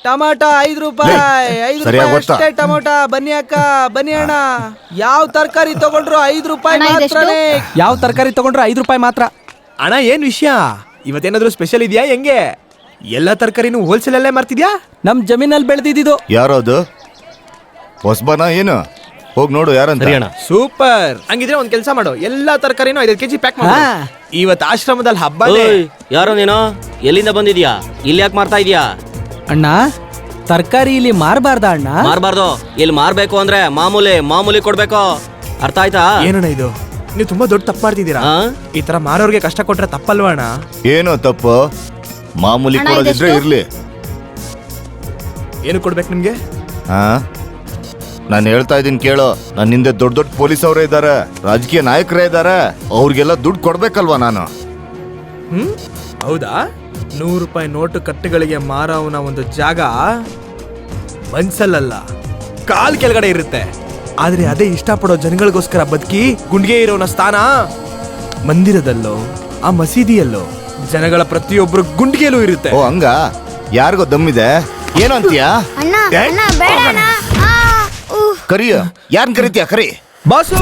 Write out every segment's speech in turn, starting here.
Tomato 5 ರೂಪಾಯಿ. 5 ರೂಪಾಯಿ ಅಷ್ಟೇ ಟಮಾಟೋ. ಬನ್ನಿ ಅಕ್ಕ, ಬನ್ನಿ ಅಣ್ಣ. ಯಾವ ತರಕಾರಿ ತಗೊಂಡ್ರು 5 ರೂಪಾಯಿ ಮಾತ್ರನೇ. ಯಾವ ತರಕಾರಿ ತಗೊಂಡ್ರು 5 ರೂಪಾಯಿ ಮಾತ್ರ. ಅಣ್ಣ ಏನ್ ವಿಷಯ? ಇವತ್ತೇನಾದ್ರೂ ಸ್ಪೆಷಲ್ ಇದೆಯಾ? ಹೆಂಗೆ ಎಲ್ಲಾ ತರಕಾರಿನೂ ಹೋಲ್ಸೇಲ್ ಅಲ್ಲೇ ಮಾರ್ತಿದ್ಯಾ? ನಮ್ ಜಮೀನಲ್ಲಿ ಬೆಳೆದಿದ್ದು. ಯಾರದು? ಹೊಸಬನ ಏನು? ಹೋಗ್ ನೋಡು ಯಾರಂತ. ಸೂಪರ್. ಹಂಗಿದ್ರೆ ಒಂದ್ ಕೆಲಸ ಮಾಡು, ಎಲ್ಲಾ ತರಕಾರಿನೂ 5 ಕೆಜಿ ಪ್ಯಾಕ್ ಮಾಡು. ಇವತ್ತು ಆಶ್ರಮದಲ್ಲಿ ಹಬ್ಬ. ಯಾರೋ ನೀನು? ಎಲ್ಲಿಂದ ಬಂದಿದ್ಯಾ? ಇಲ್ಲಿ ಯಾಕೆ ಮಾರ್ತಾ ಇದೀಯಾ? ಅಣ್ಣ ತರಕಾರಿ ಇಲ್ಲಿ ಮಾರಬಾರ್ದ ಅಣ್ಣ? ಮಾರಬಾರ್ದು. ಇಲ್ಲಿ ಮಾರ್ಬೇಕು ಅಂದ್ರೆ ಮಾಮೂಲಿ ಕೊಡ್ಬೇಕು. ಅರ್ಥ ಆಯ್ತಾ? ಏನಣ್ಣ ಇದು? ನೀವು ತುಂಬಾ ದೊಡ್ಡ ತಪ್ಪು ಮಾಡ್ತಿದ್ದೀರಾ. ಈ ತರ ಮಾರೋರ್ಗೆ ಕಷ್ಟ ಕೊಟ್ರೆ ತಪ್ಪಲ್ವಾ ಅಣ್ಣ? ಏನೋ ತಪ್ಪು? ಮಾಮೂಲಿ ಕೊಡೋದಿದ್ರೆ ಇರ್ಲಿ. ಏನು ಕೊಡ್ಬೇಕು ನಿಮ್ಗೆ? ನಾನು ಹೇಳ್ತಾ ಇದೀನಿ ಕೇಳೋ. ನನ್ನ ಹಿಂದೆ ದೊಡ್ಡ ದೊಡ್ಡ ಪೊಲೀಸ್ ಅವರೇ ಇದ್ದಾರೆ, ರಾಜಕೀಯ ನಾಯಕರೇ ಇದ್ದಾರೆ. ಅವ್ರಿಗೆಲ್ಲ ದುಡ್ಡು ಕೊಡ್ಬೇಕಲ್ವಾ ನಾನು? ಹೌದಾ? 100 ರೂಪಾಯಿ ನೋಟು ಕಟ್ಟುಗಳಿಗೆ ಮಾರವನ ಒಂದು ಜಾಗ ಮನ್ಸಲ್ಲ, ಕಾಲ್ ಕೆಳಗಡೆ ಇರುತ್ತೆ. ಆದ್ರೆ ಅದೇ ಇಷ್ಟಪಡೋ ಜನಗಳಿಗೋಸ್ಕರ ಬದುಕಿ ಗುಂಡಿಗೆ ಇರೋನ ಸ್ಥಾನ ಮಂದಿರದಲ್ಲೋ ಆ ಮಸೀದಿಯಲ್ಲೋ ಜನಗಳ ಪ್ರತಿಯೊಬ್ಬರು ಗುಂಡಿಗೆಲೂ ಇರುತ್ತೆ. ಓ ಹಂಗ? ಯಾರಿಗೋ ದಮ್ಮಿದೆ ಏನು ಅಂತೀಯಾ? ಕರಿಯ, ಯಾರನ್ನ ಕರಿತೀಯ? ಕರಿ ಬಾಸು.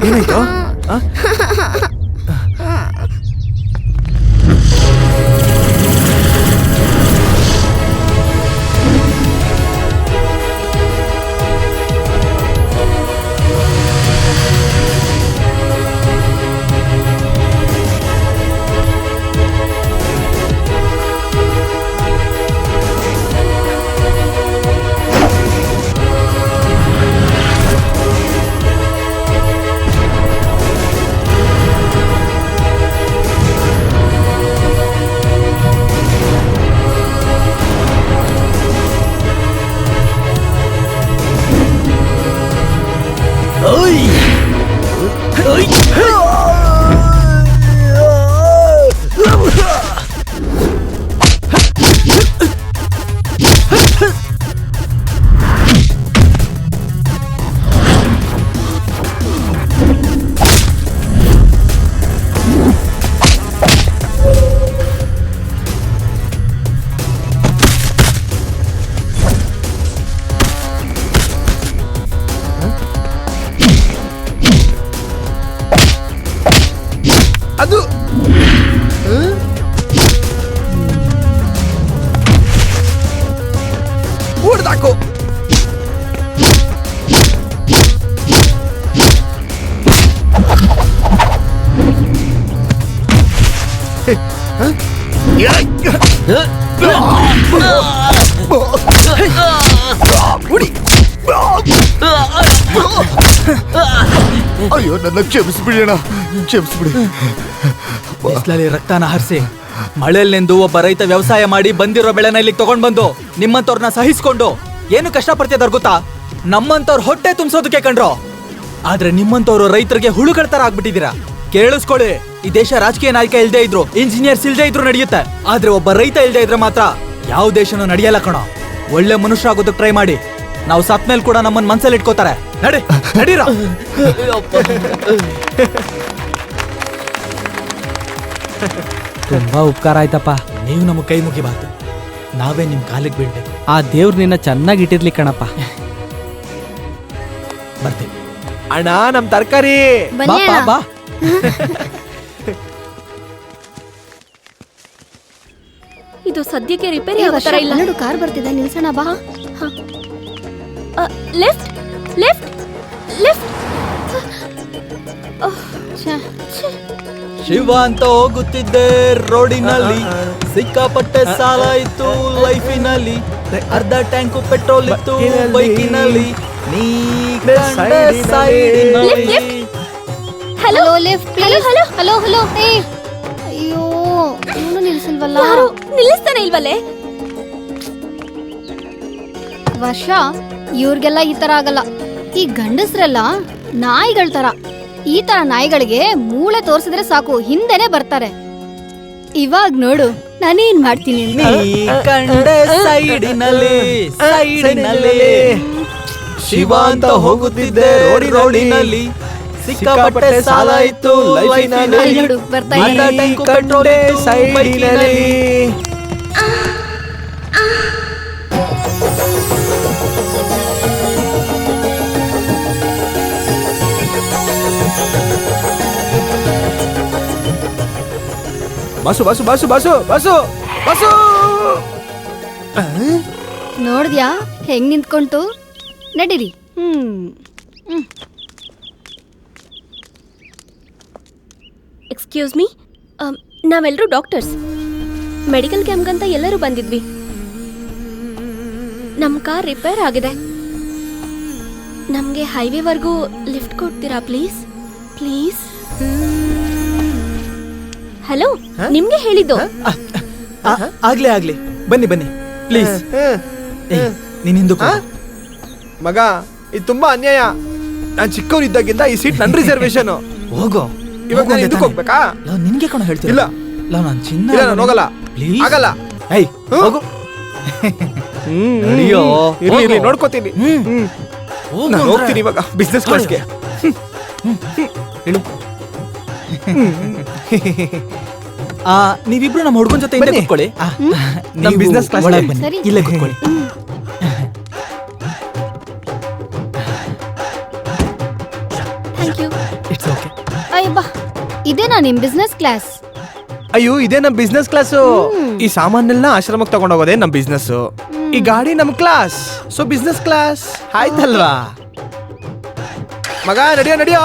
ಏನಾಯ್ತು? ಅದು ಹೊಡೆದಾಕು. ಅಯ್ಯೋ ನನ್ನ ಕ್ಷಮಿಸ್ಬಿಡಿ ಅಣ್ಣ, ಕ್ಷಮಿಸ್ಬಿಡಿ. ಬಿಸಿಲಲ್ಲಿ ರಕ್ತನ ಹರಿಸಿ ಮಳೆಯಲ್ಲೆಂದು ಒಬ್ಬ ರೈತ ವ್ಯವಸಾಯ ಮಾಡಿ ಬಂದಿರೋ ಬೆಳೆನ ಇಲ್ಲಿಗೆ ತಗೊಂಡ್ ಬಂದು ನಿಮ್ಮಂತವ್ರನ್ನ ಸಹಿಸ್ಕೊಂಡು ಏನು ಕಷ್ಟ ಪಡ್ತಿದಾರ ಗೊತ್ತಾ? ನಮ್ಮಂತವ್ರ ಹೊಟ್ಟೆ ತುಂಬಿಸೋದಕ್ಕೆ ಕಂಡ್ರು. ಆದ್ರೆ ನಿಮ್ಮಂತವ್ರು ರೈತರಿಗೆ ಹುಳುಗಳ ತರ ಆಗ್ಬಿಟ್ಟಿದೀರಾ. ಕೇಳಿಸ್ಕೊಳ್ಳಿ, ಈ ದೇಶ ರಾಜಕೀಯ ನಾಯಕ ಇಲ್ದೇ ಇದ್ರು, ಇಂಜಿನಿಯರ್ಸ್ ಇಲ್ದೇ ಇದ್ರು ನಡೆಯುತ್ತೆ. ಆದ್ರೆ ಒಬ್ಬ ರೈತ ಇಲ್ದೇ ಇದ್ರೆ ಮಾತ್ರ ಯಾವ ದೇಶನೂ ನಡೆಯಲ್ಲ ಕಣೋ. ಒಳ್ಳೆ ಮನುಷ್ಯರಾಗೋದಕ್ಕೆ ಟ್ರೈ ಮಾಡಿ. ನಾವು ಸತ್ ಮೇಲೆ ಕೂಡ ನಮ್ಮನ್ನ ಮನ್ಸಲ್ಲಿ ಇಟ್ಕೋತಾರೆ. ನಡೀರ. ತುಂಬಾ ಉಪಕಾರ ಆಯ್ತಪ್ಪ. ನೀವು ನಮ್ಮ ಕೈ ಮುಗಿಬಾರ್ದು, ನಾವೇ ನಿಮ್ ಕಾಲಿಗೆ ಬೀಳ್ಬೇಕು. ಆ ದೇವ್ರು ನಿನ್ನ ಚೆನ್ನಾಗಿ ಇಟ್ಟಿರ್ಲಿ ಕಣಪ್ಪ. ಬರ್ತೀವಿ ಅಣ್ಣ. ನಮ್ ತರಕಾರಿ ಬಾ. ಇದು ಸದ್ಯಕ್ಕೆ ರಿಪೇರಿ ಆಗೋ ತರ ಇಲ್ಲ. ನೋಡು ಕಾರ್ ಬರ್ತಿದೆ, ನಿಲ್ಸೋಣ ಬಾ. Left left left. ಶಿವ ಅಂತ ಹೋಗುತ್ತಿದ್ದೆ ರೋಡಿನಲ್ಲಿ, ಸಿಕ್ಕಾಪಟ್ಟೆ ಸಾಲ ಇತ್ತು ಲೈಫಿನಲ್ಲಿ, ಅರ್ಧ ಟ್ಯಾಂಕು ಪೆಟ್ರೋಲ್ ಇತ್ತು ಬೈಕಿನಲ್ಲಿ, ನೀ ಕಂಡೆ ಸೈಡಿನಲ್ಲಿ. Hello left please. Hello hello hello. ಅಯ್ಯೋ ಇವನು ನಿಲ್ಸಿಲ್ವಲ್ಲ. ಯಾರು ನಿಲ್ಲಿಸ್ತಾನೆ ಇಲ್ವಲ್ಲೇ? ವರ್ಷ ಇವ್ರಿಗೆಲ್ಲ ಈ ತರ ಆಗಲ್ಲ. ಈ ಗಂಡಸ್ರೆಲ್ಲ ನಾಯಿಗಳ ತರ. ಈ ತರ ನಾಯಿಗಳಿಗೆ ಮೂಳೆ ತೋರ್ಸಿದ್ರೆ ಸಾಕು, ಹಿಂದೆನೆ ಬರ್ತಾರೆ. ಇವಾಗ ನೋಡು ನಾನೇನ್ ಮಾಡ್ತೀನಿ. ಕಂಡೆ ಸೈಡಿನಲ್ಲಿ ಸೈಡಿನಲ್ಲಿ, ಶಿವ ಅಂತ ಹೋಗುತ್ತಿದ್ದೆ ರೋಡಿನಲ್ಲಿ, ಸಿಕ್ಕಾಪಟ್ಟೆ ಸಾಲ ಇತ್ತು ಲೈಫಿನಲ್ಲಿ. ಅಲ್ಲಿ ನೋಡು ಬರ್ತಾ ಮಾತಾ ಇದ್ದಾನೆ. ಟ್ಯಾಂಕು ಪೆಟ್ರೋಲ್ ಇತ್ತು ಸೈಡಿನಲ್ಲಿ. Bus bus bus bus bus bus. ನೋಡ್ದ್ಯಾ ಹೆಂಗ್ ನಿಂತ್ಕೊಂತು? ನಡೀರಿ. ಎಕ್ಸ್ಕ್ಯೂಸ್ ಮೀ, ನಾವೆಲ್ಲರೂ ಡಾಕ್ಟರ್ಸ್. ಮೆಡಿಕಲ್ ಕ್ಯಾಂಪ್ಗಂತ ಎಲ್ಲರೂ ಬಂದಿದ್ವಿ. ನಮ್ಮ ಕಾರ್ ರಿಪೇರ್ ಆಗಿದೆ. ನಮಗೆ ಹೈವೇವರೆಗೂ ಲಿಫ್ಟ್ ಕೊಡ್ತೀರಾ ಪ್ಲೀಸ್? ಪ್ಲೀಸ್. ಹಲೋ, ನಿಮ್ಗೆ ಹೇಳಿದ್ದು. ಆಗ್ಲಿ ಆಗ್ಲಿ, ಬನ್ನಿ ಬನ್ನಿ ಪ್ಲೀಸ್. ನೀನ್ ಹಿಂದೂ ಮಗ, ಇದು ತುಂಬಾ ಅನ್ಯಾಯ. ನಾನ್ ಚಿಕ್ಕವನಿದ್ದಾಗಿಂದ ಈ ಸೀಟ್ ನನ್ ರಿಸರ್ವೇಶನ್. ಹೋಗೋ. ಇವಾಗ ನಾನು ಇದಕ್ಕೆ ಹೋಗ್ಬೇಕಾ? ನಿನ್ಗೆ ಕಣ ಹೇಳ್ತೀನಿ. ಇಲ್ಲ. ನಾನ್ ಚಿನ್ನ ಇಲ್ಲ, ನಾನು ಹೋಗಲ್ಲ. ಪ್ಲೀಸ್ ಆಗಲ್ಲ. ಏಯ್ ಹೋಗು. ನಡಿಯೋ. ಇರ್ಲಿ ಇರ್ಲಿ, ನೋಡ್ಕೋತೀನಿ. ಹೋಗು ನಾನು ಅಂದ್ರೆ. ಹೋಗ್ತೀನಿ ಇವಾಗ ಬಿಸ್ನೆಸ್ ಕ್ಲಾಸ್ಗೆ. ನೀವಿಬ್ರು ನಮ್ಮ ಹುಡುಗನ ಜೊತೆ ಹಿಂದೆ ಬನ್ನಿ. ಕೂತ್ಕೊಳ್ಳಿ. ನಮ್ business class ಒಳಗೆ ಗೆ. ಬನ್ನಿ. ಸರಿ. ಇಲ್ಲೇ ಕೂತ್ಕೊಳ್ಳಿ. Thank you. It's okay. ಅಯ್ಯಬ್ಬಾ, ಇದೇನಾ ನಿಮ್ ಬಿಸ್ನೆಸ್ ಕ್ಲಾಸ್? ಅಯ್ಯೋ, ಇದೇ ನಮ್ ಬಿಸ್ನೆಸ್ ಕ್ಲಾಸ್. ಈ ಸಾಮಾನೆಲ್ಲ ಆಶ್ರಮಕ್ಕೆ ತಗೊಂಡೋಗೋದೇ ನಮ್ ಬಿಸ್ನೆಸ್. ಈ ಗಾಡಿ ನಮ್ ಕ್ಲಾಸ್. ಸೊ ಬಿಸ್ನೆಸ್ ಕ್ಲಾಸ್ ಆಯ್ತಲ್ವಾ ಮಗ? ನಡಿಯೋ ನಡಿಯೋ.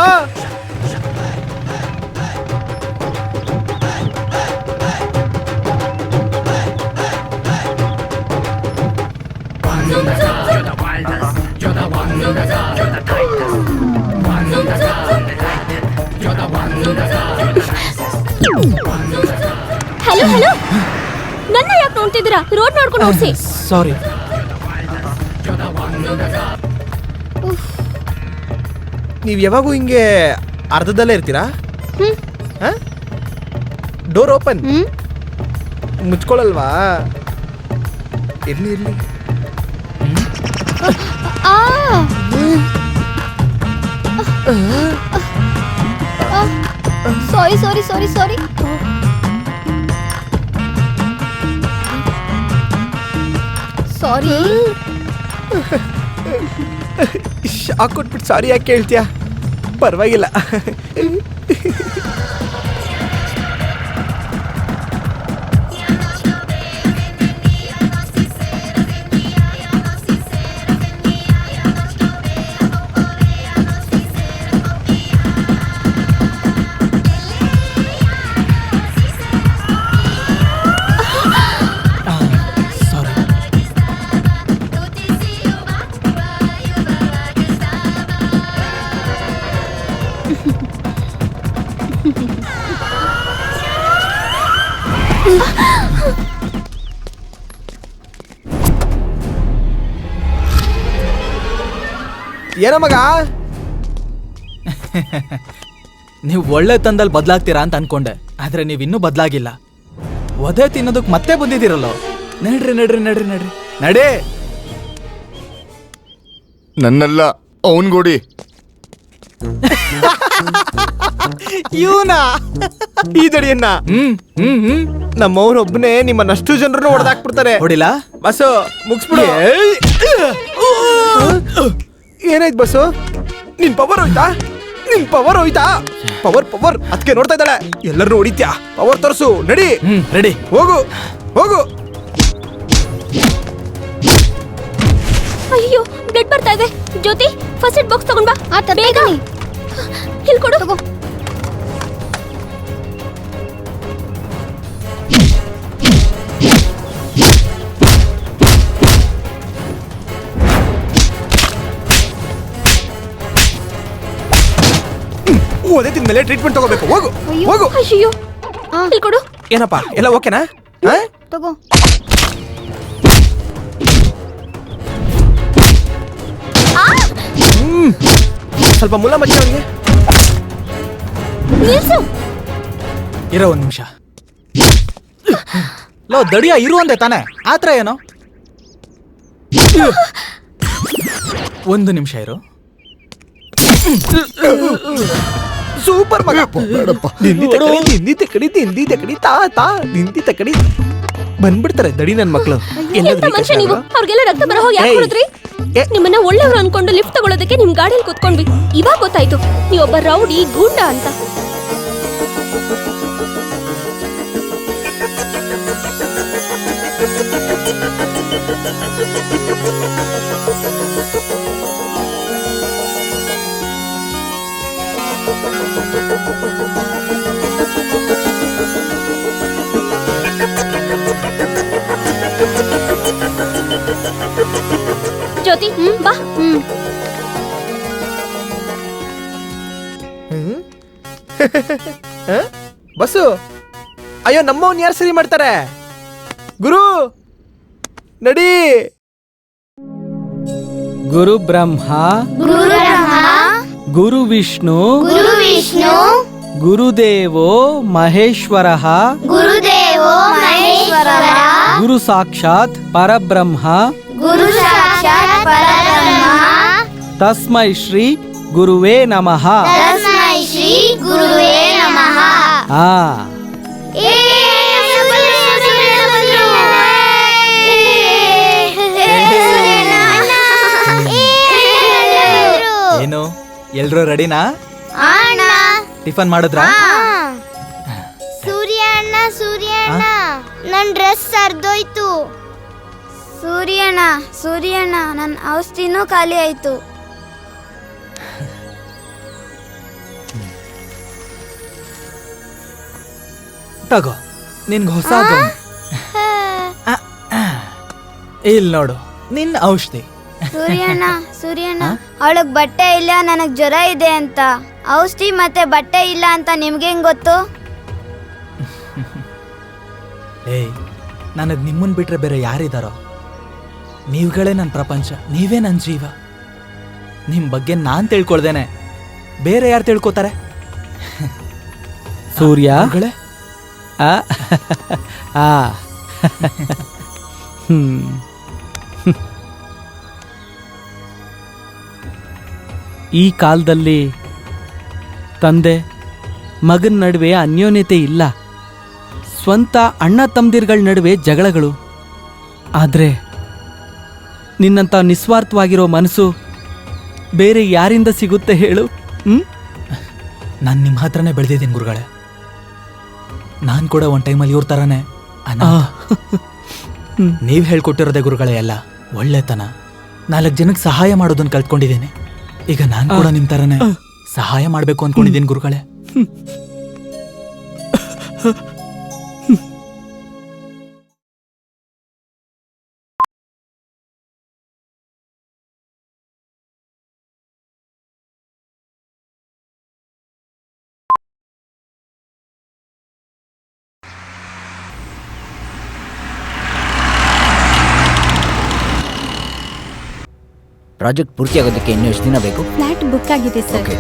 ಹಲೋ ಹಲೋ, ನನ್ನ ಯಾಕೆ ನೋಡ್ತಿದ್ದೀರಾ? ರೋಡ್ ನೋಡ್ಕೊಂಡು ಓಡಿಸಿ. ಸಾರಿ. ನೀವ್ ಯಾವಾಗೂ ಹಿಂಗೆ ಅರ್ಧದಲ್ಲೇ ಇರ್ತೀರಾ? Door open. ಮುಚ್ಕೊಳಲ್ವಾ? ಇರ್ಲಿ ಇರ್ಲಿ. ಸಾರಿ ಸಾರಿ ಸಾರಿ ಸಾರಿ. ಸಾರಿ. ಶಾಕ್ ಕೊಟ್ಬಿಟ್ಟು ಸಾರಿ ಯಾಕೆ ಕೇಳ್ತೀಯಾ? ಪರವಾಗಿಲ್ಲ. ಸಾರಿ. ಏನ ಮಗ? ನೀವು ಒಳ್ಳೆ ತಂದಲ್ಲಿ ಬದಲಾಗ್ತೀರಾ ಅಂತ ಅನ್ಕೊಂಡೆ, ಆದ್ರೆ ನೀವ್ ಇನ್ನೂ ಬದಲಾಗಿಲ್ಲ. ಒದೆ ತಿನ್ನೋದಕ್ ಮತ್ತೆ ಬಂದಿದ್ದೀರಲ್ಲೋ. ನಡ್ರಿ ನಡ್ರಿ ನಡ್ರಿ ನಡ್ರಿ ನಡೇ. ನನ್ನೆಲ್ಲ ಅವನ್ಗೋಡಿ. ಇವನಾ ಈ ದಡಿಯನ್ನ? ನಮ್ಮವ್ರೊಬ್ಬನೇ ನಿಮ್ಮನ್ನಷ್ಟು ಜನರನ್ನು ಹೊಡೆದಾಕ್ಬಿಡ್ತಾರೆ. ಹೊಡಿಲ್ಲ. ಬಸ್ಸು ಮುಗಿಸ್ಬಿಡು. ಏನಾಯ್ತು ಬಸ್ಸು? ನಿನ್ ಪವರ್ ಹೋಯ್ತಾ? ನಿನ್ ಪವರ್ ಹೋಯ್ತಾ? ಪವರ್ ಪವರ್ ಅದಕ್ಕೆ ನೋಡ್ತಾ ಇದ್ದಾಳೆ. ಎಲ್ಲರನ್ನೂ ಹೊಡಿತ್ಯಾ? ಪವರ್ ತೋರ್ಸು. ನಡಿ. ರೆಡಿ. ಹೋಗು ಹೋಗು. ಅಯ್ಯೋ, ಬ್ಲಡ್ ಬರ್ತಾ ಇದೆ. ಜ್ಯೋತಿ, ಫಸ್ಟ್ ಏಡ್ ಬಾಕ್ಸ್ ತಗೊಂಡ್ ಬಾ. ಬೇಗ. ಇಲ್ಲಿ ಕೊಡು. ತಗೋ. ಓದೇ ತಿಂದ್ಮೇಲೆ ಟ್ರೀಟ್ಮೆಂಟ್ ತಗೋಬೇಕು. ಹೋಗು ಅಯ್ಯೋ. ಹೋಗು. ಅಯ್ಯೋ, ಇಲ್ಲಿ ಕೊಡು. ಏನಪ್ಪ ಎಲ್ಲ ಓಕೆನಾ? ತಗೋ. ಸ್ವಲ್ಪ ಮುಲ್ಲ ಮಚ್ಚ ಅವನಿಗೆ. ನಿಲ್ಸು. ಇರೋ ಒಂದ್ ನಿಮಿಷ. ಲೋ ದಡಿಯ ಇರು ಅಂದೆ ತಾನೆ, ಆತ್ರ ಏನೋ. ಒಂದು ನಿಮಿಷ ಇರು. ಸೂಪರ್ ಮಗ. ನಿಂದಿ ತಕಡಿ ತಾ ತಾ ನಿಂದಿ ತಕಡಿ ಬಂದ್ಬಿಡ್ತಾರೆ ದಡಿ ನನ್ ಮಕ್ಳು. ಎಂತ ಮನುಷ್ಯ ನೀವು? ಅವ್ರಿಗೆಲ್ಲ ರಕ್ತ ಬರೋ ಹೋಗಿ ಯಾಕೆ ಹೊರದ್ರಿ? ನಿಮ್ಮನ್ನ ಒಳ್ಳೆಯವರು ಅನ್ಕೊಂಡು ಲಿಫ್ಟ್ ತಗೊಳ್ಳೋದಕ್ಕೆ ನಿಮ್ ಗಾಡಿಯಲ್ಲಿ ಕುತ್ಕೊಂಡ್ವಿ. ಇವಾಗ ಗೊತ್ತಾಯ್ತು ನೀವೊಬ್ಬ ರೌಡಿ ಗೂಂಡ ಅಂತ. ಜ್ಯೋತಿ ಬಾ. ಬಸ್ಸು ಅಯ್ಯೋ ನಮ್ಮವ್ನ ಯಾರು ಸರಿ ಮಾಡ್ತಾರೆ? ಗುರು ನಡಿ. ಗುರು ಬ್ರಹ್ಮ ಗುರು ವಿಷ್ಣು ಗುರುದೇವೋ ಮಹೇಶ್ವರ ಗುರು ಸಾಕ್ಷಾತ್ ಪರಬ್ರಹ್ಮ ತಸ್ಮೈ ಶ್ರೀ ಗುರುವೇ ನಮಃ. ಆ ಏನು ಎಲ್ರೂ ರೆಡಿನಾ? ಟಿಫನ್ ಮಾಡಿದ್ರಾ? ಸೂರ್ಯಣ್ಣ ನನ್ ಡ್ರೆಸ್ ಸರ್ದೋಯ್ತು. ಸೂರ್ಯಣ್ಣ ನನ್ನ ಔಷಧಿನೂ ಖಾಲಿ ಆಯ್ತು. ತಗೋ ನಿನ್ಗೆ ಹೊಸ ಇಲ್ಲಿ ನೋಡು ನಿನ್ನ ಔಷಧಿ. ಸೂರ್ಯಣ್ಣ ಅವಳಗ್ ಬಟ್ಟೆ ಇಲ್ಲ, ನನಗ್ ಜ್ವರ ಇದೆ ಅಂತ. ಔಷಧಿ ಮತ್ತೆ ಬಟ್ಟೆ ಇಲ್ಲ ಅಂತ ನಿಮ್ಗೆ ಹೆಂಗ್ ಗೊತ್ತು? ಏಯ್ ನನಗ್ ನಿಮ್ಮನ್ ಬಿಟ್ರೆ ಬೇರೆ ಯಾರಿದಾರೋ? ನೀವುಗಳೇ ನನ್ನ ಪ್ರಪಂಚ, ನೀವೇ ನನ್ನ ಜೀವ. ನಿಮ್ ಬಗ್ಗೆ ನಾನ್ ತಿಳ್ಕೊಳ್ದೇನೆ ಬೇರೆ ಯಾರು ತಿಳ್ಕೊತಾರೆ? ಸೂರ್ಯ ಆ ಆ ಈ ಕಾಲದಲ್ಲಿ ತಂದೆ ಮಗನ ನಡುವೆ ಅನ್ಯೋನ್ಯತೆ ಇಲ್ಲ. ಸ್ವಂತ ಅಣ್ಣ ತಮ್ಮದಿರ್ಗಳ ನಡುವೆ ಜಗಳಗಳು. ಆದರೆ ನಿನ್ನಂಥ ನಿಸ್ವಾರ್ಥವಾಗಿರೋ ಮನಸ್ಸು ಬೇರೆ ಯಾರಿಂದ ಸಿಗುತ್ತೆ ಹೇಳು? ನಾನು ನಿಮ್ಮ ಹತ್ರನೇ ಬೆಳೆದಿದ್ದೀನಿ ಗುರುಗಳೇ. ನಾನು ಕೂಡ ಒಂದು ಟೈಮಲ್ಲಿ ಇವ್ರ ಥರನೇ ನೀವು ಹೇಳ್ಕೊಟ್ಟಿರೋದೇ ಗುರುಗಳೇ ಎಲ್ಲ ಒಳ್ಳೆತನ. 4 ಜನಕ್ಕೆ ಸಹಾಯ ಮಾಡೋದನ್ನ ಕಲ್ತ್ಕೊಂಡಿದ್ದೀನಿ. ಈಗ ನಾನು ಕೂಡ ನಿಮ್ಮ ಥರನೇ ಸಹಾಯ ಮಾಡಬೇಕು ಅಂದ್ಕೊಂಡಿದ್ದೀನಿ ಗುರುಗಳೇ. ಪ್ರಾಜೆಕ್ಟ್ ಪೂರ್ತಿ ಆಗೋದಕ್ಕೆ ಇನ್ನೂ ಎಷ್ಟು ದಿನ ಬೇಕು? ಫ್ಲಾಟ್ ಬುಕ್ ಆಗಿದೆ ಸರ್. ಓಕೆ.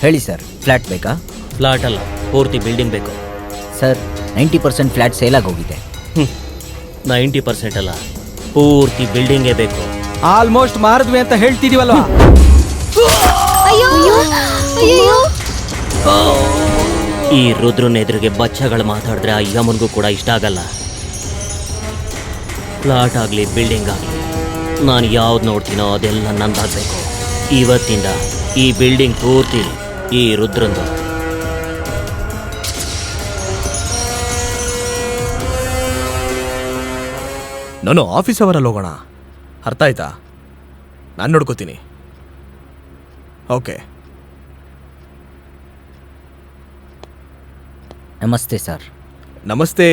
ಹೇಳಿ ಸರ್, ಫ್ಲ್ಯಾಟ್ ಬೇಕಾ? ಫ್ಲಾಟ್ ಅಲ್ಲ, ಪೂರ್ತಿ ಬಿಲ್ಡಿಂಗ್ ಬೇಕು ಸರ್. 90% ಫ್ಲ್ಯಾಟ್ ಸೇಲ್ ಆಗೋಗಿದೆ. 90% ಅಲ್ಲ, ಪೂರ್ತಿ ಬಿಲ್ಡಿಂಗೇ ಬೇಕು. ಆಲ್ಮೋಸ್ಟ್ ಮಾರಿದ್ವಿ ಅಂತ ಹೇಳ್ತಿದೀವಲ್ವಾ? ಈ ರುದ್ರನ ಎದುರಿಗೆ ಬಚ್ಚಗಳು ಮಾತಾಡಿದ್ರೆ ಆ ಯಮನ್ಗೂ ಕೂಡ ಇಷ್ಟ ಆಗಲ್ಲ. ಫ್ಲಾಟ್ ಆಗಲಿ ಬಿಲ್ಡಿಂಗ್ ಆಗಲಿ, ನಾನು ಯಾವ್ದು ನೋಡ್ತೀನೋ ಅದೆಲ್ಲ ನಂದಾಗಬೇಕು. ಇವತ್ತಿಂದ ಈ ಬಿಲ್ಡಿಂಗ್ ಪೂರ್ತಿ ಈ ರುದ್ರಂದು. ನಾನು ಆಫೀಸ್ ಅವರಲ್ಲಿ ಹೋಗೋಣ, ಅರ್ಥ ಆಯ್ತಾ? ನಾನು ನೋಡ್ಕೋತೀನಿ. ಓಕೆ. ನಮಸ್ತೆ ಸರ್. ನಮಸ್ತೆ,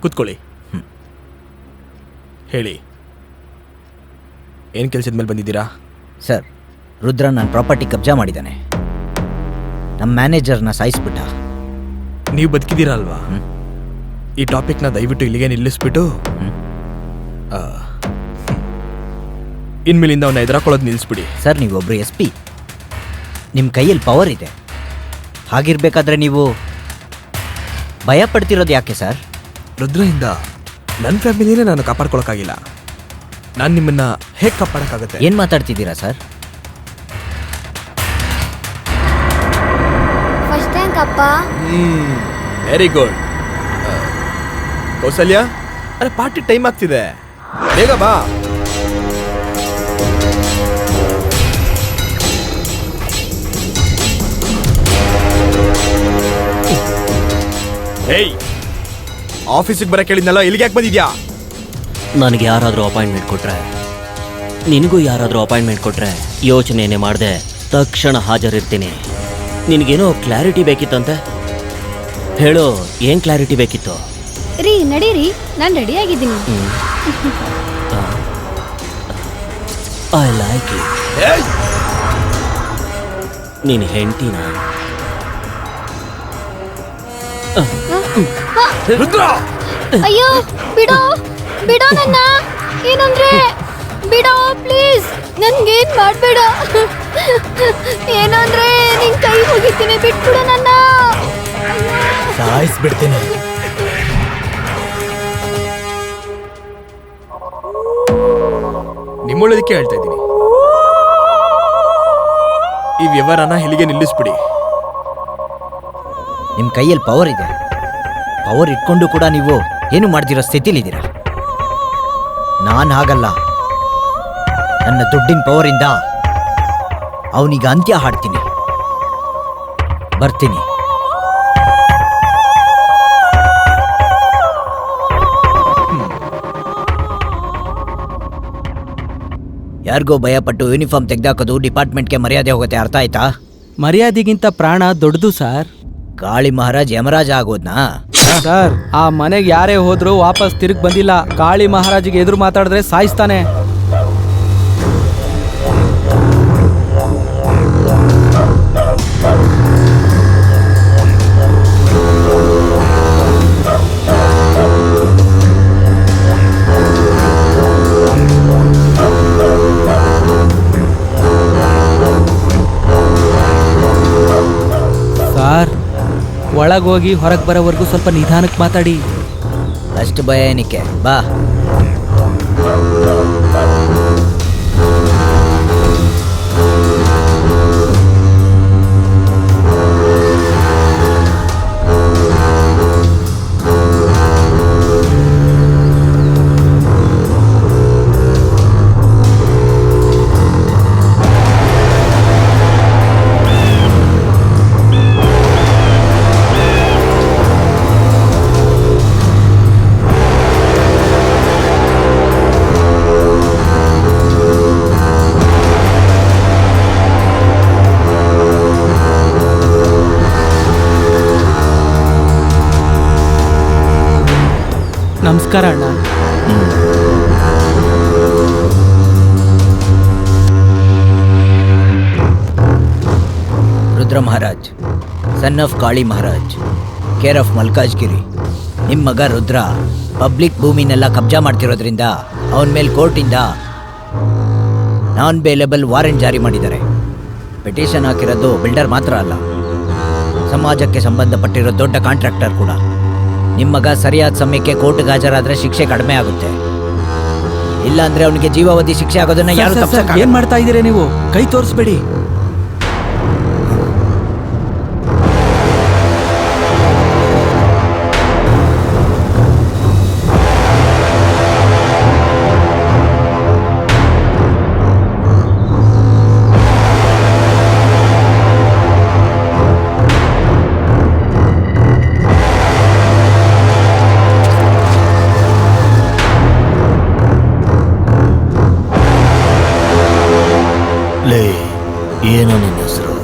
ಕೂತ್ಕೊಳ್ಳಿ. ಹೇಳಿ, ಏನು ಕೆಲಸದ ಮೇಲೆ ಬಂದಿದ್ದೀರಾ? ಸರ್, ರುದ್ರ ನನ್ನ ಪ್ರಾಪರ್ಟಿ ಕಬ್ಜಾ ಮಾಡಿದ್ದಾನೆ. ನಮ್ಮ ಮ್ಯಾನೇಜರ್ನ ಸಾಯಿಸ್ಬಿಟ್ಟ. ನೀವು ಬದುಕಿದ್ದೀರಾ ಅಲ್ವಾ? ಈ ಟಾಪಿಕ್ನ ದಯವಿಟ್ಟು ಇಲ್ಲಿಗೆ ನಿಲ್ಲಿಸ್ಬಿಟ್ಟು ಇನ್ಮೇಲಿಂದ ಅವನ್ನ ಎದುರಾಕೊಳ್ಳೋದು ನಿಲ್ಲಿಸ್ಬಿಡಿ. ಸರ್, ನೀವೊಬ್ರು SP, ನಿಮ್ಮ ಕೈಯಲ್ಲಿ ಪವರ್ ಇದೆ. ಹಾಗಿರ್ಬೇಕಾದ್ರೆ ನೀವು ಭಯ ಪಡ್ತಿರೋದು ಯಾಕೆ ಸರ್? ರುದ್ರಯಿಂದ ನನ್ನ ಫ್ಯಾಮಿಲಿನೇ ನಾನು ಕಾಪಾಡ್ಕೊಳಕ್ಕಾಗಿಲ್ಲ. ನಾನು ನಿಮ್ಮನ್ನ ಹೇಗೆ ಕಾಪಾಡಕ್ಕಾಗತ್ತೆ? ಏನ್ ಮಾತಾಡ್ತಿದ್ದೀರಾ ಸರ್? ಫಸ್ಟ್ ಥ್ಯಾಂಕ್ ಅಪ್ಪ. Very good. ಕೌಸಲ್ಯ, ಅರೆ ಪಾರ್ಟಿ ಟೈಮ್ ಆಗ್ತಿದೆ, ಬೇಗ ಬಾ. ಹೇಯ್, ಆಫೀಸಿಗೆ ಬರಕ್ಕೆ ಹೇಳಿದ್ನಲ್ಲ, ಇಲ್ಲಿಗೆ ಯಾಕೆ ಬಂದಿದ್ಯಾ? ನನಗೆ ಯಾರಾದರೂ ಅಪಾಯಿಂಟ್ಮೆಂಟ್ ಕೊಟ್ರೆ, ನಿನಗೂ ಯಾರಾದರೂ ಅಪಾಯಿಂಟ್ಮೆಂಟ್ ಕೊಟ್ರೆ ಯೋಚನೆನೇ ಮಾಡಿದೆ ತಕ್ಷಣ ಹಾಜರಿರ್ತೀನಿ. ನಿನಗೇನೋ ಕ್ಲಾರಿಟಿ ಬೇಕಿತ್ತಂತೆ, ಹೇಳು, ಏನು ಕ್ಲಾರಿಟಿ ಬೇಕಿತ್ತು? ರೀ ನಡೀರಿ, ನಾನು ರೆಡಿ ಆಗಿದ್ದೀನಿ. I like it. ನೀನು ಹೆಂಡ್ತಿನ? ರುದ್ರ, ಅಯ್ಯೋ ಬಿಡೋ ಬಿಡೋ ನನ್ನ, ಏನಂದ್ರೆ ಬಿಡೋ ಪ್ಲೀಸ್, ನನ್ಗೇನ್ ಮಾಡ್ಬೇಡ. ಏನಂದ್ರೆ ನಿನ್ ಕೈ ಮುಗಿತೀನಿ, ಬಿಟ್ಬಿಡು ನನ್ನ. ಸಾಯಿಸ್ಬಿಡ್ತೀನಿ. ನಿಮ್ಮೊಳ್ಳದಕ್ಕೆ ಹೇಳ್ತಾ ಇದ್ದೀನಿ, ಈ ವ್ಯವಹಾರನ ಇಲ್ಲಿಗೆ ನಿಲ್ಲಿಸ್ಬಿಡಿ. ನಿಮ್ ಕೈಯಲ್ಲಿ ಪವರ್ ಇದೆ, ಪವರ್ ಇಟ್ಕೊಂಡು ಕೂಡ ನೀವು ಏನು ಮಾಡ್ದಿರೋ ಸ್ಥಿತಿಲಿದ್ದೀರಾ. ನಾನು ಹಾಗಲ್ಲ, ನನ್ನ ದುಡ್ಡಿನ ಪವರಿಂದ ಅವನಿಗೆ ಅಂತ್ಯ ಹಾಡ್ತೀನಿ. ಬರ್ತೀನಿ. ಯಾರಿಗೋ ಭಯಪಟ್ಟು ಯೂನಿಫಾರ್ಮ್ ತೆಗೆದಾಕೋದು ಡಿಪಾರ್ಟ್ಮೆಂಟ್ಗೆ ಮರ್ಯಾದೆ ಹೋಗುತ್ತೆ, ಅರ್ಥ ಆಯ್ತಾ? ಮರ್ಯಾದೆಗಿಂತ ಪ್ರಾಣ ದೊಡ್ಡದು ಸರ್. ಕಾಳಿ ಮಹಾರಾಜ್ ಯಮರಾಜ ಆಗೋದ್ನಾ? ಸರ್, ಆ ಮನೆಗೆ ಯಾರೇ ಹೋದ್ರು ವಾಪಸ್ ತಿರುಗಿ ಬಂದಿಲ್ಲ. ಕಾಳಿ ಮಹಾರಾಜಿಗೆ ಎದುರು ಮಾತಾಡಿದ್ರೆ ಸಾಯಿಸ್ತಾನೆ. ಸರ್, ಒಳಗೋಗಿ ಹೊರಗೆ ಬರೋವರೆಗೂ ಸ್ವಲ್ಪ ನಿಧಾನಕ್ಕೆ ಮಾತಾಡಿ. ಅಷ್ಟು ಭಯ ಏನಕ್ಕೆ? ಬಾ. ನಮಸ್ಕಾರ ಅಣ್ಣ. Rudra Maharaj, son of Kali Maharaj, care of Malkajgiri. ನಿಮ್ಮ ಮಗ ರುದ್ರ ಪಬ್ಲಿಕ್ ಭೂಮಿನೆಲ್ಲ ಕಬ್ಜಾ ಮಾಡ್ತಿರೋದ್ರಿಂದ ಅವನ ಮೇಲೆ ಕೋರ್ಟಿಂದ ನಾನ್ ಬೇಲೆಬಲ್ ವಾರೆಂಟ್ ಜಾರಿ ಮಾಡಿದ್ದಾರೆ. ಪಿಟಿಷನ್ ಹಾಕಿರೋದು ಬಿಲ್ಡರ್ ಮಾತ್ರ ಅಲ್ಲ, ಸಮಾಜಕ್ಕೆ ಸಂಬಂಧಪಟ್ಟಿರೋ ದೊಡ್ಡ ಕಾಂಟ್ರಾಕ್ಟರ್ ಕೂಡ. ನಿಮ್ಮ ಮಗ ಸರಿಯಾದ ಸಮಯಕ್ಕೆ ಕೋರ್ಟ್ಗೆ ಹಾಜರಾದ್ರೆ ಶಿಕ್ಷೆ ಕಡಿಮೆ ಆಗುತ್ತೆ, ಇಲ್ಲ ಅಂದ್ರೆ ಅವನಿಗೆ ಜೀವಾವಧಿ ಶಿಕ್ಷೆ ಆಗೋದನ್ನ ಯಾರು ತಪ್ಪಿಸಕ್ಕಾಗಲ್ಲ. ಏನ್ ಮಾಡ್ತಾ ಇದ್ದೀರಾ ನೀವು? ಕೈ ತೋರಿಸ್ಬೇಡಿ. ಲೇ, ಏನೋ ನಿನ್ನ ಹೆಸರು?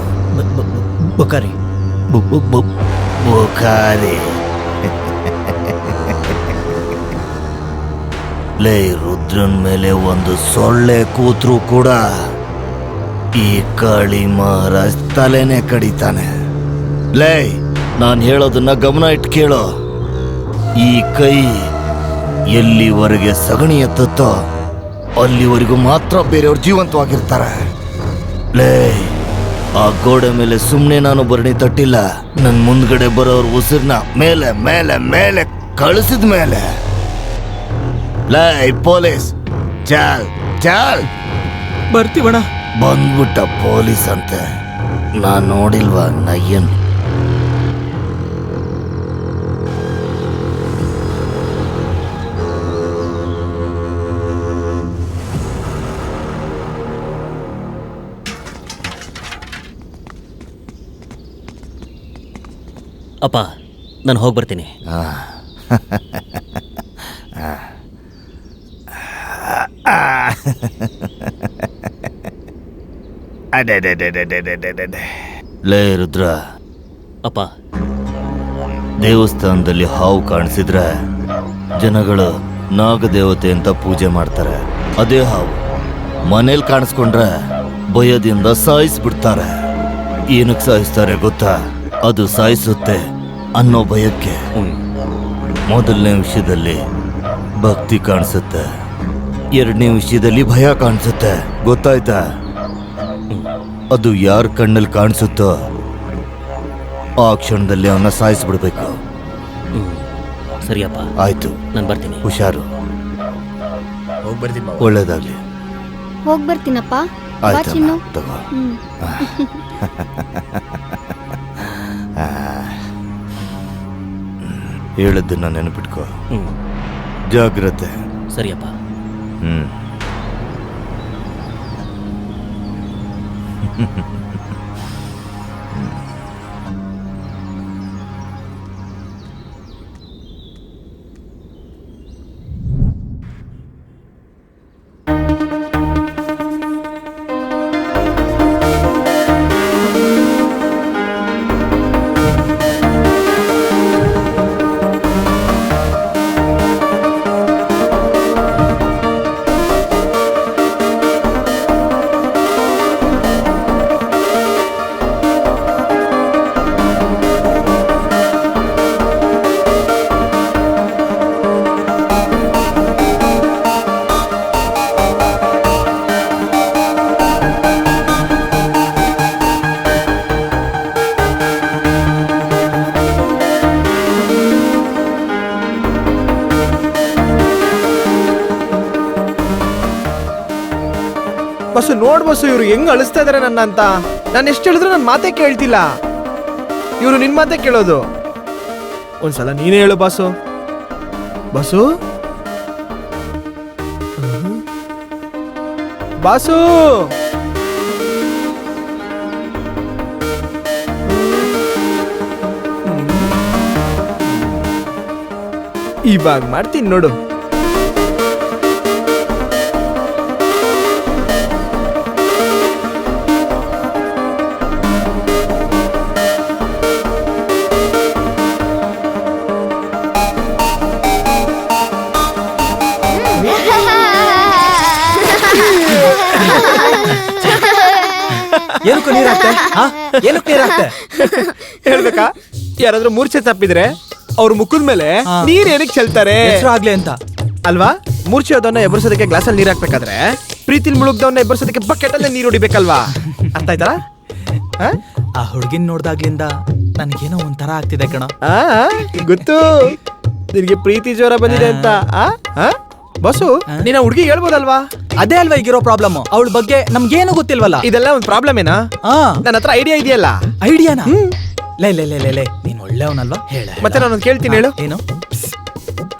ಬುಕಾರಿ. ಬುಕಾರಿ. ಲೇ, ರುದ್ರನ್ ಮೇಲೆ ಒಂದು ಸೊಳ್ಳೆ ಕೂತ್ರು ಕೂಡ ಈ ಕಾಳಿ ಮಹಾರಾಜ್ ತಲೆನೇ ಕಡಿತಾನೆ. ಲೇ, ನಾನು ಹೇಳೋದನ್ನ ಗಮನ ಇಟ್ಟು ಕೇಳೋ. ಈ ಕೈ ಎಲ್ಲಿವರೆಗೆ ಸಗಣಿ ಎತ್ತುತ್ತೋ ಅಲ್ಲಿವರೆಗೂ ಮಾತ್ರ ಬೇರೆಯವ್ರು ಜೀವಂತವಾಗಿರ್ತಾರೆ. ಲೇ, ಆ ಗೋಡೆ ಮೇಲೆ ಸುಮ್ಮನೆ ನಾನು ಭರಣಿ ತಟ್ಟಿಲ್ಲ, ನನ್ನ ಮುಂದ್ಗಡೆ ಬರೋರ್ ಉಸಿರ್ನ ಮೇಲೆ ಮೇಲೆ ಮೇಲೆ ಕಳಿಸಿದ ಮೇಲೆ. ಲೇ ಪೊಲೀಸ್, ಚಲ್ ಚಲ್. ಬರ್ತೀವಣ. ಬಂದ್ಬಿಟ್ಟ ಪೊಲೀಸ್ ಅಂತೆ. ನಾನ್ ನೋಡಿಲ್ವಾ ನಯ್ಯನ್? ಅಪ್ಪ ನಾನು ಹೋಗಿ ಬರ್ತೀನಿ. ಲೇ ರುದ್ರ, ಅಪ್ಪ ದೇವಸ್ಥಾನದಲ್ಲಿ ಹಾವು ಕಾಣಿಸಿದ್ರೆ ಜನಗಳು ನಾಗದೇವತೆ ಅಂತ ಪೂಜೆ ಮಾಡ್ತಾರೆ. ಅದೇ ಹಾವು ಮನೇಲಿ ಕಾಣಿಸ್ಕೊಂಡ್ರೆ ಭಯದಿಂದ ಸಾಯಿಸ್ಬಿಡ್ತಾರೆ. ಏನಕ್ಕೆ ಸಾಯಿಸ್ತಾರೆ ಗೊತ್ತಾ? ಅದು ಸಾಯಿಸುತ್ತೆ ಅನ್ನೋ ಭಯಕ್ಕೆ. ಮೊದಲನೇ ವಿಷಯದಲ್ಲಿ ಭಕ್ತಿ ಕಾಣಿಸುತ್ತೆ, ಎರಡನೇ ವಿಷಯದಲ್ಲಿ ಭಯ ಕಾಣಿಸುತ್ತೆ. ಗೊತ್ತಾಯ್ತಾ? ಅದು ಯಾರ ಕಣ್ಣಲ್ಲಿ ಕಾಣಿಸುತ್ತೋ ಆ ಕ್ಷಣದಲ್ಲಿ ಅವನ್ನ ಸಾಯಿಸ್ಬಿಡ್ಬೇಕು. ಸರಿಯಪ್ಪ, ಆಯ್ತು, ನಾನು ಬರ್ತೀನಿ. ಹುಷಾರು. ಒಳ್ಳೇದಾಗ್ಲಿ. ಹೋಗ್ ಬರ್ತೀನಪ್ಪ. ಬಾ ಆಯ್ತಮ್ಮ, ಚಿನ್ನು. ತಗೋ. ಹ್ಮ್. ಹೇಳಿದ್ದನ್ನ ನೆನಪಿಟ್ಕೋ. ಹ್ಮ್, ಜಾಗ್ರತೆ. ಸರಿಯಪ್ಪ. ಹ್ಮ್. ಬಸ್ಸು ನೋಡ್ ಬಸ್ಸು, ಇವ್ರು ಹೆಂಗ್ ಅಳಿಸ್ತಾ ಇದಾರೆ ನನ್ನ ಅಂತ. ನಾನು ಎಷ್ಟು ಹೇಳಿದ್ರು ನನ್ನ ಮಾತೇ ಕೇಳ್ತಿಲ್ಲ. ಇವ್ರು ನಿನ್ ಮಾತೇ ಕೇಳೋದು. ಒಂದ್ಸಲ ನೀನೇ ಹೇಳು ಬಾಸು. ಬಾಸು, ಬಾಸು, ಇವಾಗ ಮಾಡ್ತೀನಿ ನೋಡು. ಏನಕ್ಕೂ ನೀರಾಗ್ತೆ? ಏನಕ್ಕೆ ನೀರಾಗ್ತೆ? ಹೇಳ್ಬೇಕಾ? ಯಾರಾದ್ರೂ ಮೂರ್ಛೆ ತಪ್ಪಿದ್ರೆ ಅವ್ರ ಮುಖದ ಮೇಲೆ ನೀರ್ ಏನಕ್ಕೆ ಚೆಲ್ತಾರೆ? ಹೆಸರು ಆಗ್ಲಿ ಅಂತ ಅಲ್ವಾ? ಮೂರ್ಛೆ ಹೋದವನ್ನ ಎಬ್ಬರಿಸೋದಕ್ಕೆ ಗ್ಲಾಸಲ್ಲಿ ನೀರ್ ಹಾಕ್ಬೇಕಾದ್ರೆ ಪ್ರೀತಿಲ್ ಮುಳುಗ್ದವನ್ನ ಎಬ್ಬರಿಸೋದಕ್ಕೆ ಬಕೆಟ್ ಅಲ್ಲೇ ನೀರು ಹೊಡಿಬೇಕಲ್ವಾ? ಅರ್ಥ ಆಯ್ತಾ? ಆ ಹುಡುಗಿನ ನೋಡ್ದಾಗ್ಲಿಂದ ನನ್ಗೇನೋ ಒಂಥರ ಆಗ್ತಿದೆ ಕಣ. ಗೊತ್ತು ನಿನ್ಗೆ ಪ್ರೀತಿ ಜ್ವರ ಬಂದಿದೆ ಅಂತ. ಬಸ್ಸು, ನೀನ್ ಹುಡುಗಿ ಹೇಳ್ಬೋದಲ್ವಾ? ಅದೇ ಅಲ್ವಾ ಈಗಿರೋ ಪ್ರಾಬ್ಲಮ್. ಅವಳ ಬಗ್ಗೆ ನಮ್ಗೇನು ಗೊತ್ತಿಲ್ವಲ್ಲ. ಇದೆಲ್ಲ ಒಂದ್ ಪ್ರಾಬ್ಲಮ್ ಏನಾ? ನನ್ನ ಹತ್ರ ಐಡಿಯಾ ಇದೆಯಲ್ಲ. ಐಡಿಯಾನಾ? ಲೇ ಲೇ ಲೇ ಲೇ ಲೇ, ನೀನ್ ಒಳ್ಳೆಯವನಲ್ವಾ? ಹೇಳ. ಮತ್ತೆ ನಾನೊಂದು ಕೇಳ್ತೀನಿ, ಹೇಳು. ಏನು?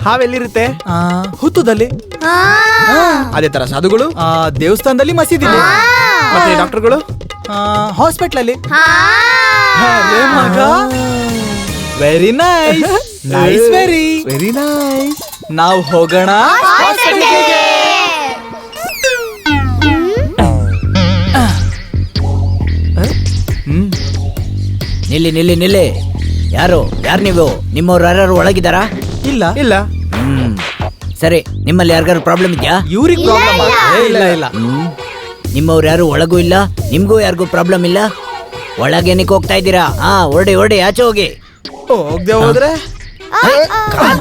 ಹಾವೆಲ್ಲಿರುತ್ತೆ? ಹುತ್ತದಲ್ಲಿ. ಅದೇ ತರ ಸಾಧುಗಳು ದೇವಸ್ಥಾನದಲ್ಲಿ, ಮಸೀದಿಲಿ. ಮತ್ತೆ ಡಾಕ್ಟರ್ಗಳು ಹಾಸ್ಪಿಟಲ್ ಅಲ್ಲಿ. Very nice, nice, very very nice. ನಾವು ಹೋಗೋಣ. ನಿಲ್ಲಿ ನಿಲ್ಲಿ ನಿಲ್ಲಿ. ಯಾರು ನೀವು? ನಿಮ್ಮವ್ರು ಯಾರು ಒಳಗಿದ್ದಾರಾ? ಇಲ್ಲ ಇಲ್ಲ. ಸರಿ, ನಿಮ್ಮಲ್ಲಿ ಯಾರಿಗಾರು ಪ್ರಾಬ್ಲಮ್ ಇದೆಯಾ? ಇವ್ರಿಗೆ ಪ್ರಾಬ್ಲಮ್? ಇಲ್ಲ ಇಲ್ಲ. ನಿಮ್ಮವ್ರು ಯಾರು ಒಳಗೂ ಇಲ್ಲ, ನಿಮ್ಗೂ ಯಾರಿಗೂ ಪ್ರಾಬ್ಲಮ್ ಇಲ್ಲ. ಒಳಗೇನಕ್ಕೆ ಹೋಗ್ತಾ ಇದ್ದೀರಾ? ಹೊರಡಿ ಹೊರಡಿ, ಆಚೆ ಹೋಗಿ. ಹೋಗ್ದೆ ಹೋದ್ರೆ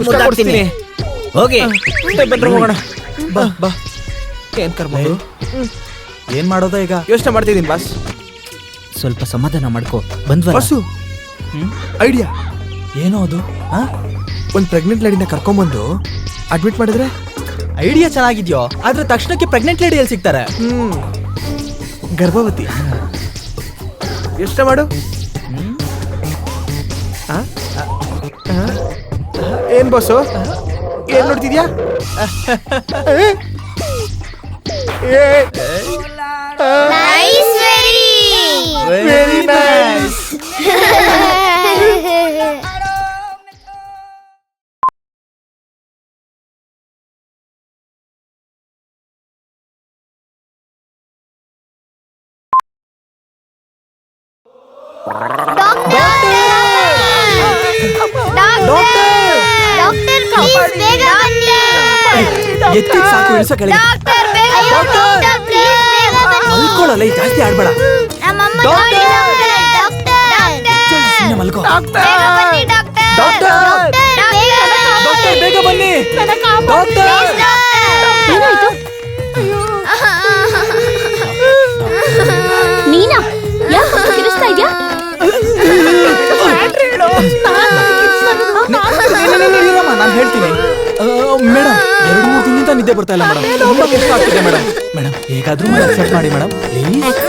ಮುದ್ದಾಡ್ತೀನಿ. ಹೋಗಿ. ಬನ್ರಿ ಹೋಗೋಣ. ಬಾ ಬಾ. ಏನ್ ಕರ್ಮ? ಏನ್ ಮಾಡೋದ ಈಗ? ಯೋಚನೆ ಮಾಡ್ತಿದ್ದೀನಿ ಬಾಸ್. ಸ್ವಲ್ಪ ಸಮಾಧಾನ ಮಾಡ್ಕೋ. ಬಂದ್ವ ಬಸ್ಸು, ಐಡಿಯಾ ಏನೋ ಅದು? ಒಂದ್ ಪ್ರೆಗ್ನೆಂಟ್ ಲೇಡಿನ ಕರ್ಕೊಂಬಂದು ಅಡ್ಮಿಟ್ ಮಾಡಿದ್ರೆ ಐಡಿಯಾ ಚೆನ್ನಾಗಿದ್ಯೋ ಆದ್ರೆ ತಕ್ಷಣಕ್ಕೆ ಪ್ರೆಗ್ನೆಂಟ್ ಲೇಡಿ ಎಲ್ಲಿ ಸಿಗ್ತಾರೆ? ಗರ್ಭವತಿ. ಯೋಚನೆ ಮಾಡು. ಏನ್ ಬಾಸು, ಏನ್ ನೋಡ್ತಿದ್ಯಾ? Very nice. ಎತ್ತಿಗೆ ಸಾಕು, ಇಳಿಸೋ ಕೆಳಗೆ. ಮಲ್ಕೊಳ್ಳಲ್ಲ, ಈ ಜಾಸ್ತಿ ಆಡ್ಬೇಡ. ಸುಮ್ನೆ ಮಲ್ಕೋ. ಡಾಕ್ಟರ್, ಬೇಗ ಬನ್ನಿ. ಡಾಕ್ಟರ್, ಏನಾಯ್ತು? ನೀನಾ? ಯಾಕೆ ಕಿರಿಸ್ತಾ ಇದ್ಯಾ? ನಾನು ಹೇಳ್ತೀನಿ ಮೇಡಮ್. 2-3 ದಿನದಿಂದ ನಿದ್ದೆ ಬರ್ತಾ ಇಲ್ಲ ಮೇಡಮ್. ತುಂಬಾ ಕಷ್ಟ ಆಗ್ತಿದೆ ಮೇಡಮ್. ಮೇಡಮ್ ಹೇಗಾದ್ರೂ ಅಕ್ಸೆಪ್ಟ್ ಮಾಡಿ ಮೇಡಮ್ ಪ್ಲೀಸ್.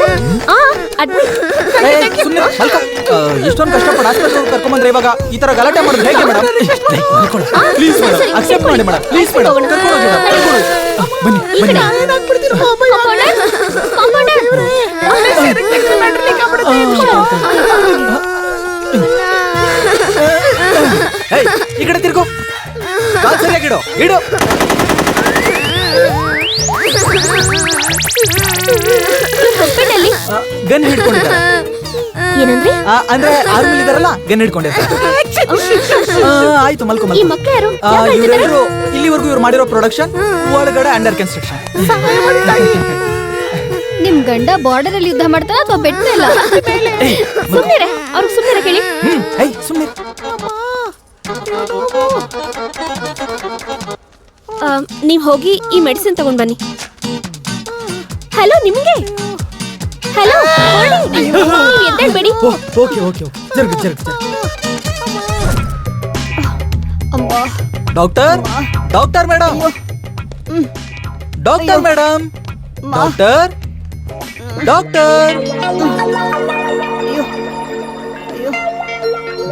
ಎಷ್ಟೊಂದು ಕಷ್ಟಪಟ್ಟು ಆಸ್ಪತ್ರೆ ಕರ್ಕೊಂಡ್ಬಂದ್ರೆ ಇವಾಗ ಈ ತರ ಗಲಾಟೆ ಮಾಡಿದ್ರೆ ಹೇಗೆ ಮೇಡಮ್? ಪ್ಲೀಸ್ ಮೇಡಮ್ ಅಕ್ಸೆಪ್ಟ್ ಮಾಡಿ ಮೇಡಮ್. ಪ್ಲೀಸ್ ಮೇಡಮ್ ಬನ್ನಿ ಬನ್ನಿ. ಈ ಕಡೆ ತಿರ್ಗೋ. ಸರಿಯಾಗಿಡು ಇಡು. ಗನ್ ಹಿಡ್ಕೊಂಡಿದ್ದಾರೆ. ಏನಂದ್ರೆ? ಅಂದ್ರೆ ಆರ್ಮಿ ಇದಾರಲ್ಲ, ಗನ್ ಹಿಡ್ಕೊಂಡಿದ್ದಾರೆ. ಆಯ್ತು ಮಲ್ಕೊ ಈ ಮಕ್ಕಳು ಯಾರು? ಇವರೆಲ್ಲರೂ ಇಲ್ಲಿವರೆಗೂ ಇವ್ರು ಮಾಡಿರೋ ಪ್ರೊಡಕ್ಷನ್ ಒಳಗಡೆ ಅಂಡರ್ ಕನ್ಸ್ಟ್ರಕ್ಷನ್. ನಿಮ್ ಗಂಡ ಬಾರ್ಡರ್ ಅಲ್ಲಿ ಯುದ್ಧ ಮಾಡ್ತಾರ ಅಥವಾ ಬೆಟ್ಟಲ್ಲ? ಸುಮ್ಮನೆ ಅವ್ರಿಗೆ ಸುಮ್ಮನೆ ಕೇಳಿ. ಸುಮ್ಮನೆ. ನೀವ್ ಹೋಗಿ ಈ ಮೆಡಿಸಿನ್ ತಗೊಂಡ್ ಬನ್ನಿ. ಹಲೋ ನಿಮ್ಗೆ. ಹಲೋ ಎದ್ದೇಳ್ಬೇಡಿ. ಓಕೆ ಓಕೆ ಜರ್ಗ್ ಜರ್ಗ್ ಜರ್ಗ್. Doctor, doctor madam, doctor madam, doctor, doctor,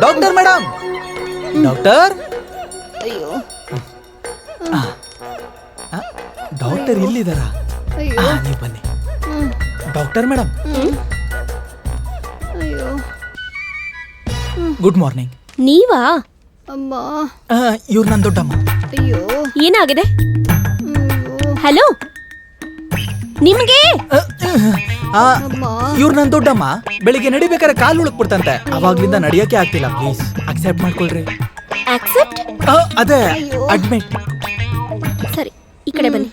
doctor madam, doctor. Doctor ಇಲ್ಲಿದಾರ? ನೀವು ಬನ್ನಿ. Doctor madam, good morning. ನೀವಾ? ಇವ್ರು ನನ್ನ ದೊಡ್ಡಮ್ಮ. ಏನಾಗಿದೆ? ಹಲೋ ನಿಮ್ಗೆ? ಇವ್ರು ನನ್ನ ದೊಡ್ಡಮ್ಮ. ಬೆಳಿಗ್ಗೆ ನಡಿಬೇಕಾದ್ರೆ ಕಾಲು ಉಳುಕ್ಬಿಡ್ತಂತೆ. ಅವಾಗ್ಲಿಂದ ನಡಿಯಕ್ಕೆ ಆಗ್ತಿಲ್ಲ. ಪ್ಲೀಸ್ ಅಕ್ಸೆಪ್ಟ್ ಮಾಡ್ಕೊಳ್ರಿ. ಆಕ್ಸೆಪ್ಟ್? ಅದೇ ಅಡ್ಮಿಟ್. ಸರಿ, ಈ ಕಡೆ ಬನ್ನಿ.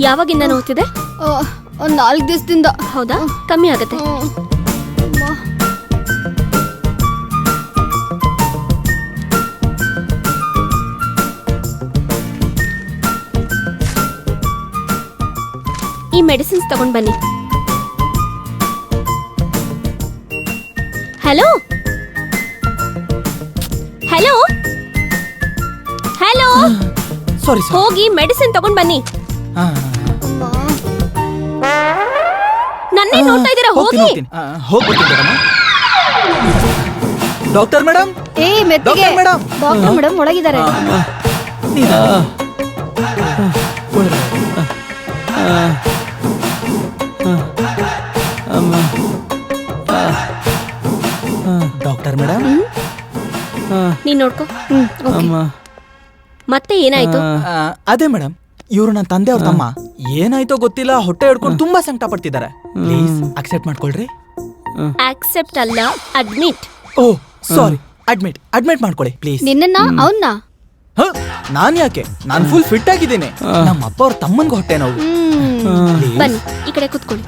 ಯಾವಾಗಿಂದ ನೋಡ್ತಿದೆ? ಒಂದ್ 4 ದಿವಸದಿಂದ. ಹೌದಾ? ಕಮ್ಮಿ ಆಗತ್ತೆ. ಈ ಮೆಡಿಸಿನ್ಸ್ ತಗೊಂಡ್ ಬನ್ನಿ. ಹಲೋ ಹಲೋ ಹಲೋ, ಸಾರಿ ಹೋಗಿ ಮೆಡಿಸಿನ್ ತಗೊಂಡ್ ಬನ್ನಿ. ನನ್ನೇ ನೋಡ್ತಾ ಇದ್ದೀರಾ? ಹೋಗಿ. ಡಾಕ್ಟರ್ ಮೇಡಮ್, ಮೆತ್ತಿಗೆ. ಮೇಡಮ್, ಡಾಕ್ಟರ್ ಮೇಡಮ್ ಒಳಗಿದ್ದಾರೆ. ಡಾಕ್ಟರ್ ಮೇಡಮ್, ನೀನ್ ನೋಡ್ಕೋ. ಮತ್ತೆ ಏನಾಯ್ತು? ಅದೇ ಮೇಡಮ್, ಇವ್ರು ನನ್ನ ತಂದೆ ಅವ್ರ ತಮ್ಮ. ಏನಾಯ್ತೋ ಗೊತ್ತಿಲ್ಲ, ಹೊಟ್ಟೆ ಹಿಡ್ಕೊಂಡು ತುಂಬಾ ಸಂಕಟ ಪಡ್ತಿದ್ದಾರೆ. ಪ್ಲೀಸ್ ಅಕ್ಸೆಪ್ಟ್ ಮಾಡ್ಕೊಳ್ರಿ. ಆಕ್ಸೆಪ್ಟ್ ಅಲ್ಲ, ಅಡ್ಮಿಟ್. ಓ ಸಾರಿ, ಅಡ್ಮಿಟ್ ಮಾಡ್ಕೊಳ್ಳಿ ಪ್ಲೀಸ್. ನಿನ್ನ ಅವನ್ನ? ನಾನ್ ಯಾಕೆ? ನಾನ್ ಫುಲ್ ಫಿಟ್ ಆಗಿದ್ದೀನಿ. ನಮ್ಮ ಅಪ್ಪ ಅವ್ರ ತಮ್ಮನ್ಗೆ ಹೊಟ್ಟೆ ನೋವು. ಬನ್ನಿ ಈ ಕಡೆ ಕೂತ್ಕೊಳ್ಳಿ.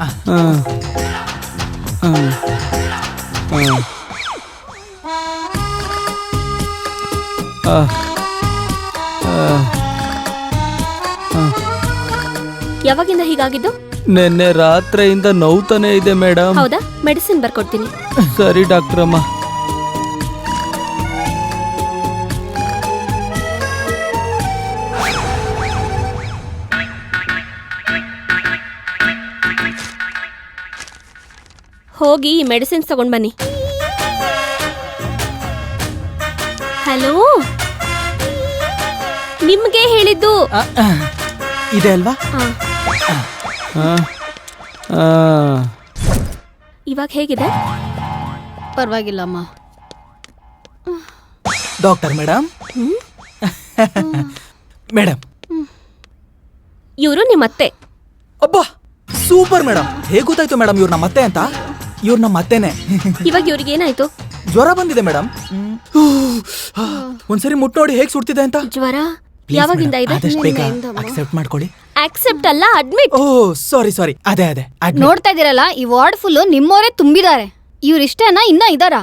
ಆ, ಆ, ಯಾವಾಗಿಂದ ಹೀಗಾಗಿದ್ದು? ನೆನ್ನೆ ರಾತ್ರಿಯಿಂದ ನೋವ್ತಾನೆ ಇದೆ ಮೇಡಮ್. ಹೌದಾ? ಮೆಡಿಸಿನ್ ಬರ್ಕೊಡ್ತೀನಿ. ಸರಿ ಡಾಕ್ಟ್ರಮ್ಮ. ಹೋಗಿ ಈ ಮೆಡಿಸಿನ್ಸ್ ತಗೊಂಡ್ ಬನ್ನಿ. ಹಲೋ, ನಿಮ್ಗೆ ಹೇಳಿದ್ದು. ಇದೆ ಅಲ್ವಾ? ಆ, ಆ, ಇವಾಗ ಹೇಗಿದೆ? ಪರವಾಗಿಲ್ಲಮ್ಮ. Doctor madam. ಮೇಡಮ್, ಇವರು ನಿಮ್ಮತ್ತೆ. ಅಬ್ಬಾ ಸೂಪರ್ ಮೇಡಮ್. ಹೇಗೆ ಗೊತ್ತಾಯ್ತು ಮೇಡಮ್ ಇವ್ರು ನಮ್ಮ ಅತ್ತೆ ಅಂತ? ಇವ್ರು ನಮ್ಮ ಅತ್ತೆನೆ. ಇವಾಗ ಇವ್ರಿಗೆ ಏನಾಯ್ತು? ಜ್ವರ ಬಂದಿದೆ ಮೇಡಮ್. ಒಂದ್ಸರಿ ಮುಟ್ ನೋಡಿ ಹೇಗೆ ಸುಡ್ತಿದೆ ಅಂತ. ಜ್ವರ ಯಾವಾಗಿಂದ ಇದೆ? ಆದಷ್ಟು ಬೇಗ ಅಕ್ಸೆಪ್ಟ್ ಮಾಡ್ಕೊಳ್ಳಿ. ಆಕ್ಸೆಪ್ಟ್ ಅಲ್ಲ, ಅಡ್ಮಿಟ್. ಓ ಸಾರಿ ಅದೇ admit. ನೋಡ್ತಾ ಇದೀರಲ್ಲ, ಈ ವಾರ್ಡ್ ಫುಲ್ಲು ನಿಮ್ಮವರೇ ತುಂಬಿದ್ದಾರೆ. ಇವ್ರಿಷ್ಟೇನಾ ಇನ್ನ ಇದಾರ?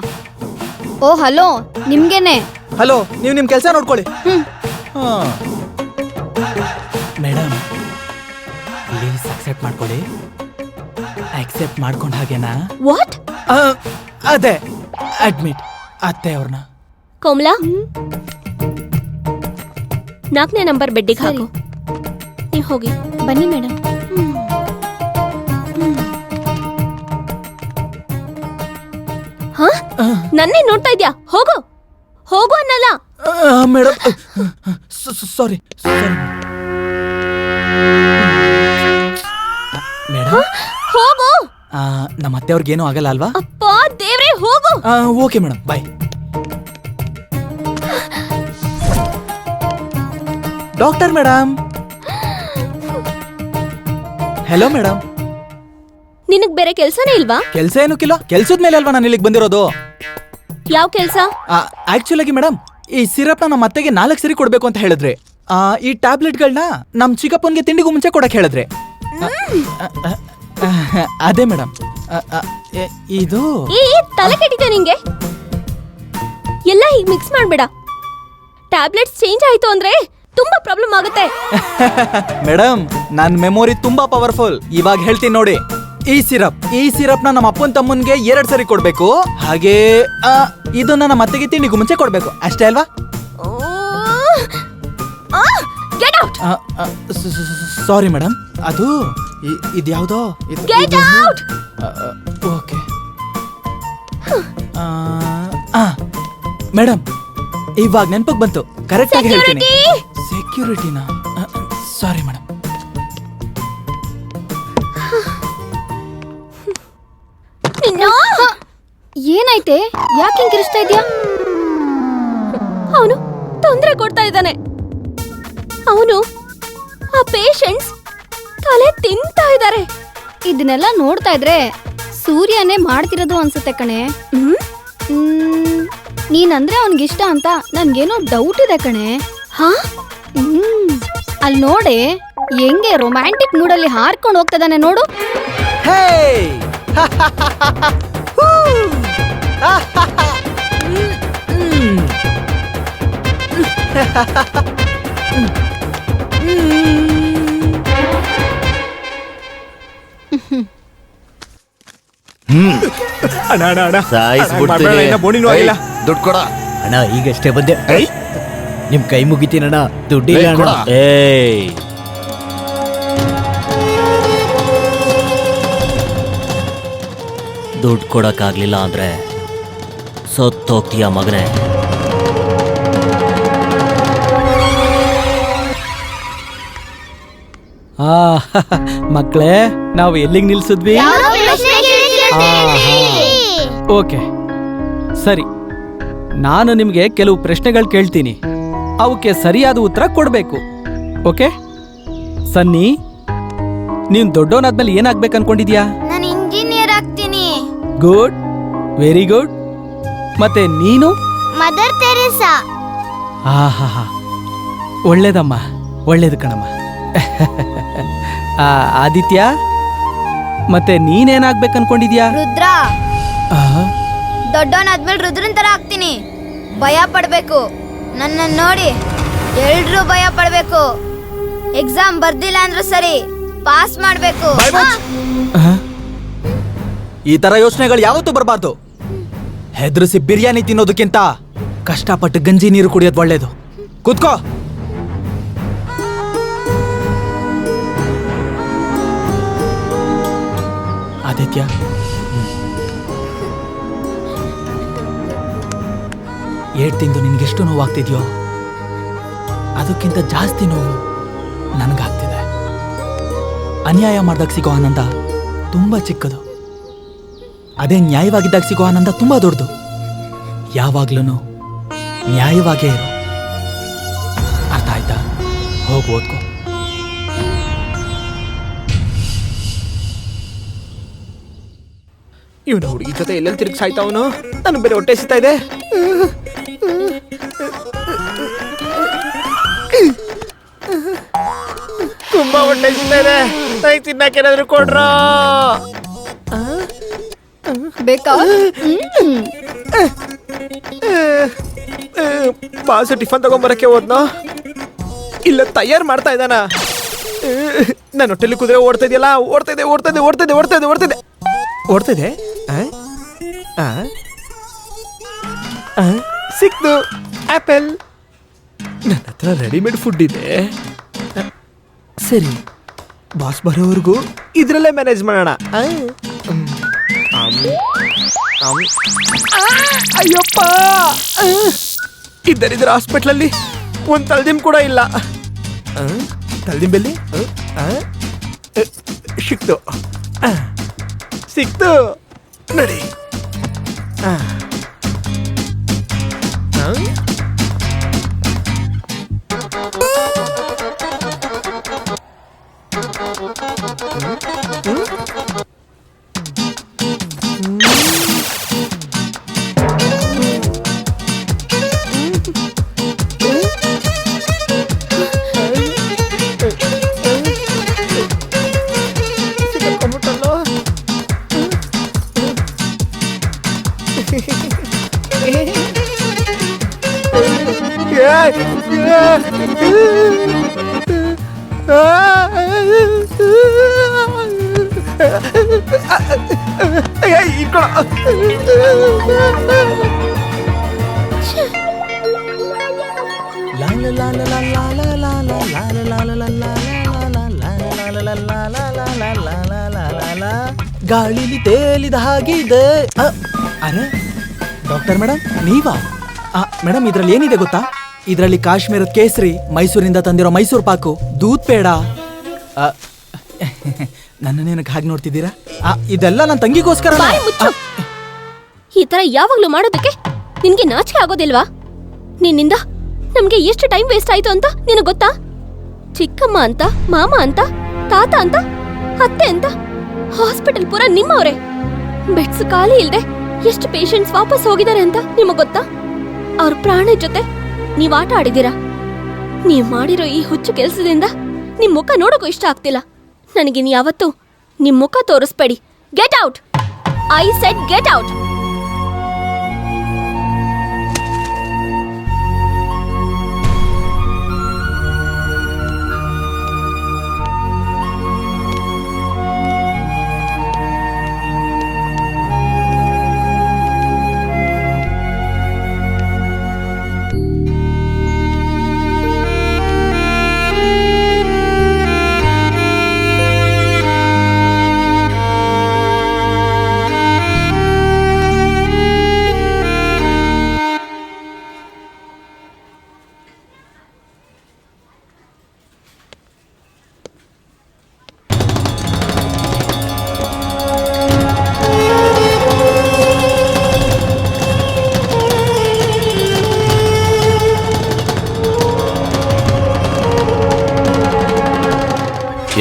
ಓ ಹಲೋ, ನಿಮ್ಗೇನೆ. ಹಲೋ, ನೀವು ನಿಮ್ ಕೆಲಸ ನೋಡ್ಕೊಳ್ಳಿ. ಮೇಡಮ್ ಪ್ಲೀಸ್ ಅಕ್ಸೆಪ್ಟ್ ಮಾಡ್ಕೊಳ್ಳಿ. ಅಕ್ಸೆಪ್ಟ್ ಮಾಡ್ಕೊಂಡ ಹಾಗೇನಾ? ವಾಟ್? ಅದೇ ಅಡ್ಮಿಟ್ ಅತ್ತೆ ಅವ್ರನ್ನ. ಕೋಮಲಾ, 4ನೇ ನಂಬರ್ ಬೆಡ್ಡಿಗೆ ಹಾಕು. ನೀವು ಹೋಗಿ. ಬನ್ನಿ ಮೇಡಮ್. ಹಾ, ನನ್ನೇ ನೋಡ್ತಾ ಇದ್ಯಾ? ಹೋಗು ಹೋಗು ಅನ್ನಲ್ಲ. Madam sorry madam. ಹೋಗು. ನಮ್ಮ ಅತ್ತೆ ಅವ್ರಿಗೇನು ಆಗಲ್ಲ ಅಲ್ವಾ? ಅಪ್ಪ ದೇವ್ರೆ, ಹೋಗು. Okay madam, bye. Doctor madam. Hello madam. ನಿನಗ್ ಬೇರೆ ಕೆಲ್ಸನೇ ಇಲ್ವಾ? ಕೆಲ್ಸ ಏನು ಕಿಲ್ಲ, ಕೆಲ್ಸದ ಮೇಲೆ ಅಲ್ವಾ ನಾನು ಇಲ್ಲಿಗೆ ಬಂದಿರೋದು. ಯಾವ ಕೆಲ್ಸ? ಆಕ್ಚುಲ್ ಆಗಿ ಮೇಡಮ್, ಈ ಸಿರಪ್ ನಮ್ಮ ಅತ್ತೆಗೆ 4 ಸರಿ ಕೊಡ್ಬೇಕು ಅಂತ ಹೇಳಿದ್ರೆ, ಈ ಟ್ಯಾಬ್ಲೆಟ್ಗಳನ್ನ ನಮ್ ಚಿಕ್ಕಪ್ಪನ್ಗೆ ತಿಂಡಿಗೂ ಮುಂಚೆ ಕೊಡಕ್ ಹೇಳಿದ್ರೆ. ಅದೇ ಮೇಡಮ್. ಇದು ತಲೆ ಕೆಟ್ಟಿದೆ ನಿಂಗೆ. ಎಲ್ಲ ಹೀಗ್ ಮಿಕ್ಸ್ ಮಾಡ್ಬೇಡ. ಟ್ಯಾಬ್ಲೆಟ್ಸ್ ಚೇಂಜ್ ಆಯ್ತು ಅಂದ್ರೆ ತುಂಬಾ ಪ್ರಾಬ್ಲಮ್ ಆಗುತ್ತೆ. ಮೇಡಮ್, ನನ್ ಮೆಮೊರಿ ತುಂಬಾ ಪವರ್ಫುಲ್. ಇವಾಗ ಹೇಳ್ತೀನಿ ನೋಡಿ. ಈ ಸಿರಪ್ ನ ನಮ್ಮ ಅಪ್ಪನ ತಮ್ಮನ್ಗೆ 2 ಸರಿ ಕೊಡ್ಬೇಕು. ಹಾಗೆ ಇದನ್ನ ನಮ್ಮ ಅತ್ತೆಗೆ ತಿಂಡಿಗೂ ಮುಂಚೆ ಕೊಡ್ಬೇಕು. ಅಷ್ಟೇ ಅಲ್ವಾ? Get out. ಸಾರಿ ಮೇಡಮ್, ಅದು ಇದ್ಯಾವುದೋ. Get out. ಓಕೆ ಮೇಡಮ್, ಇವಾಗ ನೆನಪಿಗೆ ಬಂತು. ಕರೆಕ್ಟ್ ಆಗಿ ಹೇಳ್ತೀನಿ. ಸೆಕ್ಯೂರಿಟಿನಾ? Sorry madam. ಏನಾಯ್ತೆ? ಯಾಕೆ ಹಿಂಗ್ ಕಿರಿಸ್ತಾ ಇದ್ಯಾ? ಅವನು ತೊಂದರೆ ಕೊಡ್ತಾ ಇದ್ದಾನೆ. ಅವನು ಆ ಪೇಷಂಟ್ಸ್ ತಲೆ ತಿಂತಾ ಇದ್ದಾರೆ. ಇದನ್ನೆಲ್ಲ ನೋಡ್ತಾ ಇದ್ರೆ ಸೂರ್ಯನೇ ಮಾಡ್ತಿರೋದು ಅನ್ಸುತ್ತೆ ಕಣೆ. ನೀನಂದ್ರೆ ಅವನಿಗಿಷ್ಟ ಅಂತ ನನ್ಗೇನೋ ಡೌಟ್ ಇದೆ ಕಣೆ. ಹಾ, ಅಲ್ಲಿ ನೋಡಿ ಹೆಂಗೆ ರೊಮ್ಯಾಂಟಿಕ್ ಮೂಡಲ್ಲಿ ಹಾರ್ಕೊಂಡು ಹೋಗ್ತದಾನೆ ನೋಡು. ದುಡ್ಡು ಕೊಡ ಅಣ್ಣ, ಈಗಷ್ಟೇ ಬಂದೆ. ನಿಮ್ ಕೈ ಮುಗಿತೀನಣ್ಣ, ದುಡ್ಡಿಲ್ಲ ಅಣ್ಣ. ಏಯ್, ದುಡ್ಡು ಕೊಡಕ್ಕಾಗ್ಲಿಲ್ಲ ಅಂದ್ರೆ ಸತ್ತೋಗ್ತೀಯ ಮಗನೇ. ಮಕ್ಕಳೇ, ನಾವು ಎಲ್ಲಿಗೆ ನಿಲ್ಸಿದ್ವಿ? ಓಕೆ, ಸರಿ. ನಾನು ನಿಮಗೆ ಕೆಲವು ಪ್ರಶ್ನೆಗಳು ಕೇಳ್ತೀನಿ, ಅವಕ್ಕೆ ಸರಿಯಾದ ಉತ್ತರ ಕೊಡಬೇಕು. ಓಕೆ ಸನ್ನಿ, ನೀನ್ ದೊಡ್ಡವನಾದ್ಮೇಲೆ ಏನಾಗ್ಬೇಕು ಅನ್ಕೊಂಡಿದ್ಯಾ? ನಾನು ಇಂಜಿನಿಯರ್ ಆಗ್ತೀನಿ. Good, very good. ಮತ್ತೆ ನೀನು? Mother Teresa. ಆಹಾ, ಒಳ್ಳೇದಮ್ಮ, ಒಳ್ಳೇದು ಕಣಮ್ಮ. ಆದಿತ್ಯ, ಮತ್ತೆ ನೀನೇನಾಗ್ಬೇಕು ಅನ್ಕೊಂಡಿದ್ಯಾ? ರುದ್ರ. ದೊಡ್ಡವನಾದ್ಮೇಲೆ ರುದ್ರನ್ ತರ ಆಗ್ತೀನಿ. ಭಯ ಪಡ್ಬೇಕು. ನನ್ನ ನೋಡಿ ಎಲ್ರೂ ಭಯ ಪಡ್ಬೇಕು. ಎಕ್ಸಾಮ್ ಬರ್ದಿಲ್ಲ ಅಂದ್ರೂ ಸರಿ, ಪಾಸ್ ಮಾಡ್ಬೇಕು. ಈ ತರ ಯೋಚನೆಗಳು ಯಾವತ್ತೂ ಬರಬಾರ್ದು. ಹೆದರಿಸಿ ಬಿರಿಯಾನಿ ತಿನ್ನೋದಕ್ಕಿಂತ ಕಷ್ಟಪಟ್ಟು ಗಂಜಿ ನೀರು ಕುಡಿಯೋದು ಒಳ್ಳೇದು. ಕೂತ್ಕೋ. ಆದಿತ್ಯ, ಏಡ್ತಿಂದು ನಿನ್ಗೆಷ್ಟು ನೋವಾಗ್ತಿದ್ಯೋ ಅದಕ್ಕಿಂತ ಜಾಸ್ತಿ ನೋವು ನನಗಾಗ್ತಿದೆ. ಅನ್ಯಾಯ ಮಾಡ್ದಾಗ ಸಿಗೋ ಆನಂದ ತುಂಬಾ ಚಿಕ್ಕದು, ಅದೇ ನ್ಯಾಯವಾಗಿದ್ದಾಗ ಸಿಗೋ ಆನಂದ ತುಂಬಾ ದೊಡ್ಡದು. ಯಾವಾಗ್ಲೂ ನ್ಯಾಯವಾಗೇ ಇರು. ಅರ್ಥ ಆಯ್ತಾ? ಹೋಗು, ಓದ್ಕೋ. ಇವನು ಹುಡುಗಿ ಜೊತೆ ಎಲ್ಲೆಲ್ಲಿ ತಿರುಗಿ ಸಾಯ್ತಾ ಅವನು. ನನಗೆ ಬೇರೆ ಹೊಟ್ಟೆ ಸಿಗ್ತಾ ಇದೆ. ತುಂಬಾ ಹೊಟ್ಟೆ ಸಿಗ್ತಾ ಇದೆ. ನನಗೆ ತಿನ್ನಕ್ಕೆ ಏನಾದ್ರು ಕೊಡ್ರ. ಬೇಕಾ? ಬಾಸು ಟಿಫನ್ ತಗೊಂಬರಕ್ಕೆ ಹೋದ್ನೋ ಇಲ್ಲ ತಯಾರು ಮಾಡ್ತಾ ಇದ್ದಾನ. ನನ್ನ ಹೊಟ್ಟೆಲಿ ಕುದುರೆ ಓಡ್ತಾ ಇದೆಯಲ್ಲ, ಓಡ್ತಾ ಇದೆ. ಸಿಕ್ತು ಆಪಲ್. ನನ್ನ ಹತ್ರ ರೆಡಿಮೇಡ್ ಫುಡ್ ಇದೆ. ಸರಿ, ಬಾಸ್ ಬರೋವರೆಗೂ ಇದ್ರಲ್ಲೇ ಮ್ಯಾನೇಜ್ ಮಾಡೋಣ. ಅಯ್ಯಪ್ಪ, ಇದ್ದರಿದ್ರೆ ಹಾಸ್ಪಿಟ್ಲಲ್ಲಿ ಒಂದು ತಲ್ದಿಂಬ್ ಕೂಡ ಇಲ್ಲ. ತಲ್ದಿಂಬೆಲ್ಲಿ ಸಿಕ್ತು ನಡಿ. ಗಾಳಿಲಿ ತೇಲಿದ ಹಾಗಿದೆ. ಅರೆ ಡಾಕ್ಟರ್ ಮೇಡಮ್, ನೀವಾ? ಮೇಡಮ್, ಇದ್ರಲ್ಲಿ ಏನಿದೆ ಗೊತ್ತಾ? ಇದರಲ್ಲಿ ಕಾಶ್ಮೀರದ ಕೇಸರಿ, ಮೈಸೂರಿಂದ ತಂದಿರೋ ಮೈಸೂರು ಪಾಕು, ದೂದ್ ಪೇಡ. ನನ್ನನೇನಕ್ಕೆ ಹಾಗೆ ನೋಡ್ತಿದ್ದೀರಾ? ಇದೆಲ್ಲ ನನ್ನ ತಂಗಿಗೋಸ್ಕರ. ಈ ತರ ಯಾವಾಗ್ಲೂ ಮಾಡೋದಕ್ಕೆ ನಿನ್ಗೆ ನಾಚಿಕೆ ಆಗೋದಿಲ್ವಾ? ನಿನ್ನಿಂದ ನಮ್ಗೆ ಎಷ್ಟು ಟೈಮ್ ವೇಸ್ಟ್ ಆಯ್ತು ಅಂತ ನಿನಗೆ ಗೊತ್ತಾ? ಚಿಕ್ಕಮ್ಮ ಅಂತ, ಮಾಮ ಅಂತ, ತಾತ ಅಂತ, ಅತ್ತೆ ಅಂತ ಹಾಸ್ಪಿಟಲ್ ಪೂರ ನಿಮ್ಮವ್ರೆ. ಬೆಡ್ಸ್ ಖಾಲಿ ಇಲ್ದೆ ಎಷ್ಟು ಪೇಷಂಟ್ಸ್ ವಾಪಸ್ ಹೋಗಿದ್ದಾರೆ ಅಂತ ನಿಮಗ್ ಗೊತ್ತಾ? ಅವ್ರ ಪ್ರಾಣ ಜೊತೆ ನೀವ್ ಆಟ ಆಡಿದೀರಾ. ನೀವ್ ಮಾಡಿರೋ ಈ ಹುಚ್ಚು ಕೆಲ್ಸದಿಂದ ನಿಮ್ ಮುಖ ನೋಡೋಕು ಇಷ್ಟ ಆಗ್ತಿಲ್ಲ. ನನಗಿನ್ ಯಾವತ್ತೂ ನಿಮ್ ಮುಖ ತೋರಿಸ್ಬೇಡಿ. Get out! I said get out!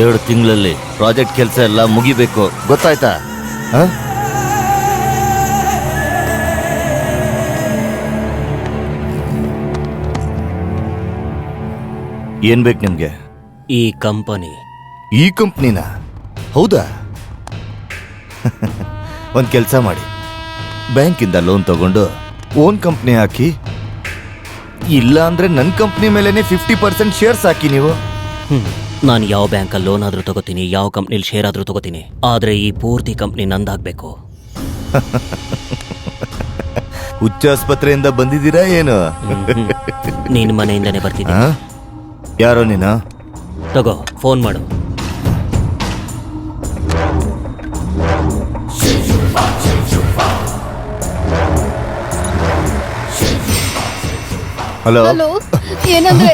ಎರಡು ತಿಂಗಳಲ್ಲಿ ಪ್ರಾಜೆಕ್ಟ್ ಕೆಲಸ ಎಲ್ಲ ಮುಗಿಬೇಕು, ಗೊತ್ತಾಯ್ತಾ? ಏನ್ ಬೇಕು ನಿಮ್ಗೆ? ಈ ಕಂಪನಿ. ಈ ಕಂಪ್ನಿನ? ಹೌದಾ? ಒಂದ್ ಕೆಲಸ ಮಾಡಿ, ಬ್ಯಾಂಕಿಂದ ಲೋನ್ ತಗೊಂಡು ಓನ್ ಕಂಪ್ನಿ ಹಾಕಿ ಇಲ್ಲ ಅಂದ್ರೆ ನನ್ನ ಕಂಪ್ನಿ ಮೇಲೇನೆ 50% ಶೇರ್ಸ್ ಹಾಕಿ ನೀವು. ನಾನು ಯಾವ ಬ್ಯಾಂಕಲ್ಲಿ ಲೋನ್ ಆದ್ರೂ ತಗೋತೀನಿ, ಯಾವ ಕಂಪ್ನಿಲಿ ಶೇರ್ ಆದ್ರೂ ತಗೋತೀನಿ, ಆದ್ರೆ ಈ ಪೂರ್ತಿ ಕಂಪ್ನಿ ನಂದಾಗ್ಬೇಕು. ಹುಚ್ಚ ಆಸ್ಪತ್ರೆಯಿಂದ ಬಂದಿದ್ದೀರಾ ಏನು? ನಿನ್ ಮನೆಯಿಂದನೇ ಬರ್ತಿದ್ದೀನಿ. ಯಾರೋ ನೀನು? ತಗೋ ಫೋನ್ ಮಾಡು. ಹಲೋ. ಹಲೋ, ಏನಂದ್ರೆ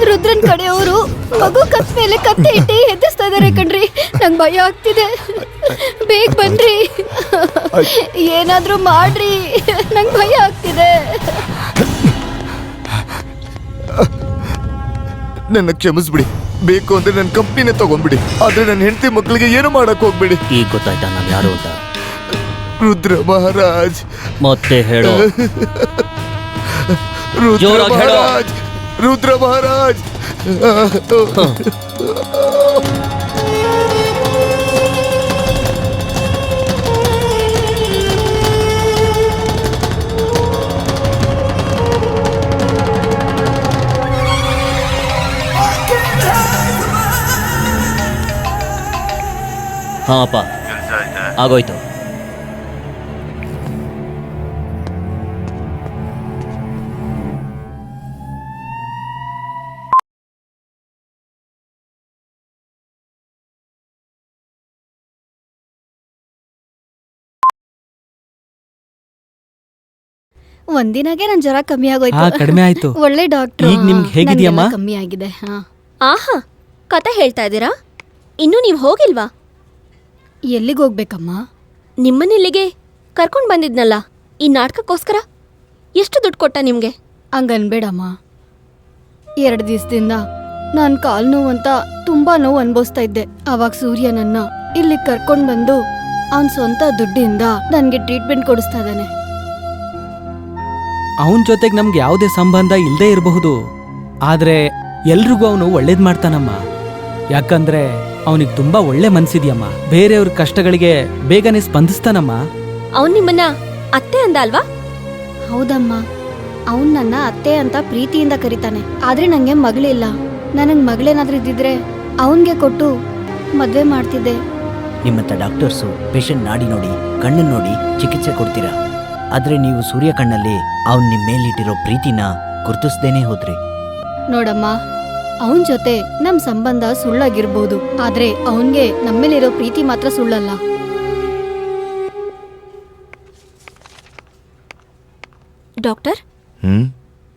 ರುದ್ರನ್ ಕಡೆಯವರು ಮಗು ಕತ್ ಮೇಲೆ ಕತ್ತೆ ಇಟ್ಟಿ ಎದ್ದಿಸ್ತಾ ಇದಾರೆ ಕಣ್ರಿ. ನಂಗ್ ಭಯ ಆಗ್ತಿದೆ, ಬೇಗ ಬನ್ರಿ, ಏನಾದ್ರೂ ಮಾಡ್ರಿ, ನಂಗ್ ಭಯ ಆಗ್ತಿದೆ. ನನ್ನ ಕ್ಷಮಿಸ್ಬಿಡಿ. ಬೇಕು ಅಂದ್ರೆ ನನ್ನ ಕಂಪ್ನಿನೇ ತಗೊಂಡ್ಬಿಡಿ, ಆದ್ರೆ ನನ್ನ ಹೆಂಡತಿ ಮಕ್ಕಳಿಗೆ ಏನು ಮಾಡಕ್ ಹೋಗ್ಬಿಡಿ. ಈಗ ಗೊತ್ತಾಯ್ತಾ ನಾನು ಯಾರು ಅಂತ? ರುದ್ರ ಮಹಾರಾಜ್. ಮತ್ತೆ ಹೇಳು. ರುದ್ರ ಜೋರಾಗಿ ಹೇಳು. ಮಹಾರಾಜ್, ರುದ್ರ ಮಹಾರಾಜ್. ಹಾ ಅಪ್ಪ, ಆಗೋಯ್ತು. ಒಂದಿನಾಗೆ ನನ್ ಜ್ವರ ಕಮ್ಮಿ ಆಗೋಯ್ತು. ಕಡಿಮೆ ಆಯ್ತು. ಒಳ್ಳೆ ಡಾಕ್ಟರ್. ಈಗ ನಿಮ್ಗೆ ಹೇಗಿದ್ಯಮ್ಮ? ಕಮ್ಮಿ ಆಗಿದೆ. ಆಹಾ, ಕತೆ ಹೇಳ್ತಾ ಇದ್ದೀರಾ? ಇನ್ನೂ ನೀವು ಹೋಗಿಲ್ವಾ? ಎಲ್ಲಿಗೆ ಹೋಗ್ಬೇಕಮ್ಮ? ನಿಮ್ಮನ್ನಿಲ್ಲಿಗೆ ಕರ್ಕೊಂಡು ಬಂದಿದ್ನಲ್ಲ ಈ ನಾಟಕಕ್ಕೋಸ್ಕರ. ಎಷ್ಟು ದುಡ್ಡು ಕೊಟ್ಟ ನಿಮ್ಗೆ? ಹಂಗನ್ಬೇಡಮ್ಮ. 2 ದಿವಸದಿಂದ ನಾನು ಕಾಲ್ ನೋವು ಅಂತ ತುಂಬಾ ನೋವು ಅನ್ಭವಿಸ್ತಾ ಇದ್ದೆ. ಅವಾಗ ಸೂರ್ಯ ನನ್ನ ಇಲ್ಲಿ ಕರ್ಕೊಂಡ್ ಬಂದು ಅವನ್ ಸ್ವಂತ ದುಡ್ಡಿಂದ ನನ್ಗೆ ಟ್ರೀಟ್ಮೆಂಟ್ ಕೊಡಿಸ್ತಾ ಇದ್ದಾನೆ. ಅವನ ಜೊತೆಗೆ ನಮ್ಗೆ ಯಾವುದೇ ಸಂಬಂಧ ಇಲ್ಲದೆ ಇರಬಹುದು, ಆದ್ರೆ ಎಲ್ರಿಗೂ ಅವನು ಒಳ್ಳೇದ್ ಮಾಡ್ತಾನಮ್ಮ. ಯಾಕಂದ್ರೆ ಅವನಿಗೆ ತುಂಬಾ ಒಳ್ಳೆ ಮನ್ಸಿದ್ಯಮ್ಮ. ಬೇರೆಯವ್ರ ಕಷ್ಟಗಳಿಗೆ ಬೇಗನೆ ಸ್ಪಂದಿಸ್ತಾನಮ್ಮ. ಅವನ್ ನಿಮ್ಮನ್ನ ಅತ್ತೆ ಅಂದ ಅಲ್ವಾ? ಹೌದಮ್ಮ, ಅವನ್ ನನ್ನ ಅತ್ತೆ ಅಂತ ಪ್ರೀತಿಯಿಂದ ಕರೀತಾನೆ. ಆದ್ರೆ ನಂಗೆ ಮಗಳಿಲ್ಲ. ನನಗ್ ಮಗಳೇನಾದ್ರೂ ಇದ್ದಿದ್ರೆ ಅವನ್ಗೆ ಕೊಟ್ಟು ಮದ್ವೆ ಮಾಡ್ತಿದ್ದೆ. ನಿಮ್ಮಂತ ಡಾಕ್ಟರ್ಸು ಪೇಷಂಟ್ ನಾಡಿ ನೋಡಿ ಕಣ್ಣನ್ನು ನೋಡಿ ಚಿಕಿತ್ಸೆ ಕೊಡ್ತೀರಾ, ಆದ್ರೆ ನೀವು ಸೂರ್ಯ ಕಣ್ಣಲ್ಲಿ ಅವನ್ ನಿಮ್ ಮೇಲಿಟ್ಟಿರೋ ಪ್ರೀತಿನ ಗುರ್ತಿಸ್ದೇನೆ ಹೋದ್ರಿ. ನೋಡಮ್ಮ, ಅವನ್ ಜೊತೆ ನಮ್ ಸಂಬಂಧ ಸುಳ್ಳಾಗಿರ್ಬೋದು, ಆದ್ರೆ ಅವನ್ಗೆ ನಮ್ಮೇಲಿರೋ ಪ್ರೀತಿ ಮಾತ್ರ ಸುಳ್ಳಲ್ಲ. ಡಾಕ್ಟರ್,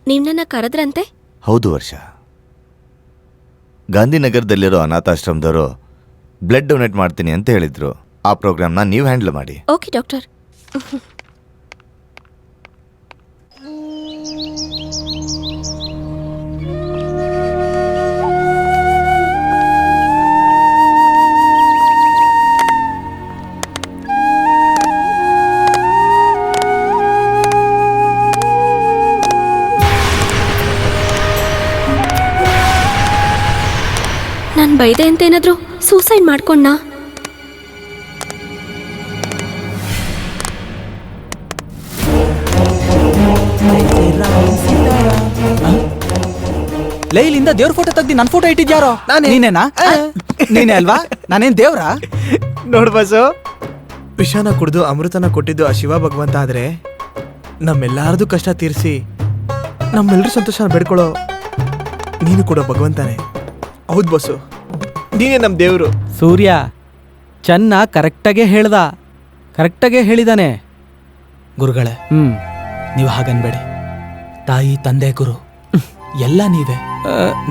ನೀವ್ ನನ್ನ ಕರೆದ್ರಂತೆ? ಹೌದು ವರ್ಷ. ಗಾಂಧಿನಗರದಲ್ಲಿರೋ ಅನಾಥಾಶ್ರಮದವರು ಬ್ಲಡ್ ಡೊನೇಟ್ ಮಾಡ್ತೀನಿ ಅಂತ ಹೇಳಿದ್ರು. ಆ ಪ್ರೋಗ್ರಾಮ್ನ ನೀವು ಹ್ಯಾಂಡಲ್ ಮಾಡಿ. Okay doctor. ನಾನು ಬೈದೆ ಅಂತ ಏನಾದರೂ ಸೂಸೈಡ್ ಮಾಡ್ಕೊಂಡ? ಲೈಲಿಂದ ದೇವ್ರ ಫೋಟೋ ತೆಗ್ದಿ ನನ್ ಫೋಟೋ ಇಟ್ಟಿದ್ಯಾರೋ? ನೀನೇನಾ? ನೀನೇ ಅಲ್ವಾ? ನಾನೇನ್ ದೇವ್ರಾ? ನೋಡ್ ಬಸು, ವಿಷಾನ ಕುಡಿದು ಅಮೃತನ ಕೊಟ್ಟಿದ್ದು ಆ ಶಿವ ಭಗವಂತ ಆದ್ರೆ ನಮ್ಮೆಲ್ಲಾರದು ಕಷ್ಟ ತೀರಿಸಿ ನಮ್ಮೆಲ್ಲರೂ ಸಂತೋಷನ ಬೇಡ್ಕೊಳ್ಳೋ ನೀನು ಕೂಡ ಭಗವಂತನೇ. ಹೌದು ಬಸ್ಸು, ನೀನೇ ನಮ್ ದೇವ್ರು. ಸೂರ್ಯ ಚೆನ್ನ ಕರೆಕ್ಟಾಗೆ ಹೇಳಿದಾನೆ. ಗುರುಗಳೇ, ನೀವು ಹಾಗನ್ಬೇಡಿ. ತಾಯಿ ತಂದೆ ಗುರು ಎಲ್ಲ ನೀವೇ.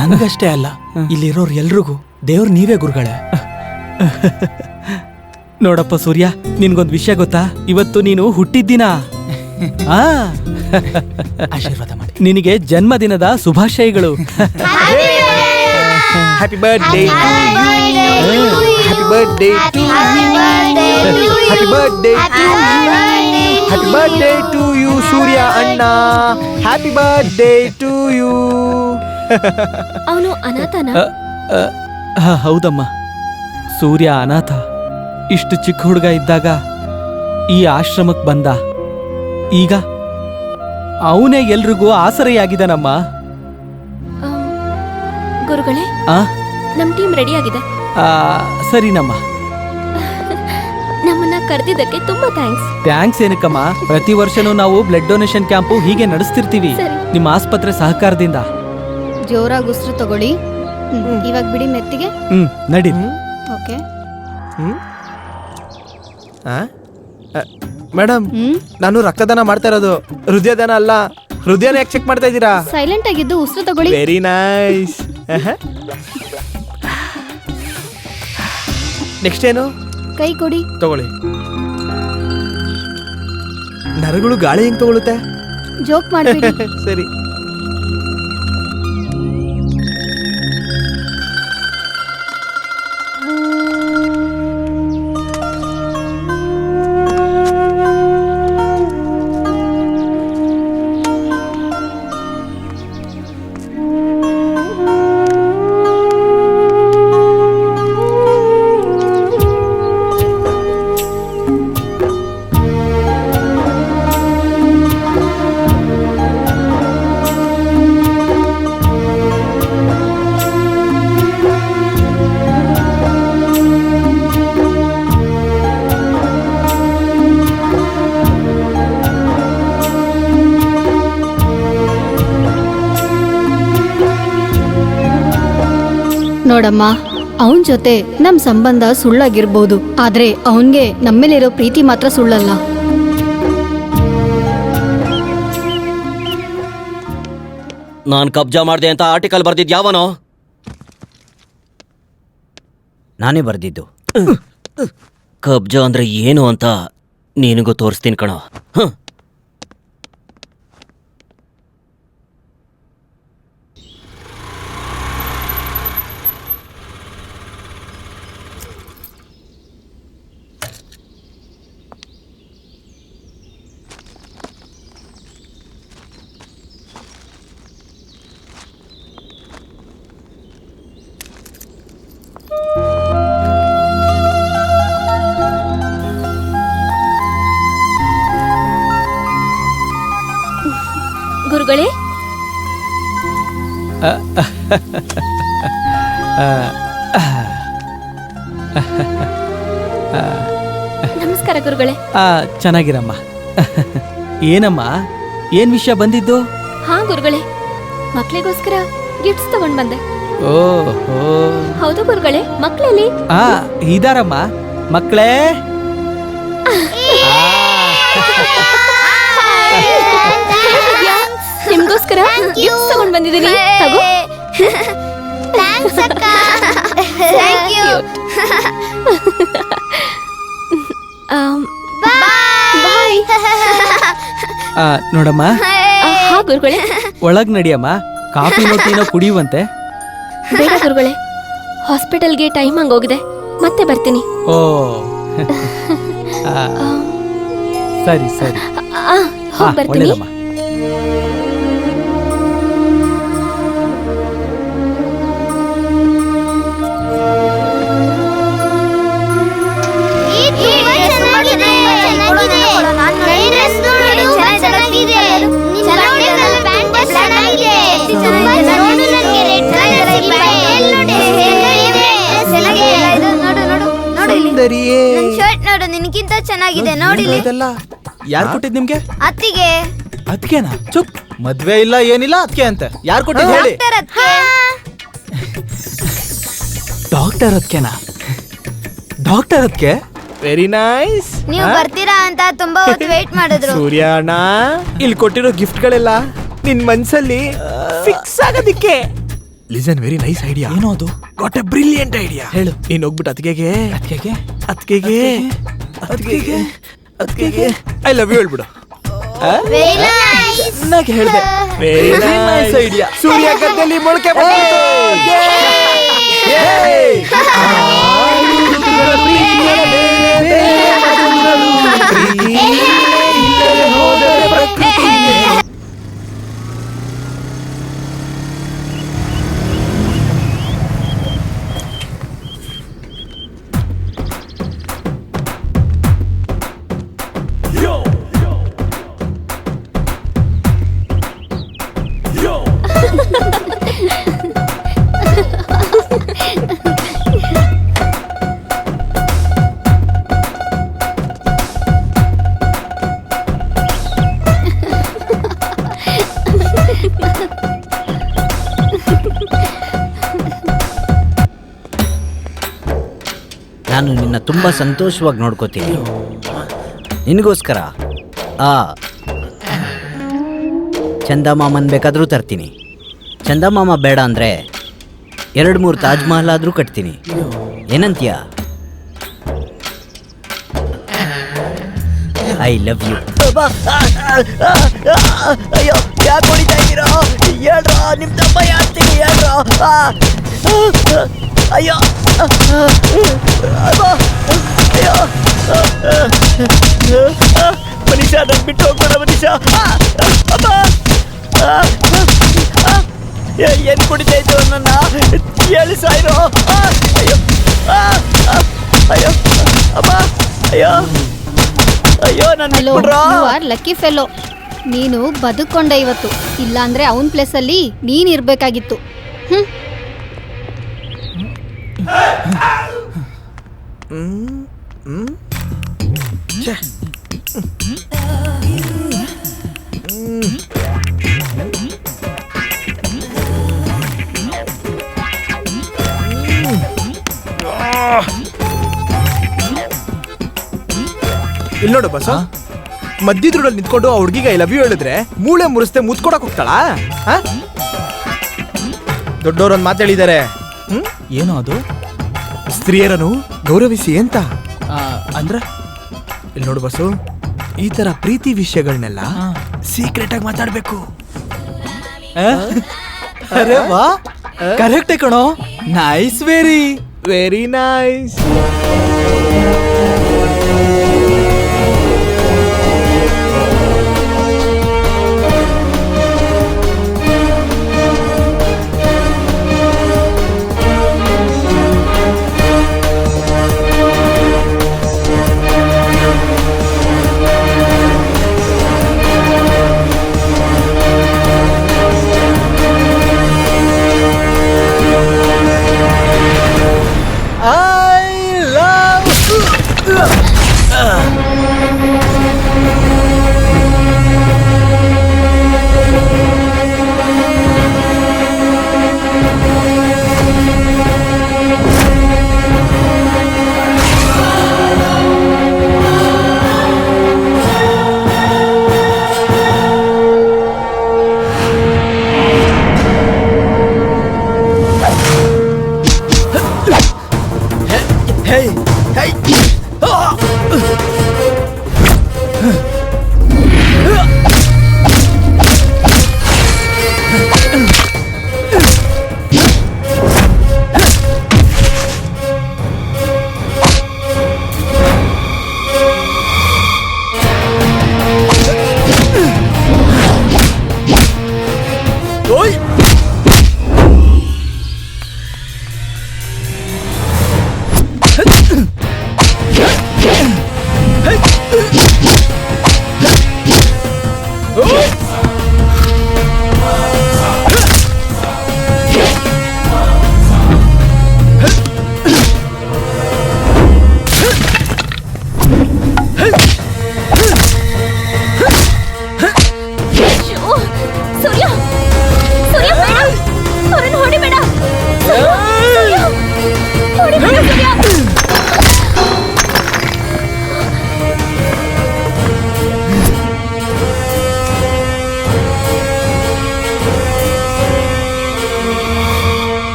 ನನಗಷ್ಟೇ ಅಲ್ಲ, ಇಲ್ಲಿರೋರು ಎಲ್ರಿಗೂ ದೇವ್ರು ನೀವೇ ಗುರುಗಳೇ. ನೋಡಪ್ಪ ಸೂರ್ಯ, ನಿನ್ಗೊಂದ್ ವಿಷಯ ಗೊತ್ತಾ? ಇವತ್ತು ನೀನು ಹುಟ್ಟಿದ್ದಿನ. ಆಶೀರ್ವಾದ ಮಾಡಿ. ನಿನಗೆ ಜನ್ಮದಿನದ ಶುಭಾಶಯಗಳು. Happy birthday to you. Happy birthday to you. Happy birthday to you. Happy birthday to you Surya ಅಣ್ಣ. Happy birthday to you. ಅವನು ಅನಾಥನ? ಹೌದಮ್ಮ, ಸೂರ್ಯ ಅನಾಥ. ಇಷ್ಟು ಚಿಕ್ಕ ಹುಡುಗ ಇದ್ದಾಗ ಈ ಆಶ್ರಮಕ್ಕೆ ಬಂದ. ಈಗ ಅವನೇ ಎಲ್ರಿಗೂ ಆಸರೆಯಾಗಿದ್ದಾನಮ್ಮ. ಗುರುಗಳೇ, ಆ ನಮ್ ಟೀಮ್ ರೆಡಿ ಆಗಿದೆ. ಆ, ಸರಿನಮ್ಮ. ನಮ್ಮನ್ನ ಕರೆದಿದ್ದಕ್ಕೆ ತುಂಬಾ ಥ್ಯಾಂಕ್ಸ್. ಥ್ಯಾಂಕ್ಸ್ ಏನಕ್ಕಮ್ಮ, ಪ್ರತಿ ವರ್ಷನೂ ನಾವು ಬ್ಲಡ್ ಡೊನೇಷನ್ ಕ್ಯಾಂಪು ಹೀಗೆ ನಡೆಸ್ತಿರ್ತೀವಿ ಸರಿ. ನಿಮ್ಮ ಆಸ್ಪತ್ರೆ ಸಹಕಾರದಿಂದ. ಜೋರಾಗಿ ಉಸಿರು ತಗೊಳ್ಳಿ. ಇವಾಗ ಬಿಡಿ ಮೆತ್ತಿಗೆ. ನಡಿ. ಓಕೆ. ಮೇಡಮ್, ನಾನು ರಕ್ತದಾನ ಮಾಡ್ತಾ ಇರೋದು, ಹೃದಯದಾನ ಅಲ್ಲ. ಹೃದಯನ ಯಾಕೆ ಚೆಕ್ ಮಾಡ್ತಾ ಇದ್ದೀರಾ? ಸೈಲೆಂಟ್ ಆಗಿದ್ದು ಉಸಿರು ತಗೊಳ್ಳಿ. Very nice. ನೆಕ್ಸ್ಟ್ ಏನು? ಕೈ ಕೊಡಿ. ತಗೊಳ್ಳಿ. ನರಗಳು ಗಾಳಿ ಹೆಂಗ್ ತಗೊಳುತ್ತೆ? ಜೋಕ್ ಮಾಡ್ಬೇಡಿ. ಸರಿ. ನೋಡಮ್ಮ, ಅವನ್ ಜೊತೆ ನಮ್ ಸಂಬಂಧ ಸುಳ್ಳಾಗಿರ್ಬೋದು, ಆದ್ರೆ ಅವನ್ಗೆ ನಮ್ಮೇಲಿರೋ ಪ್ರೀತಿ ಮಾತ್ರ ಸುಳ್ಳಲ್ಲ. ನಾನ್ ಕಬ್ಜಾ ಮಾಡ್ದೆ ಅಂತ ಆರ್ಟಿಕಲ್ ಬರ್ದಿದ್ ಯಾವನೋ? ನಾನೇ ಬರ್ದಿದ್ದು. ಕಬ್ಜಾ ಅಂದ್ರೆ ಏನು ಅಂತ ನಿನಗೂ ತೋರಿಸ್ತೀನಿ ಕಣೋ. ಗುರುಗಳೇ, ನಮಸ್ಕಾರ ಗುರುಗಳೇ. ಚೆನ್ನಾಗಿರಮ್ಮ. ಏನಮ್ಮ, ಏನ್ ವಿಷಯ ಬಂದಿದ್ದು? ಹಾ ಗುರುಗಳೇ, ಮಕ್ಳಿಗೋಸ್ಕರ ಗಿಫ್ಟ್ಸ್ ತಗೊಂಡ್ ಬಂದೆ. ಓಹೋ, ಹೌದು ಗುರುಗಳೇ, ಮಕ್ಳಲ್ಲಿ ಇದಾರಮ್ಮ. ಮಕ್ಕಳೇ, ನಿಮ್ಗೋಸ್ಕರ ಗಿಫ್ಟ್ಸ್ ತಗೊಂಡ್ ಬಂದಿದ್ದೀನಿ. ತಗೋ. ಬಾಯ್. ನೋಡಮ್ಮ, ಹಾ ಗುರುಗಳೇ. ಒಳಗ್ ನಡಿಯಮ್ಮ, ಕಾಫಿ ಟೀನೋ ಕುಡಿಯುವಂತೆ. ಬೇಡ ಗುರುಗಳೇ, ಹಾಸ್ಪಿಟಲ್ಗೆ ಟೈಮ್ ಹಂಗೋಗಿದೆ, ಮತ್ತೆ ಬರ್ತೀನಿ. ಓ ಸರಿ ಸರಿ, ಹೋಗಿ ಬರ್ತೀನಿ. ಒಳ್ಳೇದಮ್ಮ. ಶರ್ಟ್ ನೋಡು, ನಿನಗಿಂತ ಚೆನ್ನಾಗಿದೆ ನೋಡಿ. ಯಾರು ಕೊಟ್ಟಿದ್ ನಿಮ್ಗೆ? ಅತ್ತಿಗೆ. ಅದ್ಕೆನಾ? ಚುಪ್, ಮದ್ವೆ ಇಲ್ಲ ಏನಿಲ್ಲ ಅದಕ್ಕೆ ಅಂತ. ಯಾರು ಕೊಟ್ಟಿದ್ ಹೇಳಿ? ಡಾಕ್ಟರ್ ಅದಕ್ಕೆನಾ? ಡಾಕ್ಟರ್ ಅದಕ್ಕೆ? Very nice. ನೀವು ಬರ್ತೀರಾ ಅಂತ ತುಂಬಾ ಹೊತ್ತು ವೇಟ್ ಮಾಡಿದ್ರು. ಸೂರ್ಯ ಅಣ್ಣ, ಇಲ್ಲಿ ಕೊಟ್ಟಿರೋ ಗಿಫ್ಟ್ ಗಳೆಲ್ಲ ನಿನ್ ಮನ್ಸಲ್ಲಿ ಫಿಕ್ಸ್ ಆಗೋದಿಕ್ಕೆ. Listen, very nice idea. ಏನೋ ಅದು? What a brilliant idea. ಹೇಳು. ನೀನ್ ಹೋಗ್ಬಿಟ್ಟು ಅತ್ತಿಗೆಗೆ ಅದಕ್ಕೆ ಅತ್ತಿಗೆಗೆ ಅತ್ತಿಗೆಗೆ ಅತ್ತಿಗೆಗೆ ಐ ಲವ್ ಯು ಹೇಳ್ಬಿಡು. ಚೆನ್ನಾಗಿ ಹೇಳ್ದೆ. Very nice idea. ಸೂರ್ಯ ಗದ್ದೆಯಲ್ಲಿ ಮೊಳಕೆ ಬಂತು. ನಾನು ನಿನ್ನ ತುಂಬ ಸಂತೋಷವಾಗಿ ನೋಡ್ಕೋತೀನಿ. ನಿನಗೋಸ್ಕರ ಆ ಚಂದಮಾಮನ್ ಬೇಕಾದರೂ ತರ್ತೀನಿ. ಚಂದಮಾಮ ಬೇಡ ಅಂದರೆ 2-3 ತಾಜ್ ಮಹಲ್ ಆದರೂ ಕಟ್ತೀನಿ. ಏನಂತೀಯ? I love you. ಅಯ್ಯೋ ಯಾಕೆ ಹೊಡಿತಾ ಇದ್ದೀರೋ? ಹೇಳ್ರೋ, ನಿಮ್ಮ ತಮ್ಮ ಯಾಡ್ತೀನಿ ಹೇಳ್ರೋ. ಅಯ್ಯೋ ಅಯ್ಯೋ ಮನುಷ್ಯ ನನ್ನ ಬಿಟ್ಟು ಹೋಗ್ಬೇಡ ಮನುಷ್ಯ. ಅಮ್ಮ ಏನು ಕುಡಿತಾ ಇದ್ದು ನನ್ನ ಹೇಳಿ ಸಾಯಿರೋ. ಅಯ್ಯೋ ಅಯ್ಯೋ ಅಮ್ಮ ಅಯ್ಯೋ ಅಯ್ಯೋ ನನ್ನ ಹಲೋ, ಬಿಟ್ಬಿಡ್ರೋ. You are lucky fellow. ನೀನು ಬದುಕೊಂಡೆ ಇವತ್ತು. ಇಲ್ಲಾಂದ್ರೆ ಅವನ್ ಪ್ಲೇಸಲ್ಲಿ ನೀನ್ ಇರ್ಬೇಕಾಗಿತ್ತು. ಇಲ್ಲಿ ನೋಡು ಬಸ, ಮಧ್ಯದ ರೋಡಲ್ಲಿ ನಿಂತ್ಕೊಂಡು ಆ ಹುಡುಗಿಗೆ ಐ ಲವ್ ಯು ಹೇಳಿದ್ರೆ ಮೂಳೆ ಮುರಿಸ್ತೆ ಮುತ್ಕೊಡಕ್ ಹೋಗ್ತಾಳ? ದೊಡ್ಡವ್ರೊಂದು ಮಾತು ಹೇಳಿದ್ದಾರೆ, ಏನು ಅದು? ಸ್ತ್ರೀಯರನ್ನು ಗೌರವಿಸಿ ಅಂತ. ಅಂದ್ರೆ ಇಲ್ಲಿ ನೋಡು ಬಸ್ಸು, ಈ ತರ ಪ್ರೀತಿ ವಿಷಯಗಳನ್ನೆಲ್ಲ ಸೀಕ್ರೆಟ್ ಆಗಿ ಮಾತಾಡ್ಬೇಕು. ಅರೆ ವಾ, ಕರೆಕ್ಟೇ ಕಣೋ. Nice, very very nice.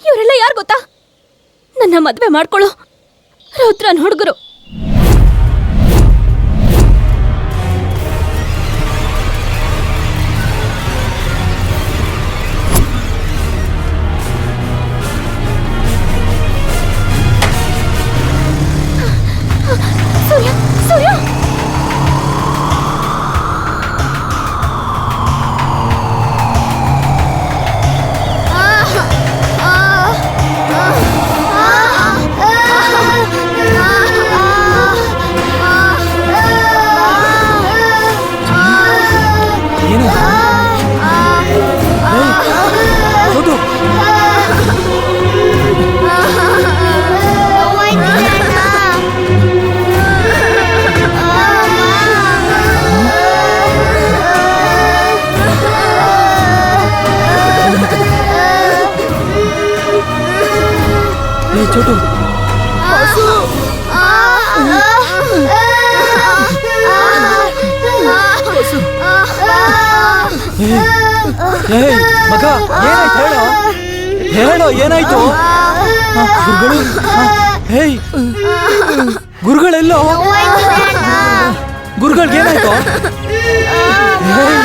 ಇವರೆಲ್ಲ ಯಾರು ಗೊತ್ತಾ? ನನ್ನ ಮದ್ವೆ ಮಾಡ್ಕೊಳ್ಳೋ ರುದ್ರನ್ ಹುಡುಗರು. ಸೂರ್ಯ, ಸೂರ್ಯ, ಏಯ್ ಮಗ ಏನಾಯ್ತು ಹೇಳೋ ಹೇಳೋ ಏನಾಯ್ತು ಗುರುಗಳು ಹೇಯ್ ಗುರುಗಳೆಲ್ಲೋ ಗುರುಗಳಿಗೆ ಏನಾಯ್ತು ಹೇಯ್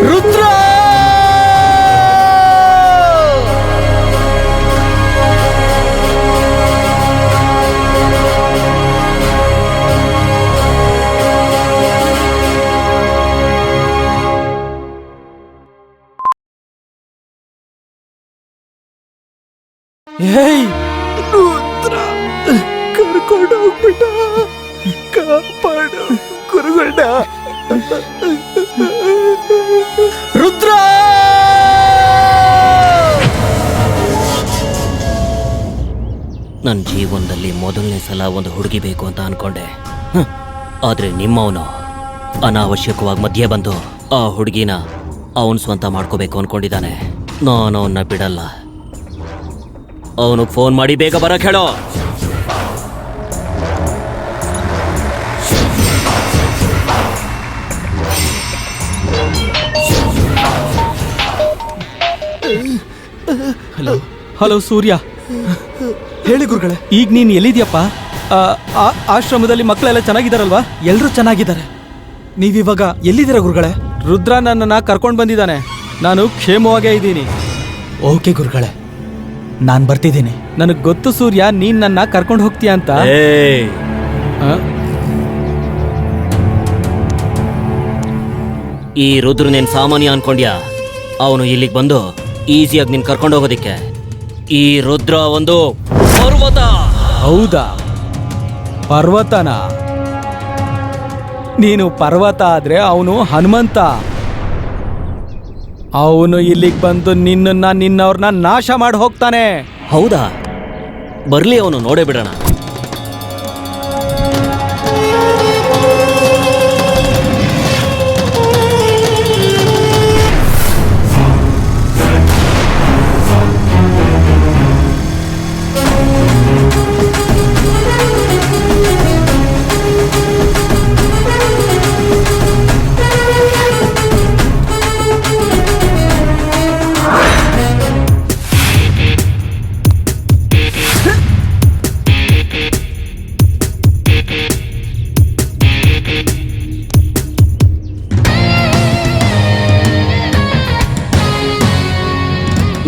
ರುದ್ರ ಏಯ್ ಕರ್ಕೊಂಡು ಹೋಗ್ಬಿಟ್ಟ. ಕಾಪಾಡು ಗುರುಗಳನ್ನ. ರುದ್ರ ನನ್ನ ಜೀವನದಲ್ಲಿ ಮೊದಲನೇ ಸಲ ಒಂದು ಹುಡುಗಿ ಬೇಕು ಅಂತ ಅನ್ಕೊಂಡೆ. ಆದ್ರೆ ನಿಮ್ಮವನು ಅನಾವಶ್ಯಕವಾಗಿ ಮಧ್ಯೆ ಬಂದು ಆ ಹುಡುಗಿನ ಅವನು ಸ್ವಂತ ಮಾಡ್ಕೋಬೇಕು ಅನ್ಕೊಂಡಿದ್ದಾನೆ. ನಾನು ಅವನ್ನ ಬಿಡಲ್ಲ. ಅವನು ಫೋನ್ ಮಾಡಿ ಬೇಗ ಬರಕ್ ಹೇಳೋ. ಹಲೋ ಸೂರ್ಯ, ಹೇಳಿ ಗುರುಗಳೇ. ಈಗ ನೀನ್ ಎಲ್ಲಿದ್ಯಪ್ಪ? ಆಶ್ರಮದಲ್ಲಿ ಮಕ್ಕಳೆಲ್ಲ ಚೆನ್ನಾಗಿದ್ದಾರಲ್ವಾ? ಎಲ್ರೂ ಚೆನ್ನಾಗಿದ್ದಾರೆ. ನೀವಿವಾಗ ಎಲ್ಲಿದ್ದೀರಾ ಗುರುಗಳೇ? ರುದ್ರ ನನ್ನನ್ನ ಕರ್ಕೊಂಡು ಬಂದಿದ್ದಾನೆ. ನಾನು ಕ್ಷೇಮವಾಗೇ ಇದ್ದೀನಿ. ಓಕೆ ಗುರುಗಳೇ, ನಾನ್ ಬರ್ತಿದ್ದೀನಿ. ನನಗ್ ಗೊತ್ತು ಸೂರ್ಯ, ನೀನ್ ನನ್ನ ಕರ್ಕೊಂಡು ಹೋಗ್ತೀಯ ಅಂತ. ಆ? ಈ ರುದ್ರ ನೀನ್ ಸಾಮಾನ್ಯ ಅನ್ಕೊಂಡ್ಯಾ? ಅವನು ಇಲ್ಲಿಗೆ ಬಂದು ಈಸಿಯಾಗಿ ನೀನ್ ಕರ್ಕೊಂಡು ಹೋಗೋದಿಕ್ಕೆ. ಈ ರುದ್ರ ಒಂದು ಪರ್ವತ. ಹೌದಾ? ಪರ್ವತನ? ನೀನು ಪರ್ವತ ಆದ್ರೆ ಅವನು ಹನುಮಂತ. ಅವನು ಇಲ್ಲಿಗೆ ಬಂದು ನಿನ್ನನ್ನ ನಿನ್ನವ್ರನ್ನ ನಾಶ ಮಾಡಿ ಹೋಗ್ತಾನೆ. ಹೌದಾ? ಬರ್ಲಿ, ಅವನು ನೋಡೇ ಬಿಡೋಣ.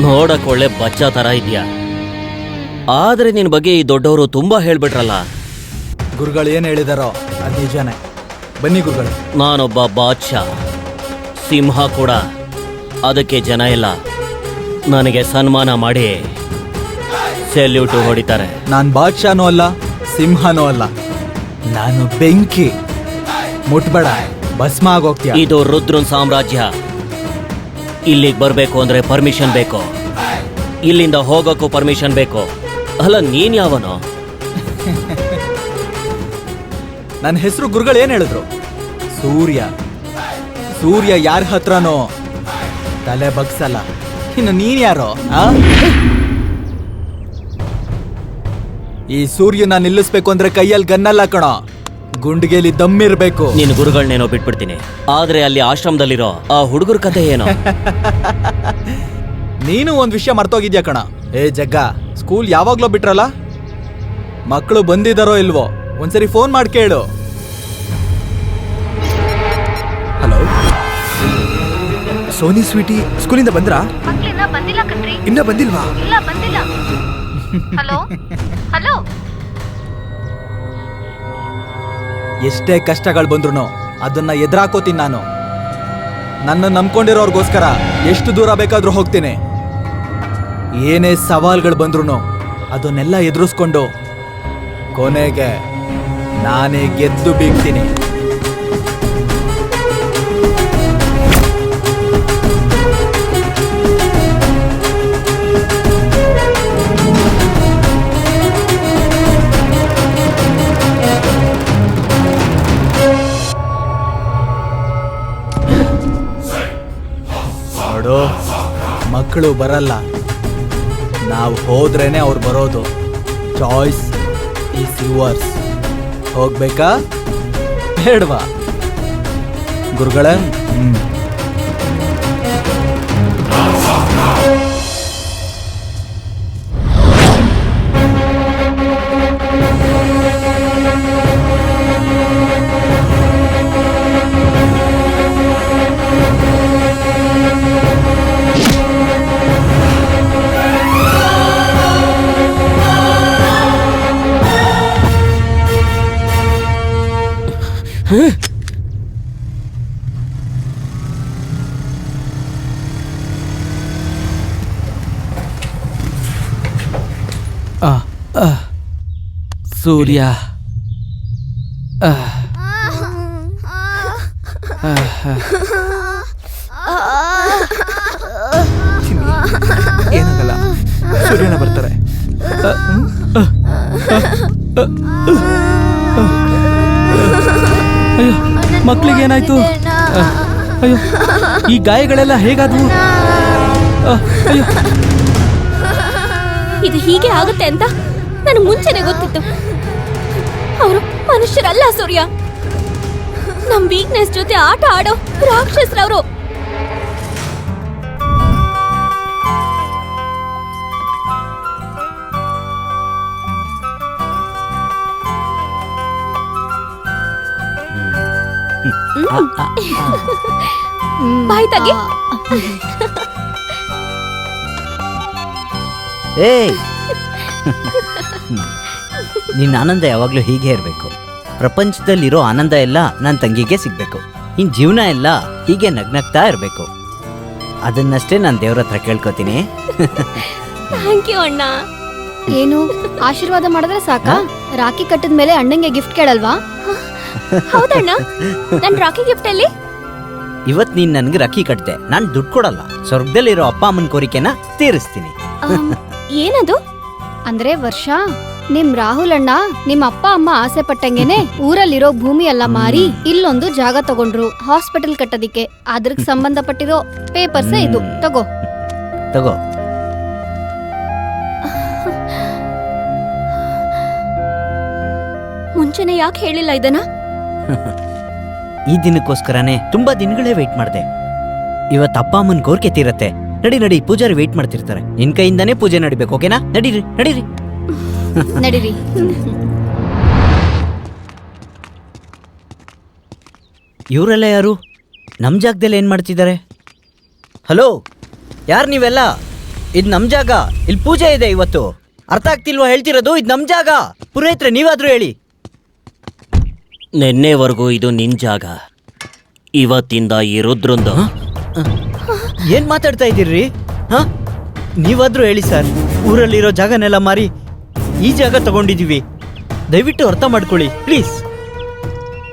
ನೋಡಕ್ ಒಳ್ಳೆ ಬಚ್ಚ ತರ ಇದೆಯಾ, ಆದ್ರೆ ನಿನ್ ಬಗ್ಗೆ ಈ ದೊಡ್ಡವರು ತುಂಬಾ ಹೇಳ್ಬಿಟ್ರಲ್ಲ. ಗುರುಗಳು ಏನ್ ಹೇಳಿದಾರೋ ಅದು ನಿಜಾನೇ. ಬನ್ನಿ ಗುರುಗಳು. ನಾನೊಬ್ಬ ಬಾದ್ಶಾ, ಸಿಂಹ ಕೂಡ. ಅದಕ್ಕೆ ಜನ ಎಲ್ಲ ನನಗೆ ಸನ್ಮಾನ ಮಾಡಿ ಸೆಲ್ಯೂಟು ಹೊಡಿತಾರೆ. ನಾನ್ ಬಾದ್ಶಾನೂ ಅಲ್ಲ, ಸಿಂಹನೂ ಅಲ್ಲ, ನಾನು ಬೆಂಕಿ. ಮುಟ್ಬೇಡ, ಭಸ್ಮ ಆಗೋಗ್ತೀಯ. ಇದು ರುದ್ರನ್ ಸಾಮ್ರಾಜ್ಯ. ಇಲ್ಲಿಗೆ ಬರ್ಬೇಕು ಅಂದ್ರೆ ಪರ್ಮಿಷನ್ ಬೇಕು, ಇಲ್ಲಿಂದ ಹೋಗೋಕ್ಕೂ ಪರ್ಮಿಷನ್ ಬೇಕು. ಅಲ್ಲ, ನೀನ್ ಯಾವನೋ? ನನ್ನ ಹೆಸರು ಗುರುಗಳು ಏನ್ ಹೇಳಿದ್ರು? ಸೂರ್ಯ. ಸೂರ್ಯ ಯಾರ ಹತ್ರನೋ ತಲೆ ಬಗ್ಸಲ್ಲ. ಇನ್ನು ನೀನ್ ಯಾರೋ? ಈ ಸೂರ್ಯನ ನಿಲ್ಲಿಸ್ಬೇಕು ಅಂದ್ರೆ ಕೈಯಲ್ಲಿ ಗನ್ನಲ್ಲ ಕಣೋ, ಗುಂಡಿಗೆಲಿ ದಮ್ಮಿರ್ಬೇಕು. ನಿನ್ ಗುರುಗಳನ್ನೇನೋ ಬಿಟ್ಬಿಡ್ತೀನಿ, ಆದ್ರೆ ಅಲ್ಲಿ ಆಶ್ರಮದಲ್ಲಿರೋ ಆ ಹುಡುಗರ ಕತೆ ಏನೋ. ನೀನು ಒಂದ್ ವಿಷಯ ಮರ್ತೋಗಿದ್ಯಾ ಕಣ. ಏ ಜಗ್ಗ, ಸ್ಕೂಲ್ ಯಾವಾಗ್ಲೋ ಬಿಟ್ರಲ್ಲ? ಮಕ್ಕಳು ಬಂದಿದಾರೋ ಇಲ್ವೋ ಒಂದ್ಸರಿ ಫೋನ್ ಮಾಡಿ ಕೇಳು. ಹಲೋ ಸೋನಿ ಸ್ವೀಟಿ, ಸ್ಕೂಲಿಂದ ಬಂದ್ರಾ? ಬಂದಿಲ್ಲ ಕಣ್ರಿ. ಇನ್ನ ಬಂದಿಲ್ವಾ? ಇಲ್ಲ ಬಂದಿಲ್ಲ. Hello hello. ಎಷ್ಟೇ ಕಷ್ಟಗಳು ಬಂದ್ರು ಅದನ್ನ ಎದುರಾಕೋತೀನಿ ನಾನು. ನನ್ನ ನಂಬ್ಕೊಂಡಿರೋರ್ಗೋಸ್ಕರ ಎಷ್ಟು ದೂರ ಬೇಕಾದ್ರೂ ಹೋಗ್ತೀನಿ. ಏನೇ ಸವಾಲ್ಗಳು ಬಂದ್ರು ಅದನ್ನೆಲ್ಲ ಎದುರಿಸ್ಕೊಂಡು ಕೊನೆಗೆ ನಾನೇ ಗೆದ್ದು ಬೀಗ್ತೀನಿ. ನೋಡು, ಮಕ್ಕಳು ಬರಲ್ಲ, ನಾವು ಹೋದ್ರೇನೆ ಅವ್ರು ಬರೋದು. Choice is yours. ಹೋಗ್ಬೇಕಾ ಬೇಡ್ವಾ ಗುರುಗಳೇ? ಸೂರ್ಯ ಏನಾಗಲ್ಲ, ಸೂರ್ಯನ ಬರ್ತಾರೆ. ಅಯ್ಯೋ ಮಕ್ಳಿಗೆ ಏನಾಯ್ತು? ಅಯ್ಯೋ ಈ ಗಾಯಗಳೆಲ್ಲ ಹೇಗಾದ್ವು? ಅಯ್ಯೋ ಇದು ಹೀಗೆ ಆಗುತ್ತೆ ಅಂತ ನನಗೆ ಮುಂಚೆನೆ ಗೊತ್ತಿತ್ತು. ಅವರು ಮನುಷ್ಯರಲ್ಲ ಸೂರ್ಯ, ನಮ್ ವೀಕ್ನೆಸ್ ಜೊತೆ ಆಟ ಆಡೋ ರಾಕ್ಷಸರವರು. ಬಾಯ್ ತಗಿ. ಏಯ್ ನಿನ್ನ ಆನಂದ ಯಾವಾಗಲೂ ಹೀಗೆ ಇರಬೇಕು. ಪ್ರಪಂಚದಲ್ಲಿರೋ ಆನಂದ ಎಲ್ಲ ನನ್ನ ತಂಗಿಗೆ ಸಿಗ್ಬೇಕು. ನಿನ್ನ ಜೀವನ ಎಲ್ಲ ಹೀಗೆ ನಗ್ನಗ್ತಾ ಇರಬೇಕು. ಅದನ್ನಷ್ಟೇ ನಾನು ದೇವ್ರ ಹತ್ರ ಕೇಳ್ಕೊತೀನಿ. ಥ್ಯಾಂಕ್ ಯು ಅಣ್ಣ. ಏನು ಆಶೀರ್ವಾದ ಮಾಡಿದ್ರೆ ಸಾಕಾ? ರಾಖಿ ಕಟ್ಟಿದ ಮೇಲೆ ಅಣ್ಣಂಗೆ ಗಿಫ್ಟ್ ಕೇಳಲ್ವಾ? ಹೌದಣ್ಣ, ನನ್ ರಾಖಿ ಗಿಫ್ಟ್ ಅಲ್ಲಿ ಇವತ್ತು ನೀನು ನನಗೆ ರಾಖಿ ಕಟ್ತೆ, ನಾನು ದುಡ್ಡು ಕೊಡಲ್ಲ. ಸ್ವರ್ಗದಲ್ಲಿರೋ ಅಪ್ಪ ಅಮ್ಮನ ಕೋರಿಕೆನ ತೀರಿಸ್ತೀನಿ. ಏನದು? ಅಂದ್ರೆ ವರ್ಷ ನಿಮ್ ರಾಹುಲ್ ಅಣ್ಣ ನಿಮ್ ಅಪ್ಪ ಅಮ್ಮ ಆಸೆ ಪಟ್ಟಂಗೆನೆ ಊರಲ್ಲಿರೋ ಭೂಮಿ ಎಲ್ಲ ಮಾರಿ ಇಲ್ಲೊಂದು ಜಾಗ ತಗೊಂಡ್ರು ಹಾಸ್ಪಿಟಲ್ ಕಟ್ಟೋದಿಕ್ಕೆ. ಅದ್ರಕ್ ಸಂಬಂಧಪಟ್ಟಿರೋ ಪೇಪರ್ಸ್ ಇದು ತಗೋ. ತಗೋ. ಮುಂಚೆನೆ ಯಾಕೆ ಹೇಳಿಲ್ಲ ಇದನ್ನ? ಈ ದಿನಕ್ಕೋಸ್ಕರನೇ ತುಂಬಾ ದಿನಗಳೇ ವೆಯ್ಟ್ ಮಾಡಿದೆ. ಇವತ್ತು ಅಪ್ಪ ಅಮ್ಮನ ಕೋರಿಕೆ ತೀರತ್ತೆ. ನಡಿ ನಡಿ, ಪೂಜಾರಿ ವೆಯ್ಟ್ ಮಾಡ್ತಿರ್ತಾರೆ. ನಿನ್ ಕೈಯಿಂದಾನೇ ಪೂಜೆ ನಡಿಬೇಕು, ಓಕೆನಾ? ನಡೀರಿ ನಡೀರಿ ನಡೀರಿ. ಇವರೆಲ್ಲ ಯಾರು? ನಮ್ ಜಾಗದಲ್ಲಿ ಏನ್ ಮಾಡ್ತಿದ್ದಾರೆ? ಹಲೋ, ಯಾರು ನೀವೆಲ್ಲ? ಇದು ನಮ್ ಜಾಗ, ಇಲ್ಲಿ ಪೂಜೆ ಇದೆ ಇವತ್ತು. ಅರ್ಥ ಆಗ್ತಿಲ್ವಾ ಹೇಳ್ತಿರೋದು? ಇದು ನಮ್ ಜಾಗ. ಪುರೋಹಿತ್ರೆ, ನೀವಾದ್ರೂ ಹೇಳಿ. ನಿನ್ನೆವರೆಗೂ ಇದು ನಿನ್ ಜಾಗ, ಇವತ್ತಿಂದ ಈ ರುದ್ರಂದು. ಏನ್ ಮಾತಾಡ್ತಾ ಇದ್ದೀರ್ರಿ? ಹಾ, ನೀವಾದ್ರೂ ಹೇಳಿ ಸರ್. ಊರಲ್ಲಿರೋ ಜಾಗನೆಲ್ಲ ಮಾರಿ ಈ ಜಾಗ ತಗೊಂಡಿದೀವಿ. ದಯವಿಟ್ಟು ಅರ್ಥ ಮಾಡ್ಕೊಳ್ಳಿ ಪ್ಲೀಸ್.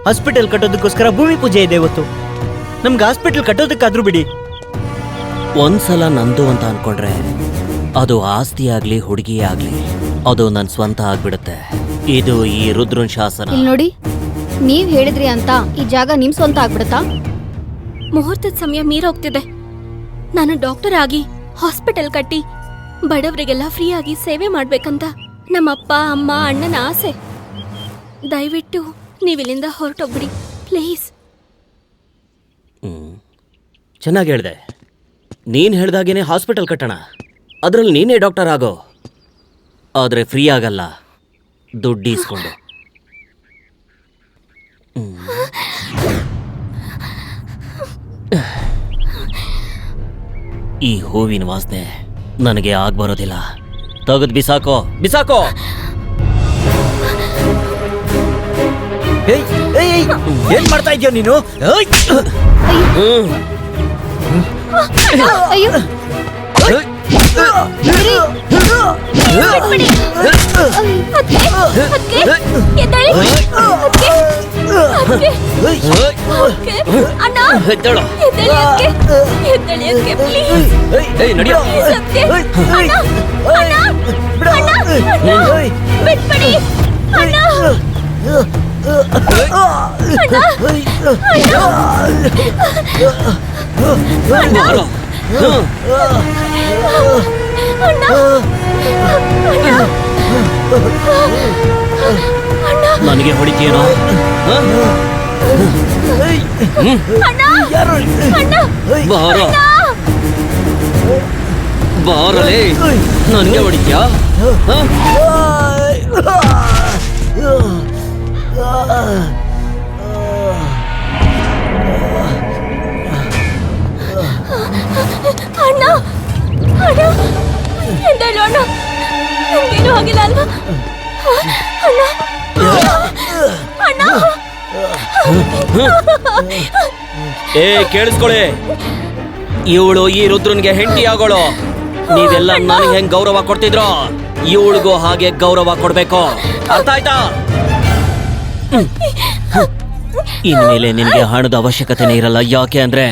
ಹಾಸ್ಪಿಟಲ್ ಕಟ್ಟೋದಕ್ಕೋಸ್ಕರ ಭೂಮಿ ಪೂಜೆ ಇದೆ ಇವತ್ತು. ನಮ್ಗೆ ಹಾಸ್ಪಿಟಲ್ ಕಟ್ಟೋದಕ್ಕಾದ್ರೂ ಬಿಡಿ. ಒಂದ್ಸಲ ನಂದು ಅಂತ ಅನ್ಕೊಂಡ್ರೆ ಅದು ಆಸ್ತಿ ಆಗ್ಲಿ ಹುಡುಗಿ ಆಗ್ಲಿ ಅದು ನನ್ ಸ್ವಂತ ಆಗ್ಬಿಡುತ್ತೆ. ಇದು ಈ ರುದ್ರನ್ ಶಾಸನ. ಇಲ್ಲಿ ನೋಡಿ, ನೀವ್ ಹೇಳಿದ್ರಿ ಅಂತ ಈ ಜಾಗ ನಿಮ್ ಸ್ವಂತ ಆಗ್ಬಿಡತ್ತಾ? ಮುಹೂರ್ತದ ಸಮಯ ಮೀರೋಗ್ತಿದೆ. ನಾನು ಡಾಕ್ಟರ್ ಆಗಿ ಹಾಸ್ಪಿಟಲ್ ಕಟ್ಟಿ ಬಡವರಿಗೆಲ್ಲ ಫ್ರೀ ಆಗಿ ಸೇವೆ ಮಾಡ್ಬೇಕಂತ ನಮ್ಮಪ್ಪ ಅಮ್ಮ ಅಣ್ಣನ ಆಸೆ. ದಯವಿಟ್ಟು ನೀವಿಲ್ಲಿಂದ ಹೊರಟೋಗ್ಬಿಡಿ ಪ್ಲೀಸ್. ಚೆನ್ನಾಗಿ ಹೇಳ್ದೆ. ನೀನ್ ಹೇಳ್ದಾಗೇನೆ ಹಾಸ್ಪಿಟಲ್ ಕಟ್ಟೋಣ, ಅದ್ರಲ್ಲಿ ನೀನೇ ಡಾಕ್ಟರ್ ಆಗೋ. ಆದ್ರೆ ಫ್ರೀ ಆಗಲ್ಲ, ದುಡ್ಡು ಇಸ್ಕೊಂಡು. ಈ ಹೂವಿನ ವಾಸನೆ ನನಗೆ ಆಗ್ಬರೋದಿಲ್ಲ. ತೆಗೆದು ಬಿಸಾಕೋ, ಬಿಸಾಕೋ. ಏನ್ ಮಾಡ್ತಾ ಇದೀಯ ನೀನು? ಅಯ್ಯೋ, ಅಣ್ಣ ನನಗೆ ಹೊಡಿತೀಯೇನೋ? ಹ? ಬಾರೋ ಬಾರಲೇ, ನನಗೆ ಹೊಡಿತೀಯಾ? ಹ? ಅಣ್ಣ ಅಣ್ಣ ಎಂದೇಳು ಅಣ್ಣ, ನಿಮ್ಗೇನು ಆಗಿಲ್ಲ ಅಲ್ವಾ? ಅಣ್ಣ ಅಣ್ಣ ಏ ಕೇಳಿಸ್ಕೊಳ್ಳಿ, ಇವಳು ಈ ರುದ್ರನ್ಗೆ ಹೆಂಡತಿ ಆಗೋಳು. ನೀವೆಲ್ಲ ನನಗೆ ಹೆಂಗ್ ಗೌರವ ಕೊಡ್ತಿದ್ರೋ ಇವಳಿಗೂ ಹಾಗೆ ಗೌರವ ಕೊಡ್ಬೇಕು, ಅರ್ಥ ಆಯ್ತಾ? ಇನ್ಮೇಲೆ ನಿನ್ಗೆ ಹಣದ ಅವಶ್ಯಕತೆನೇ ಇರಲ್ಲ. ಯಾಕೆ ಅಂದ್ರೆ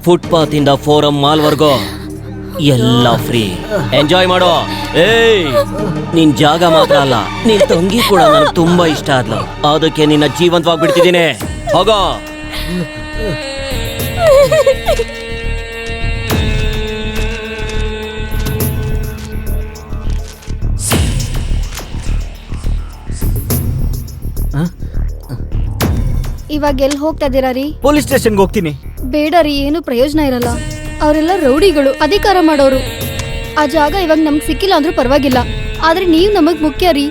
ಫುಟ್ಪಾತ್ ಇಂದ ಫೋರಂ ಮಾಲ್ ವರ್ಗು ಎಲ್ಲ ಫ್ರೀ. ಎಂಜಾಯ್ ಮಾಡೋ. ಏಯ್, ನಿನ್ ಜಾಗ ಮಾತ್ರ ಅಲ್ಲ, ನಿನ್ ತಂಗಿ ಕೂಡ ನನಗೆ ತುಂಬಾ ಇಷ್ಟ ಆದ್ಲು. ಅದಕ್ಕೆ ನಿನ್ನ ಜೀವಂತವಾಗಿ ಬಿಡ್ತಿದ್ದೀನಿ. ಹೋಗೋ. ಇವಾಗ ಎಲ್ಲಿ ಹೋಗ್ತಾ ಇದೀರಾ ರೀ? ಪೊಲೀಸ್ ಸ್ಟೇಷನ್ಗೆ ಹೋಗ್ತೀನಿ. ಬೇಡ ರೀ, ಏನು ಪ್ರಯೋಜನ ಇರಲ್ಲ. ಅವರೆಲ್ಲ ರೌಡಿಗಳು, ಅಧಿಕಾರ ಮಾಡೋರು. ಆ ಜಾಗ ಇವಾಗ ನಮ್ಗೆ ಸಿಕ್ಕಿಲ್ಲ ಅಂದ್ರೂ ಪರವಾಗಿಲ್ಲ, ಆದ್ರೆ ನೀವ್ ನಮಗ್ ಮುಖ್ಯ ರೀ.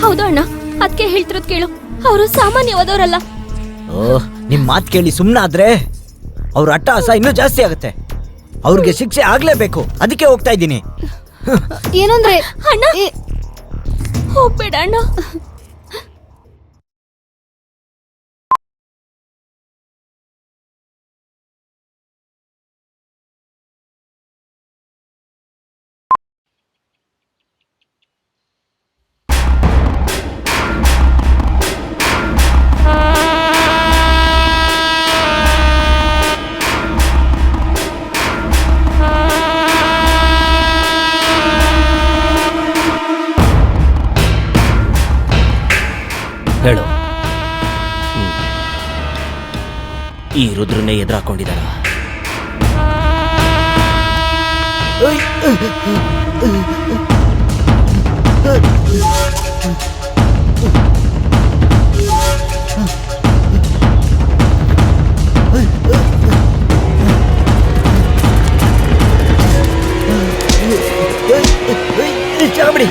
ಹೌದು ಅಣ್ಣ, ಅದಕ್ಕೆ ಹೇಳ್ತಿರೋದ್ ಕೇಳು. ಅವರು ಸಾಮಾನ್ಯವಾದವರಲ್ಲ. ಓಹ್, ನಿಮ್ ಮಾತು ಕೇಳಿ ಸುಮ್ಮನಾದ್ರೆ ಅವ್ರ ಅಟ್ಟಹಾಸ ಇನ್ನೂ ಜಾಸ್ತಿ ಆಗುತ್ತೆ. ಅವ್ರಿಗೆ ಶಿಕ್ಷೆ ಆಗ್ಲೇಬೇಕು, ಅದಕ್ಕೆ ಹೋಗ್ತಾ ಇದ್ದೀನಿ. ಏನಂದ್ರೆ ಅಣ್ಣ ಹೋಗ್ಬೇಡ ಅಣ್ಣ. ಹೇಳು, ಈ ರುದ್ರನ್ನೇ ಎದುರಾಕೊಂಡಿದ್ದಾರ? ಚಾಮಡಿ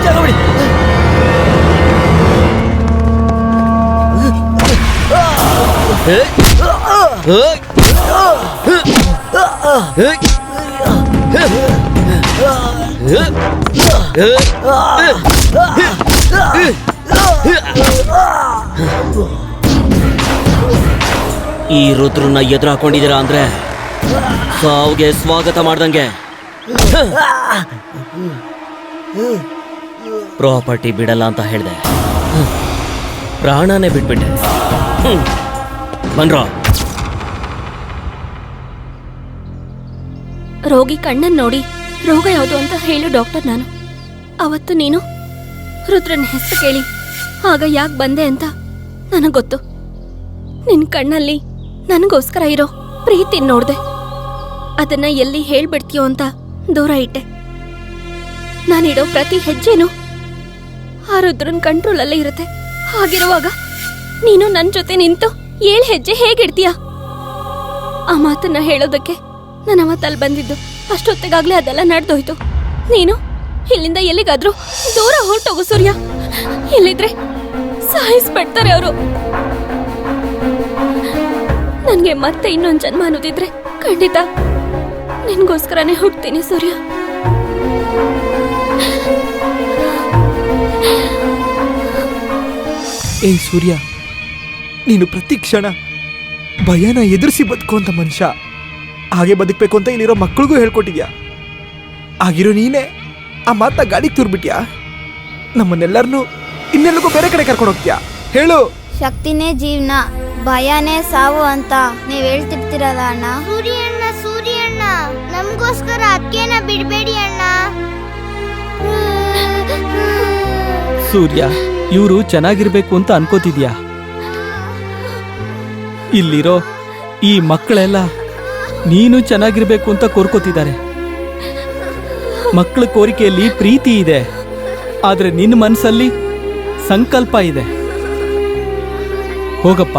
ಚಾಮಡಿ ಈ ರುದ್ರನ್ನ ಎದುರಾಕೊಂಡಿದ್ದೀರಾ ಅಂದ್ರೆ ಸಾವುಗೆ ಸ್ವಾಗತ ಮಾಡ್ದಂಗೆ. ಪ್ರಾಪರ್ಟಿ ಬಿಡಲ್ಲ ಅಂತ ಹೇಳ್ದೆ, ಪ್ರಾಣನೇ ಬಿಟ್ಬಿಟ್ಟೆ. ಬನ್ರೋ. ರೋಗಿ ಕಣ್ಣನ್ ನೋಡಿ ರೋಗ ಯಾವುದು ಅಂತ ಹೇಳು ಡಾಕ್ಟರ್. ನಾನು ಅವತ್ತು ನೀನು ರುದ್ರನ ಹೆಸರು ಕೇಳಿ ಆಗ ಯಾಕೆ ಬಂದೆ ಅಂತ ನನಗೆ ಗೊತ್ತು. ನಿನ್ ಕಣ್ಣಲ್ಲಿ ನನಗೋಸ್ಕರ ಇರೋ ಪ್ರೀತಿ ನೋಡ್ದೆ. ಅದನ್ನ ಎಲ್ಲಿ ಹೇಳ್ಬಿಡ್ತೀಯೋ ಅಂತ ದೂರ ಇಟ್ಟೆ. ನಾನಿಡೋ ಪ್ರತಿ ಹೆಜ್ಜೆನೂ ಆ ರುದ್ರನ್ ಕಂಟ್ರೋಲಲ್ಲೇ ಇರುತ್ತೆ. ಹಾಗಿರುವಾಗ ನೀನು ನನ್ನ ಜೊತೆ ನಿಂತು 7 ಹೆಜ್ಜೆ ಹೇಗಿಡ್ತೀಯ? ಆ ಮಾತನ್ನ ಹೇಳೋದಕ್ಕೆ ನಾನು ಅವತ್ತಲ್ಲಿ ಬಂದಿದ್ದು. ಅಷ್ಟೊತ್ತಿಗಾಗ್ಲೇ ಅದೆಲ್ಲ ನಡೆದೋಯ್ತು. ನೀನು ಇಲ್ಲಿಂದ ಎಲ್ಲಿಗಾದ್ರೂ ದೂರ ಹೊರಟೋಗು ಸೂರ್ಯ. ಇಲ್ಲಿದ್ರೆ ಸಾಯಿಸ್ಬಿಡ್ತಾರೆ ಅವರು. ನನ್ಗೆ ಮತ್ತೆ ಇನ್ನೊಂದು ಜನ್ಮ ಅನ್ನೋದಿದ್ರೆ ಖಂಡಿತ ನಿನ್ಗೋಸ್ಕರನೇ ಹುಡ್ತೀನಿ ಸೂರ್ಯ. ಏ ಸೂರ್ಯ, ನೀನು ಪ್ರತಿ ಕ್ಷಣ ಭಯನ ಎದುರಿಸಿ ಬದುಕುವಂತ ಮನುಷ್ಯ. ಹಾಗೆ ಬದುಕಬೇಕು ಅಂತ ಇಲ್ಲಿರೋ ಮಕ್ಕಳಿಗೂ ಹೇಳ್ಕೊಟ್ಟಿದ್ಯಾ. ಆಗಿರೋ ನೀನೇ ಆ ಮಾತ ಗಾಡಿಗೆ ತೂರ್ಬಿಟ್ಯಾ. ನಮ್ಮನ್ನೆಲ್ಲರನ್ನೂ ಇನ್ನೆಲ್ಲಗೂ ಬೇರೆ ಕಡೆ ಕರ್ಕೊಂಡು ಹೋಗ್ತೀಯಾ? ಹೇಳು. ಶಕ್ತಿನೇ ಜೀವನ, ಭಯನೇ ಸಾವು ಅಂತ ನೀವ್ ಹೇಳ್ತಿರ್ತೀರಲ್ಲ ಅಣ್ಣ. ಸೂರ್ಯಣ್ಣ, ಸೂರ್ಯಣ್ಣ, ನಮಗೋಸ್ಕರ ಅಕ್ಕೇನ ಬಿಡ್ಬೇಡಿ ಅಣ್ಣ. ಸೂರ್ಯ, ಇವರು ಚೆನ್ನಾಗಿರ್ಬೇಕು ಅಂತ ಅನ್ಕೋತಿದ್ಯಾ? ಇಲ್ಲಿರೋ ಈ ಮಕ್ಕಳೆಲ್ಲ ನೀನು ಚೆನ್ನಾಗಿರ್ಬೇಕು ಅಂತ ಕೋರ್ಕೋತಿದ್ದಾರೆ. ಮಕ್ಕಳ ಕೋರಿಕೆಯಲ್ಲಿ ಪ್ರೀತಿ ಇದೆ, ಆದ್ರೆ ನಿನ್ನ ಮನಸ್ಸಲ್ಲಿ ಸಂಕಲ್ಪ ಇದೆ. ಹೋಗಪ್ಪ,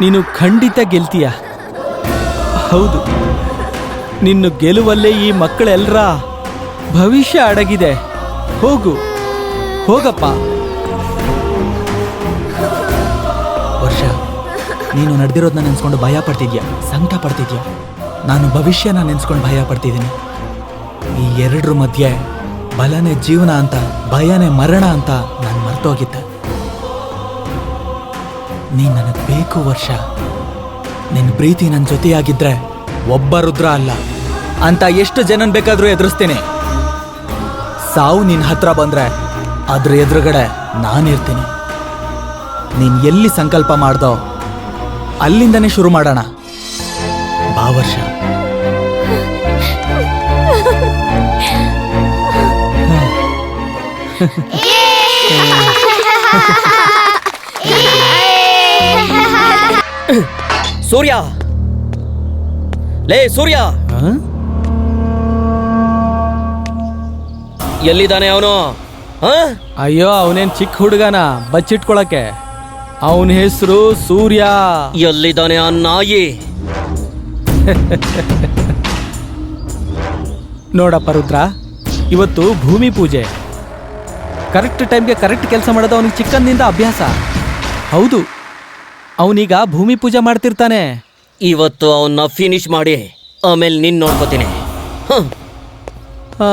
ನೀನು ಖಂಡಿತ ಗೆಲ್ತೀಯ. ಹೌದು, ನಿನ್ನ ಗೆಲುವಲ್ಲೇ ಈ ಮಕ್ಕಳೆಲ್ಲರ ಭವಿಷ್ಯ ಅಡಗಿದೆ. ಹೋಗಪ್ಪ. ವರ್ಷ, ನೀನು ನಡೆದಿರೋದನ್ನ ನೆನ್ಸ್ಕೊಂಡು ಭಯ ಪಡ್ತಿದ್ಯಾ, ಸಂಕಟ ಪಡ್ತಿದ್ಯಾ. ನಾನು ಭವಿಷ್ಯನ ನೆನ್ಸ್ಕೊಂಡು ಭಯ ಪಡ್ತಿದ್ದೀನಿ. ಈ ಎರಡರ ಮಧ್ಯೆ ಬಲನೇ ಜೀವನ ಅಂತ, ಭಯನೇ ಮರಣ ಅಂತ ನಾನು ಮರ್ತೋಗಿದ್ದೆ. ನೀನ್ ನನಗೆ ಬೇಕು ವರ್ಷ. ನಿನ್ನ ಪ್ರೀತಿ ನನ್ನ ಜೊತೆಯಾಗಿದ್ರೆ ಒಬ್ಬ ರುದ್ರ ಅಲ್ಲ ಅಂತ ಎಷ್ಟು ಜನನ್ ಬೇಕಾದ್ರೂ ಎದುರಿಸ್ತೀನಿ. ಸಾವು ನಿನ್ನ ಹತ್ರ ಬಂದ್ರೆ ಅದ್ರ ಎದುರುಗಡೆ ನಾನಿರ್ತೀನಿ. ನೀನ್ ಎಲ್ಲಿ ಸಂಕಲ್ಪ ಮಾಡ್ದೋ ಅಲ್ಲಿಂದನೇ ಶುರು ಮಾಡೋಣ. ಬಾ ವರ್ಷ. ಸೂರ್ಯ, ಲೇ ಸೂರ್ಯ, ಎಲ್ಲಿದ್ದಾನೆ ಅವನು? ಅಯ್ಯೋ, ಅವನೇನ್ ಚಿಕ್ಕ ಹುಡುಗನ ಬಚ್ಚಿಟ್ಕೊಳಕ್ಕೆ. ಅವನ ಹೆಸರು ಸೂರ್ಯ. ಎಲ್ಲಿದ್ದಾನೆ ಆ ನಾಯಿ? ನೋಡಪ್ಪ ರುದ್ರ, ಇವತ್ತು ಭೂಮಿ ಪೂಜೆ. ಕರೆಕ್ಟ್ ಟೈಮ್ಗೆ ಕರೆಕ್ಟ್ ಕೆಲಸ ಮಾಡೋದು ಅವನಿಗೆ ಚಿಕ್ಕಂದಿಂದ ಅಭ್ಯಾಸ. ಹೌದು, ಅವನೀಗ ಭೂಮಿ ಪೂಜೆ ಮಾಡ್ತಿರ್ತಾನೆ. ಇವತ್ತು ಅವನ್ನ ಫಿನಿಶ್ ಮಾಡಿ ಆಮೇಲೆ ನಿನ್ ನೋಡ್ಕೋತೀನಿ. ಆ,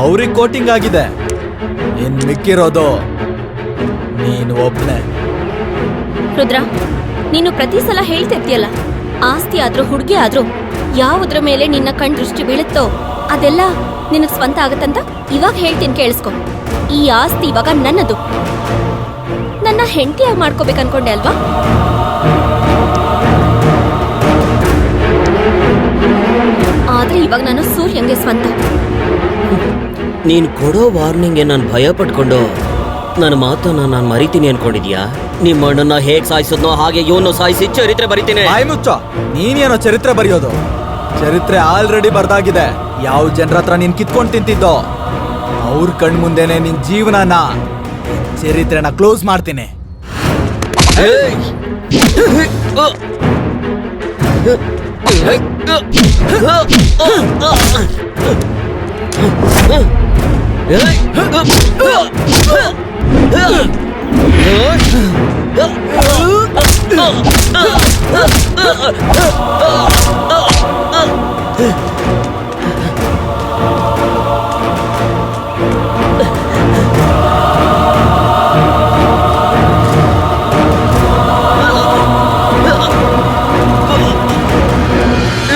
ಅವ್ರಿಗೆ ಕೋಟಿಂಗ್ ಆಗಿದೆ, ಇನ್ ಮಿಕ್ಕಿರೋದು ನೀನು ಒಬ್ನೇ. ರುದ್ರ, ನೀನು ಪ್ರತಿ ಸಲ ಹೇಳ್ತಿರ್ತೀಯಲ್ಲ, ಆಸ್ತಿ ಆದ್ರೂ ಹುಡುಗಿ ಆದ್ರೂ ಯಾವುದ್ರ ಮೇಲೆ ನಿನ್ನ ಕಣ್ ದೃಷ್ಟಿ ಬೀಳುತ್ತೋ ಅದೆಲ್ಲ ನಿನಗ್ ಸ್ವಂತ ಆಗತ್ತಂತ ಇವಾಗ ಹೇಳ್ತೀನಿ, ಕೇಳಿಸ್ಕೊ. ಈ ಆಸ್ತಿ ಇವಾಗ ನನ್ನದು. ನನ್ನ ಹೆಂಡತಿಯಾಗಿ ಮಾಡ್ಕೋಬೇಕು ಅನ್ಕೊಂಡೆ ಅಲ್ವಾ? ಆದ್ರೆ ಇವಾಗ ನಾನು ಸೂರ್ಯಂಗೆ ಸ್ವಂತ. ನೀನ್ ಕೊಡೋ ವಾರ್ನಿಂಗ್ಗೆ ನಾನು ಭಯ ಪಟ್ಕೊಂಡು ನನ್ನ ಮಾತನ್ನ ನಾನು ಮರಿತೀನಿ ಅನ್ಕೊಂಡಿದ್ಯಾ? ನಿಮ್ಮ ಅಣ್ಣನ ಹೇಗ್ ಸಾಯಿಸಿದ್ನೋ ಹಾಗೆ ಇವನು ಸಾಯಿಸಿ ಚರಿತ್ರೆ ಬರಿತೀನಿ. ಬಾಯ್ ಮುಚ್ಚೋ, ನೀನೇನೋ ಚರಿತ್ರೆ ಬರೆಯೋದು? ಚರಿತ್ರೆ ಆಲ್ರೆಡಿ ಬರ್ದಾಗಿದೆ. ಯಾವ ಜನರ ಹತ್ರ ನೀನ್ ಕಿತ್ಕೊಂಡ್ ತಿಂತಿದ್ದೋ ಅವ್ರ ಕಣ್ ಮುಂದೆನೆ ನಿನ್ ಜೀವನನ, ಚರಿತ್ರೆನ ಕ್ಲೋಸ್ ಮಾಡ್ತೀನಿ.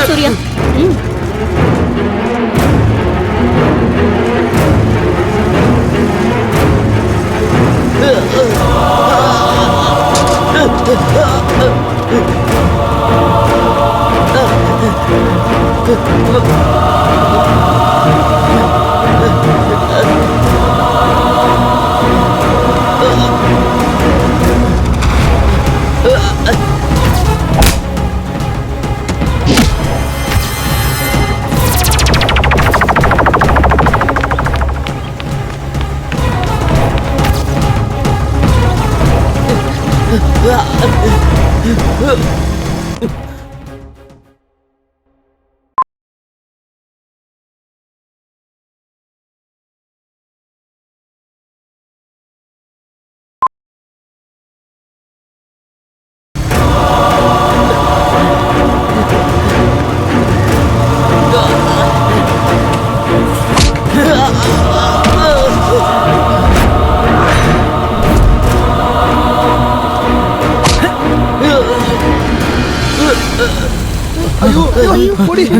ಸೂರ್ಯ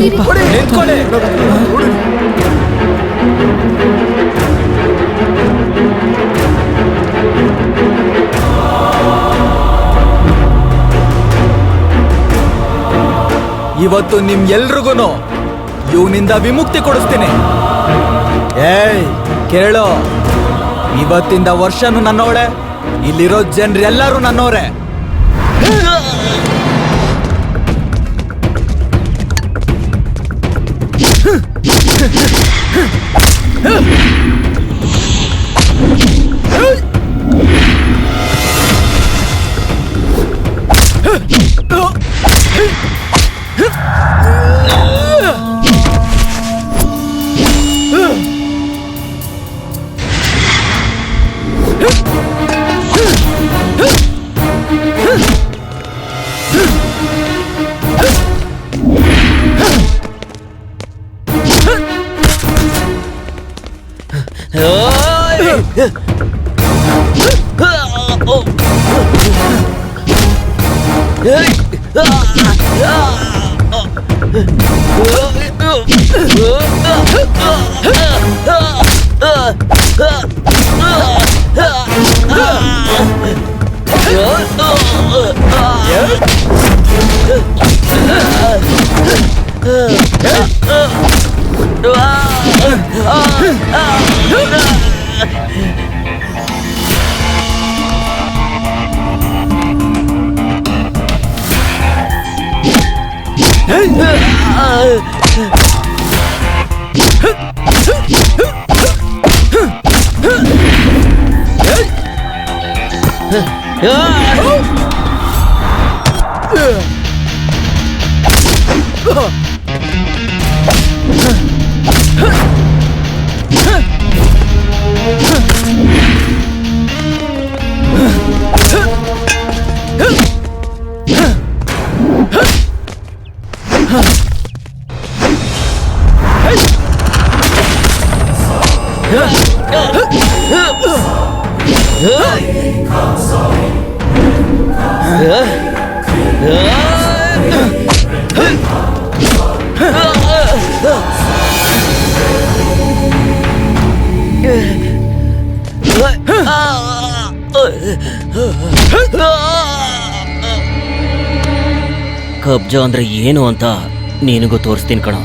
ನಿಂತ್ಕೊಳ್ಳಿ. ಇವತ್ತು ನಿಮ್ ಎಲ್ರಿಗೂನು ಇವನಿಂದ ವಿಮುಕ್ತಿ ಕೊಡಿಸ್ತೀನಿ. ಏಯ್ ಕೇಳೋ, ಇವತ್ತಿಂದ ವರ್ಷನು ನನ್ನೋಳೆ, ಇಲ್ಲಿರೋ ಜನರೆಲ್ಲರೂ ನನ್ನೋರೆ. ಕಬ್ಜಾ ಅಂದ್ರೆ ಏನು ಅಂತ ನಿನಗೂ ತೋರಿಸ್ತೀನಿ ಕಣೋ.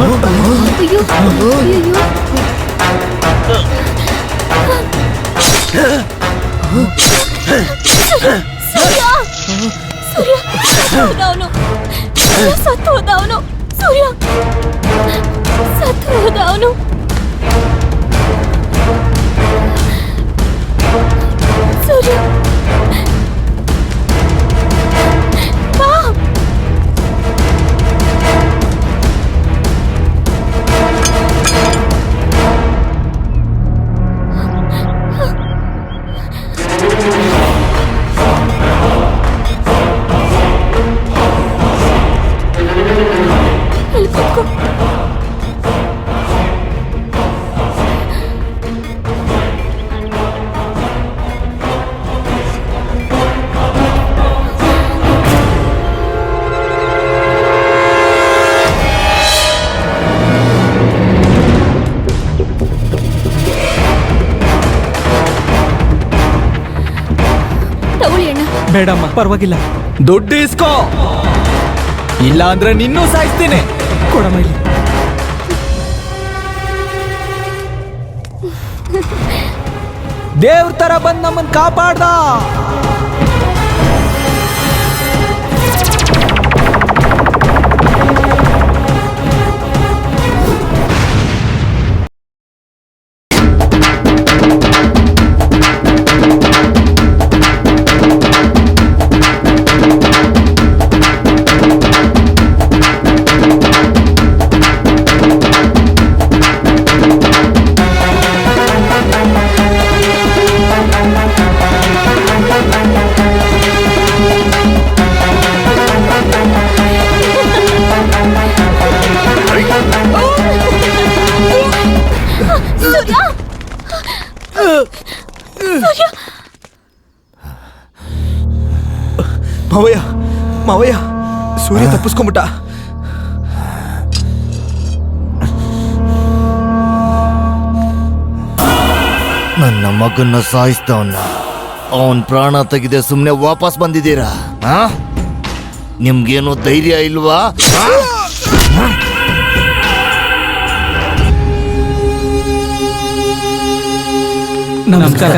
ಅಯ್ಯೋ ಅಯ್ಯೋ ಸೂರ್ಯ ಸತ್ತು ಹೋದ ಅವನು. ಸೂರ್ಯ ಸತ್ತು ಹೋದ ಅವನು. ಸೂರ್ಯ ಬಾ. ಇಲ್ಲಿ ಕೂತ್ಕೋ. ತಗೊಳ್ಳಿ ಅಣ್ಣ. ಬೇಡಮ್ಮ, ಪರವಾಗಿಲ್ಲ. ದುಡ್ಡು ಇಸ್ಕೋ, ಇಲ್ಲ ಅಂದ್ರೆ ನಿನ್ನೂ ಸಾಯಿಸ್ತೀನಿ. ಕೊಡಮ್ಮ ಇಲ್ಲಿ. ದೇವ್ರ ತರ ಬಂದ್ ನಮ್ಮನ್ ಕಾಪಾಡ್ದ. ಮಾವಯ್ಯ ಮಾವಯ್ಯ, ಸೂರ್ಯ ತಪ್ಪಿಸ್ಕೊಂಬಿಟ್ಟ. ನನ್ನ ಮಗನ್ನ ಸಾಯಿಸ್ತವನ್ನ ಅವನ್ ಪ್ರಾಣ ತೆಗೆದೆ ಸುಮ್ನೆ ವಾಪಸ್ ಬಂದಿದ್ದೀರಾ? ನಿಮ್ಗೇನು ಧೈರ್ಯ ಇಲ್ವಾ? ನಮಸ್ಕಾರ.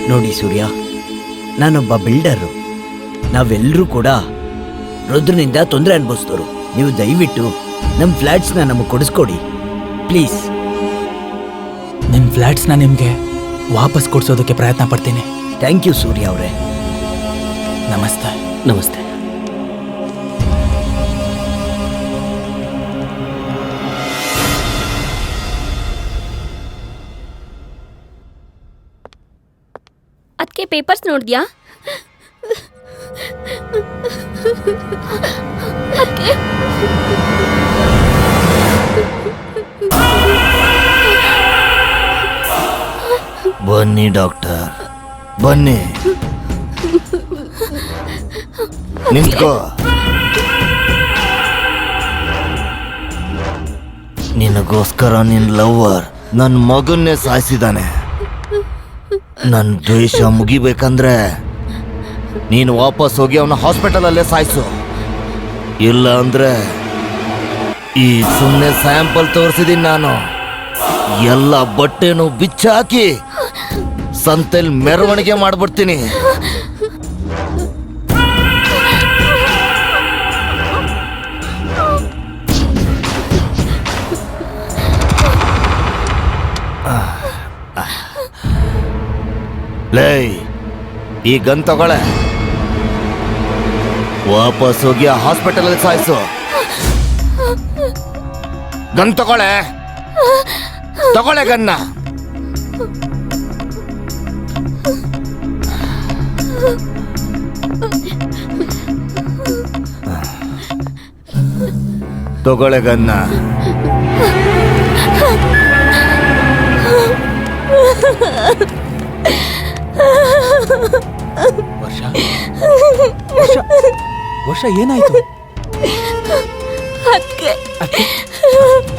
ನೋಡಿ ಸೂರ್ಯ, ನಾನೊಬ್ಬ ಬಿಲ್ಡರು. ನಾವೆಲ್ಲರೂ ಕೂಡ ರುದ್ರನಿಂದ ತೊಂದರೆ ಅನುಭವಿಸಿದವರು. ನೀವು ದಯವಿಟ್ಟು ನಮ್ಮ ಫ್ಲ್ಯಾಟ್ಸ್ನ ನಮಗೆ ಕೊಡಿಸ್ಕೊಡಿ ಪ್ಲೀಸ್. ನಿಮ್ ಫ್ಲಾಟ್ಸ್ನ ನಿಮ್ಗೆ ವಾಪಸ್ ಕೊಡ್ಸೋದಕ್ಕೆ ಪ್ರಯತ್ನ ಪಡ್ತೀನಿ. ಥ್ಯಾಂಕ್ ಯು ಸೂರ್ಯ ಅವರೇ. ನಮಸ್ತೆ. ನಮಸ್ತೆ. ಅದಕ್ಕೆ ಪೇಪರ್ಸ್ ನೋಡಿದ್ಯಾ? ಅದಕ್ಕೆ ಬನ್ನಿ ಡಾಕ್ಟರ್, ಬನ್ನಿ. ನಿಂತ್ಕೋ. ನಿನಗೋಸ್ಕರ ನಿನ್ ಲವ್ವರ್ ನನ್ನ ಮಗನ್ನೇ ಸಾಯಿಸಿದಾನೆ. ನನ್ನ ದ್ವೇಷ ಮುಗಿಬೇಕಂದ್ರೆ ನೀನು ವಾಪಸ್ ಹೋಗಿ ಅವನ ಹಾಸ್ಪಿಟಲಲ್ಲೇ ಸಾಯಿಸು. ಇಲ್ಲ ಅಂದ್ರೆ ಈ ಸುಮ್ಮನೆ ಸ್ಯಾಂಪಲ್ ತೋರಿಸಿದೀನಿ ನಾನು, ಎಲ್ಲ ಬಟ್ಟೆನೂ ಬಿಚ್ಚಾಕಿ ಸಂತೆಲ್ ಮೆರವಣಿಗೆ ಮಾಡ್ಬಿಡ್ತೀನಿ. ಲೇ, ಈ ಗನ್ ತಗೊಳ್ಳೆ, ವಾಪಸ್ ಹೋಗಿ ಆ ಹಾಸ್ಪಿಟಲಲ್ಲಿ ಸಾಯಿಸು. ಗನ್ ತಗೊಳ್ಳೆ, ತಗೊಳ್ಳೆ ಗನ್ನ. ತಗೊಳ್ಳೆ ಗನ್ನ. ವರ್ಷ ವರ್ಷ ವರ್ಷ ಏನಾಯ್ತು? ಅದಕ್ಕೆ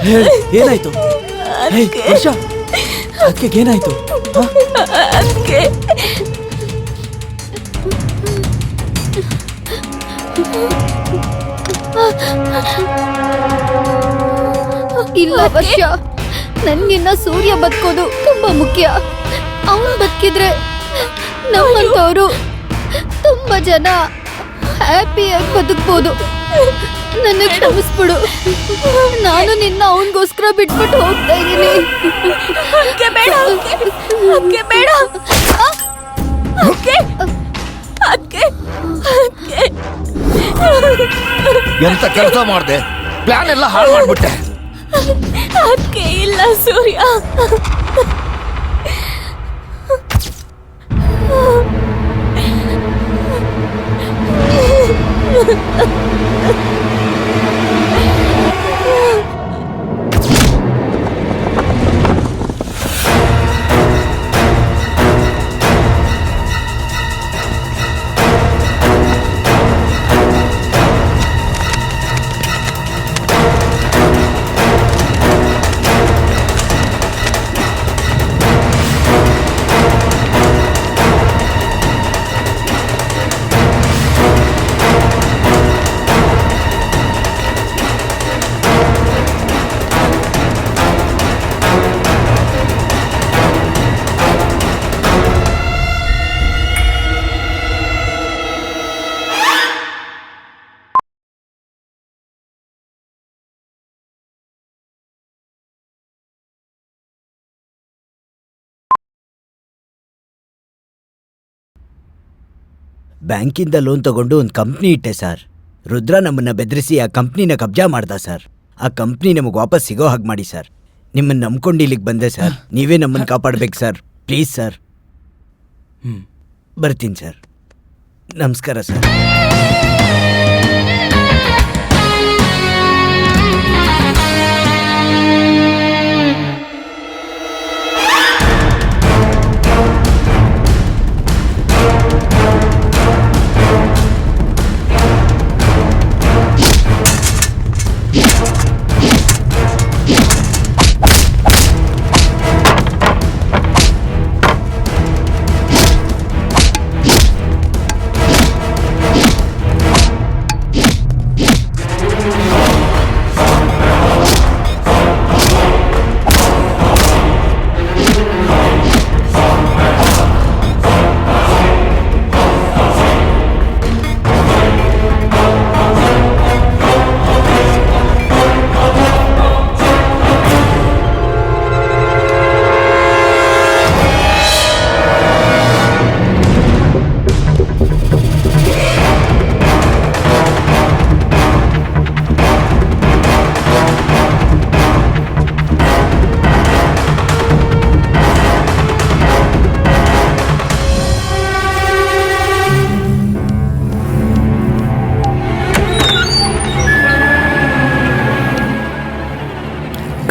ಹೇಳು, ಏನಾಯ್ತು? ಹೇ, ವರ್ಷ ಅದಕ್ಕೆ ಏನಾಯ್ತು? ಅದಕ್ಕೆ ಇಲ್ಲ ವರ್ಷ, ನನ್ಗಿನ್ನ ಸೂರ್ಯ ಬದುಕೋದು ತುಂಬಾ ಮುಖ್ಯ. ಅವನು ಬದುಕಿದ್ರೆ ನಮ್ಮಂತವ್ರು ತುಂಬಾ ಜನ ಹ್ಯಾಪಿಯಾಗಿ ಬದುಕ್ಬೋದು. ನನ್ನ ಕ್ಷಮಿಸ್ಬಿಡು. ನಾನು ನಿನ್ನ ಅವನಿಗೋಸ್ಕರ ಬಿಟ್ಬಿಟ್ಟು ಹೋಗ್ತಾ ಇದ್ದೀನಿ. ಎಂತ ಕೆಲಸ ಮಾಡ್ದೆ? ಪ್ಲಾನ್ ಎಲ್ಲ ಹಾಳು ಮಾಡ್ಬಿಟ್ಟೆ. ಅದಕ್ಕೆ ಇಲ್ಲ ಸೂರ್ಯ. ಬ್ಯಾಂಕಿಂದ ಲೋನ್ ತಗೊಂಡು ಒಂದು ಕಂಪ್ನಿ ಇಟ್ಟೆ ಸರ್. ರುದ್ರ ನಮ್ಮನ್ನ ಬೆದರಿಸಿ ಆ ಕಂಪ್ನಿನ ಕಬ್ಜಾ ಮಾಡ್ದ ಸರ್. ಆ ಕಂಪ್ನಿ ನಮಗೆ ವಾಪಸ್ ಸಿಗೋ ಹಾಗೆ ಮಾಡಿ ಸರ್. ನಿಮ್ಮನ್ನು ನಂಬ್ಕೊಂಡು ಇಲ್ಲಿಗೆ ಬಂದೆ ಸರ್. ನೀವೇ ನಮ್ಮನ್ನು ಕಾಪಾಡ್ಬೇಕು ಸರ್, ಪ್ಲೀಸ್ ಸರ್. ಬರ್ತೀನಿ ಸರ್. ನಮಸ್ಕಾರ sir.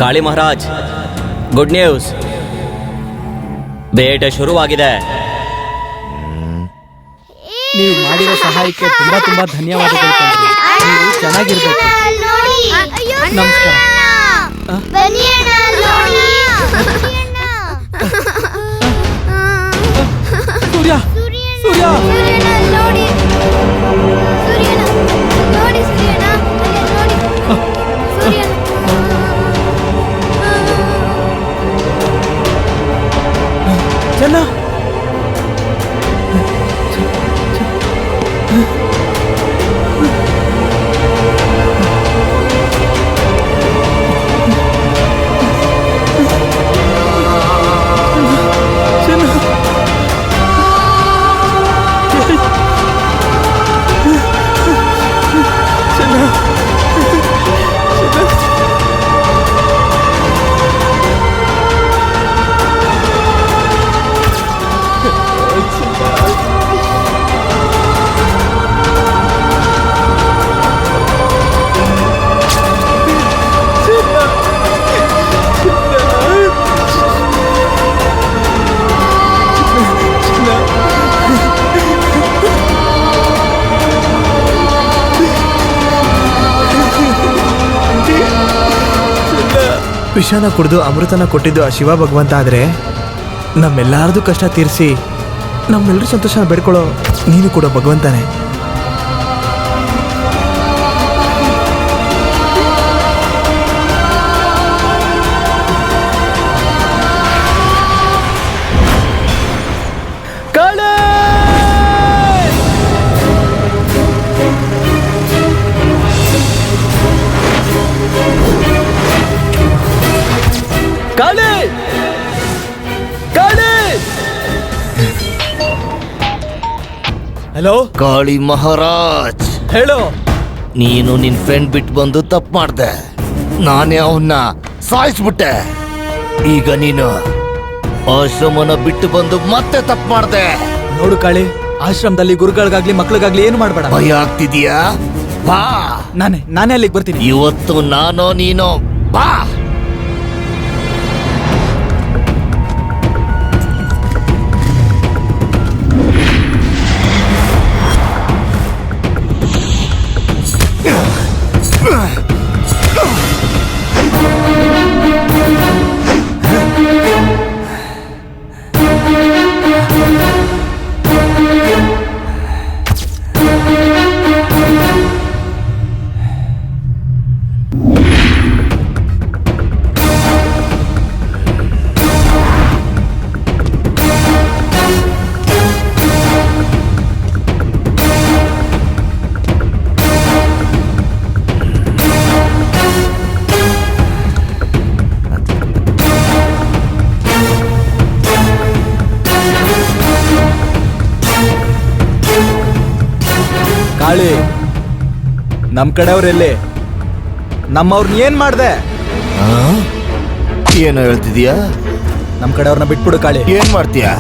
Kali Maharaj, good news. ಬೇಟೆ ಶುರುವಾಗಿದೆ. ನೀವು ಮಾಡಿರೋ ಸಹಾಯಕ್ಕೆ ತುಂಬಾ ತುಂಬಾ ಧನ್ಯವಾದಗಳು ಕಣ್ರಿ. ನೀವು ಚೆನ್ನಾಗಿರ್ಬೇಕು. ನಮಸ್ಕಾರ. ಸೂರ್ಯ, ಸೂರ್ಯ, ಚೆನ್ನ. ವಿಷಾನ ಕುಡಿದು ಅಮೃತನ ಕೊಟ್ಟಿದ್ದು ಆ ಶಿವ ಭಗವಂತ ಆದರೆ ನಮ್ಮೆಲ್ಲಾರ್ದು ಕಷ್ಟ ತೀರಿಸಿ ನಮ್ಮೆಲ್ಲರೂ ಸಂತೋಷನ ಬೇಡ್ಕೊಳ್ಳೋ ನೀನು ಕೂಡ ಭಗವಂತನೇ. ಹಲೋ ಕಾಳಿ ಮಹಾರಾಜ್, ಹೇಳು. ನೀನು ನಿನ್ ಫ್ರೆಂಡ್ ಬಿಟ್ಟು ಬಂದು ತಪ್ಪು ಮಾಡ್ದೆ. ನಾನೇ ಅವನ್ನ ಸಾಯಿಸ್ಬಿಟ್ಟೆ. ಈಗ ನೀನು ಆಶ್ರಮನ ಬಿಟ್ಟು ಬಂದು ಮತ್ತೆ ತಪ್ಪು ಮಾಡ್ದೆ. ನೋಡು ಕಾಳಿ, ಆಶ್ರಮದಲ್ಲಿ ಗುರುಗಳಿಗಾಗ್ಲಿ ಮಕ್ಳಿಗಾಗ್ಲಿ ಏನು ಮಾಡ್ಬೇಡ. ಭಯ ಆಗ್ತಿದ್ಯಾ? ಬಾ, ನಾನೇ ಅಲ್ಲಿಗೆ ಬರ್ತೀನಿ. ಇವತ್ತು ನಾನು ನೀನು ಬಾ. ಕಾಳಿ, ನಮ್ ಕಡೆಯವ್ರೆಲ್ಲಿ? ನಮ್ಮವ್ರನ್ನ ಏನ್ ಮಾಡ್ದೆ? ಏನು ಹೇಳ್ತಿದ್ಯಾ? ನಮ್ ಕಡೆಯವ್ರನ್ನ ಬಿಟ್ಬಿಡು ಕಾಳಿ. ಏನ್ ಮಾಡ್ತೀಯಾ?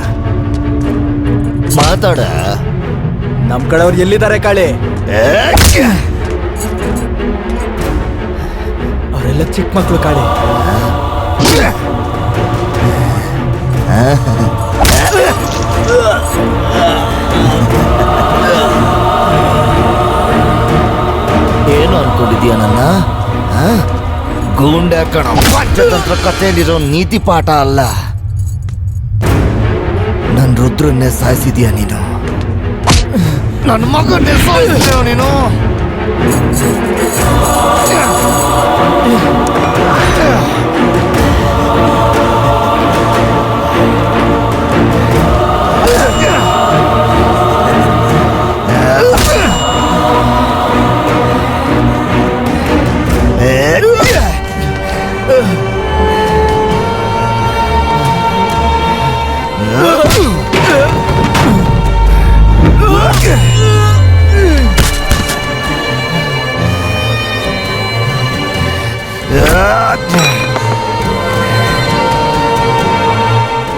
ಮಾತಾಡ. ನಮ್ ಕಡೆಯವ್ರು ಎಲ್ಲಿದ್ದಾರೆ ಕಾಳಿ? ಅವರೆಲ್ಲ ಚಿಕ್ಕ ಮಕ್ಳು ಕಾಳಿ. ಏನು ಅನ್ಕೊಂಡಿದ್ಯಾ ನನ್ನ? ಗೂಂಡೆ ಕಣ. ಪಂಚತಂತ್ರ ಕಥೆಯಲ್ಲಿರೋ ನೀತಿ ಪಾಠ ಅಲ್ಲ. ನನ್ ರುದ್ರನ್ನೇ ಸಾಯಿಸಿದ್ಯಾ ನೀನು. ನನ್ನ ಮಗನ್ನೇ ಸಾಯಿಸಿದ್ಯಾ ನೀನು.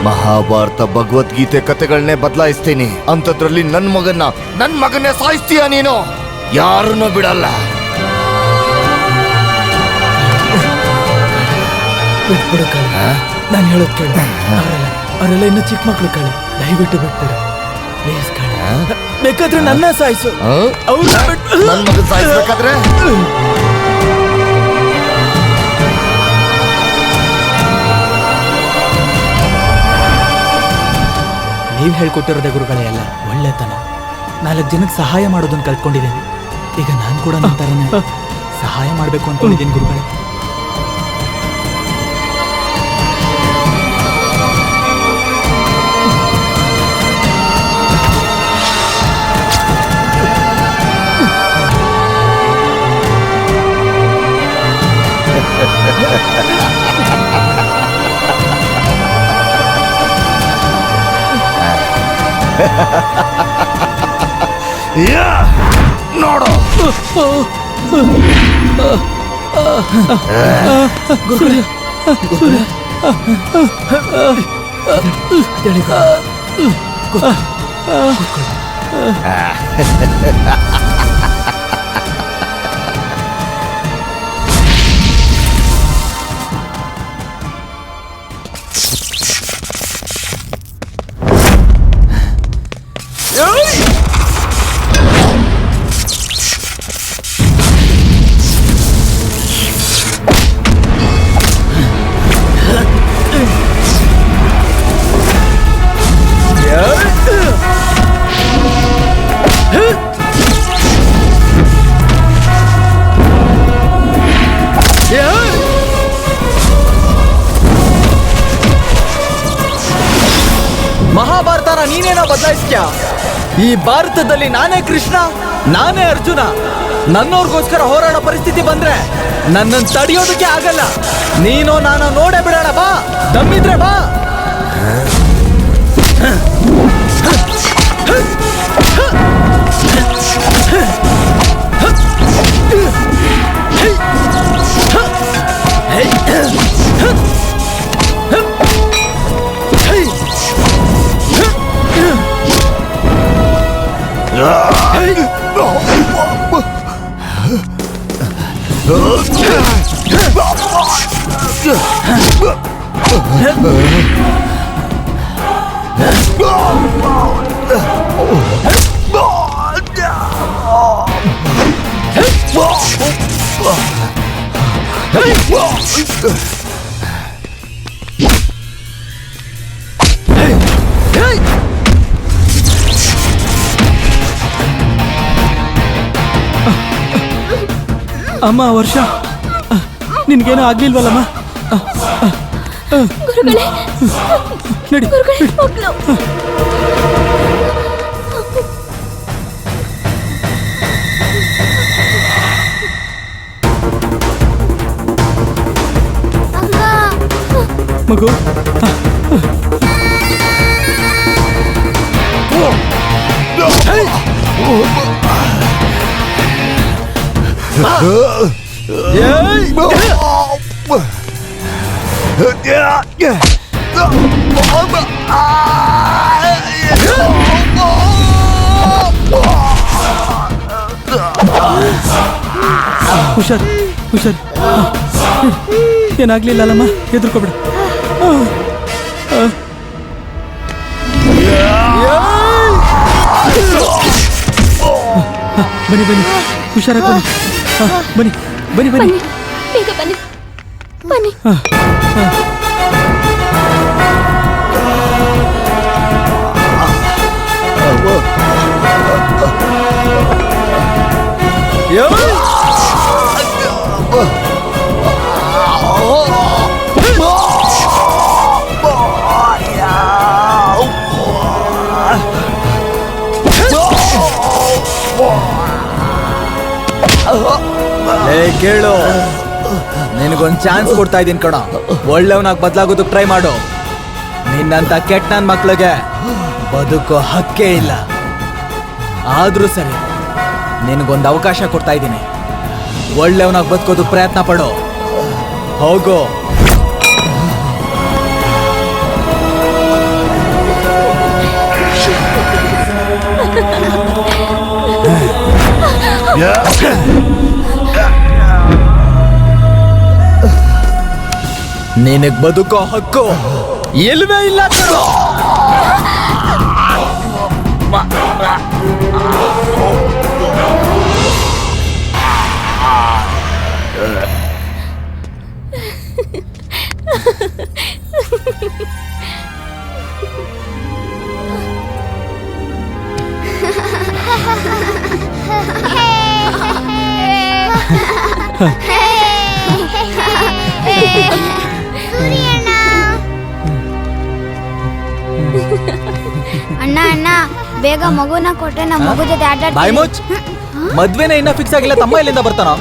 ಮಹಾಭಾರತ ಭಗವದ್ಗೀತೆ ಕತೆಗಳನ್ನೇ ಬದಲಾಯಿಸ್ತೀನಿ. ಅಂಥದ್ರಲ್ಲಿ ನನ್ ಮಗನ್ನೇ ಸಾಯಿಸ್ತೀಯ ನೀನು. ಯಾರನ್ನೂ ಬಿಡಲ್ಲ. ಬಿಟ್ಬಿಡು ಕಾಳಿ, ನಾನು ಹೇಳೋದ್ ಕೇಳು. ಅವರೆಲ್ಲ ಇನ್ನು ಚಿಕ್ಕ ಮಕ್ಳು ಕಾಳಿ, ದಯವಿಟ್ಟು ಬಿಟ್ಬಿಡು ಪ್ಲೀಸ್ ಕಾಳಿ. ಬೇಕಾದ್ರೆ ನನ್ನ ಸಾಯಿಸು. ನನ್ ಮಗನ್ ಸಾಯಿಸ್ಬೇಕಾದ್ರೆ ನೀವ್ ಹೇಳ್ಕೊಟ್ಟಿರೋದೇ ಗುರುಗಳೇ ಎಲ್ಲ ಒಳ್ಳೆತನ. 4 ಜನಕ್ಕೆ ಸಹಾಯ ಮಾಡೋದನ್ನ ಕಲ್ತ್ಕೊಂಡಿದ್ದೀನಿ. ಈಗ ನಾನು ಕೂಡ ನನ್ನ ತರನೇ ಸಹಾಯ ಮಾಡ್ಬೇಕು ಅನ್ಕೊಂಡಿದ್ದೀನಿ ಗುರುಗಳೇ. ನೋಡು, ಮಹಾಭಾರತನ ನೀನೇನೋ ಬದಲಾಯಿಸ್ತ್ಯ. ಈ ಭಾರತದಲ್ಲಿ ನಾನೇ ಕೃಷ್ಣ, ನಾನೇ ಅರ್ಜುನ. ನನ್ನೋರ್ಗೋಸ್ಕರ ಹೋರಾಡೋ ಪರಿಸ್ಥಿತಿ ಬಂದ್ರೆ ನನ್ನನ್ನು ತಡೆಯೋದಕ್ಕೆ ಆಗಲ್ಲ. ನೀನೋ ನಾನು ನೋಡೇ ಬಿಡೋಣ. ಬಾ, ದಮ್ಮಿದ್ರೆ ಬಾ. ಅಮ್ಮ ವರ್ಷ ನಿನ್ಗೇನೋ ಆಗ್ಲಿಲ್ವಲ್ಲಮ್ಮ ಗುರುಗಳೇ ನಡಿ ಗುರುಗಳೇ ಮಗ್ಳು. ಮಗು ಹುಷಾರ್ ಹುಷಾರ್ ಏನಾಗ್ಲಿಲ್ಲಲ್ಲಮ್ಮ ಹೆದರ್ಕೊಬೇಡ ಬನ್ನಿ ಬನ್ನಿ ಹುಷಾರಾಗಿ ಬನ್ನಿ ಬನ್ನಿ ಬನ್ನಿ ಬನ್ನಿ ಬನ್ನಿ ಬೇಗ ಬನ್ನಿ ಬನ್ನಿ. ಕೇಳು, ನಿನಗೊಂದ್ ಚಾನ್ಸ್ ಕೊಡ್ತಾ ಇದೀನಿ ಕಣ. ಒಳ್ಳೆವನಾಗ್ ಬದಲಾಗೋದಕ್ಕೆ ಟ್ರೈ ಮಾಡು. ನಿನ್ನಂತ ಕೆಟ್ಟ ನನ್ ಮಕ್ಳಿಗೆ ಬದುಕೋ ಹಕ್ಕೇ ಇಲ್ಲ. ಆದ್ರೂ ಸರಿ, ನಿನಗೊಂದು ಅವಕಾಶ ಕೊಡ್ತಾ ಇದ್ದೀನಿ. ಒಳ್ಳೆವನಾಗ್ ಬದುಕೋದಕ್ಕೆ ಪ್ರಯತ್ನ ಪಡು. ಹೋಗು. ನಿನಗ್ ಬದುಕೋ ಹಕ್ಕು ಇಲ್ವೇ ಇಲ್ಲ ಕಣೋ. ಅಣ್ಣ ಅಣ್ಣ ಬೇಗ ಮಗುನ ಕೊಟ್ಟೆ, ನಮ್ಮ ಮಗು ಜೊತೆ ಆಟ ಬಾಯ್ ಮುಚ್. ಮದ್ವೆನೇ ಇನ್ನ ಫಿಕ್ಸ್ ಆಗಿಲ್ಲ, ತಮ್ಮ ಎಲ್ಲಿಂದ ಬರ್ತಾನೋ?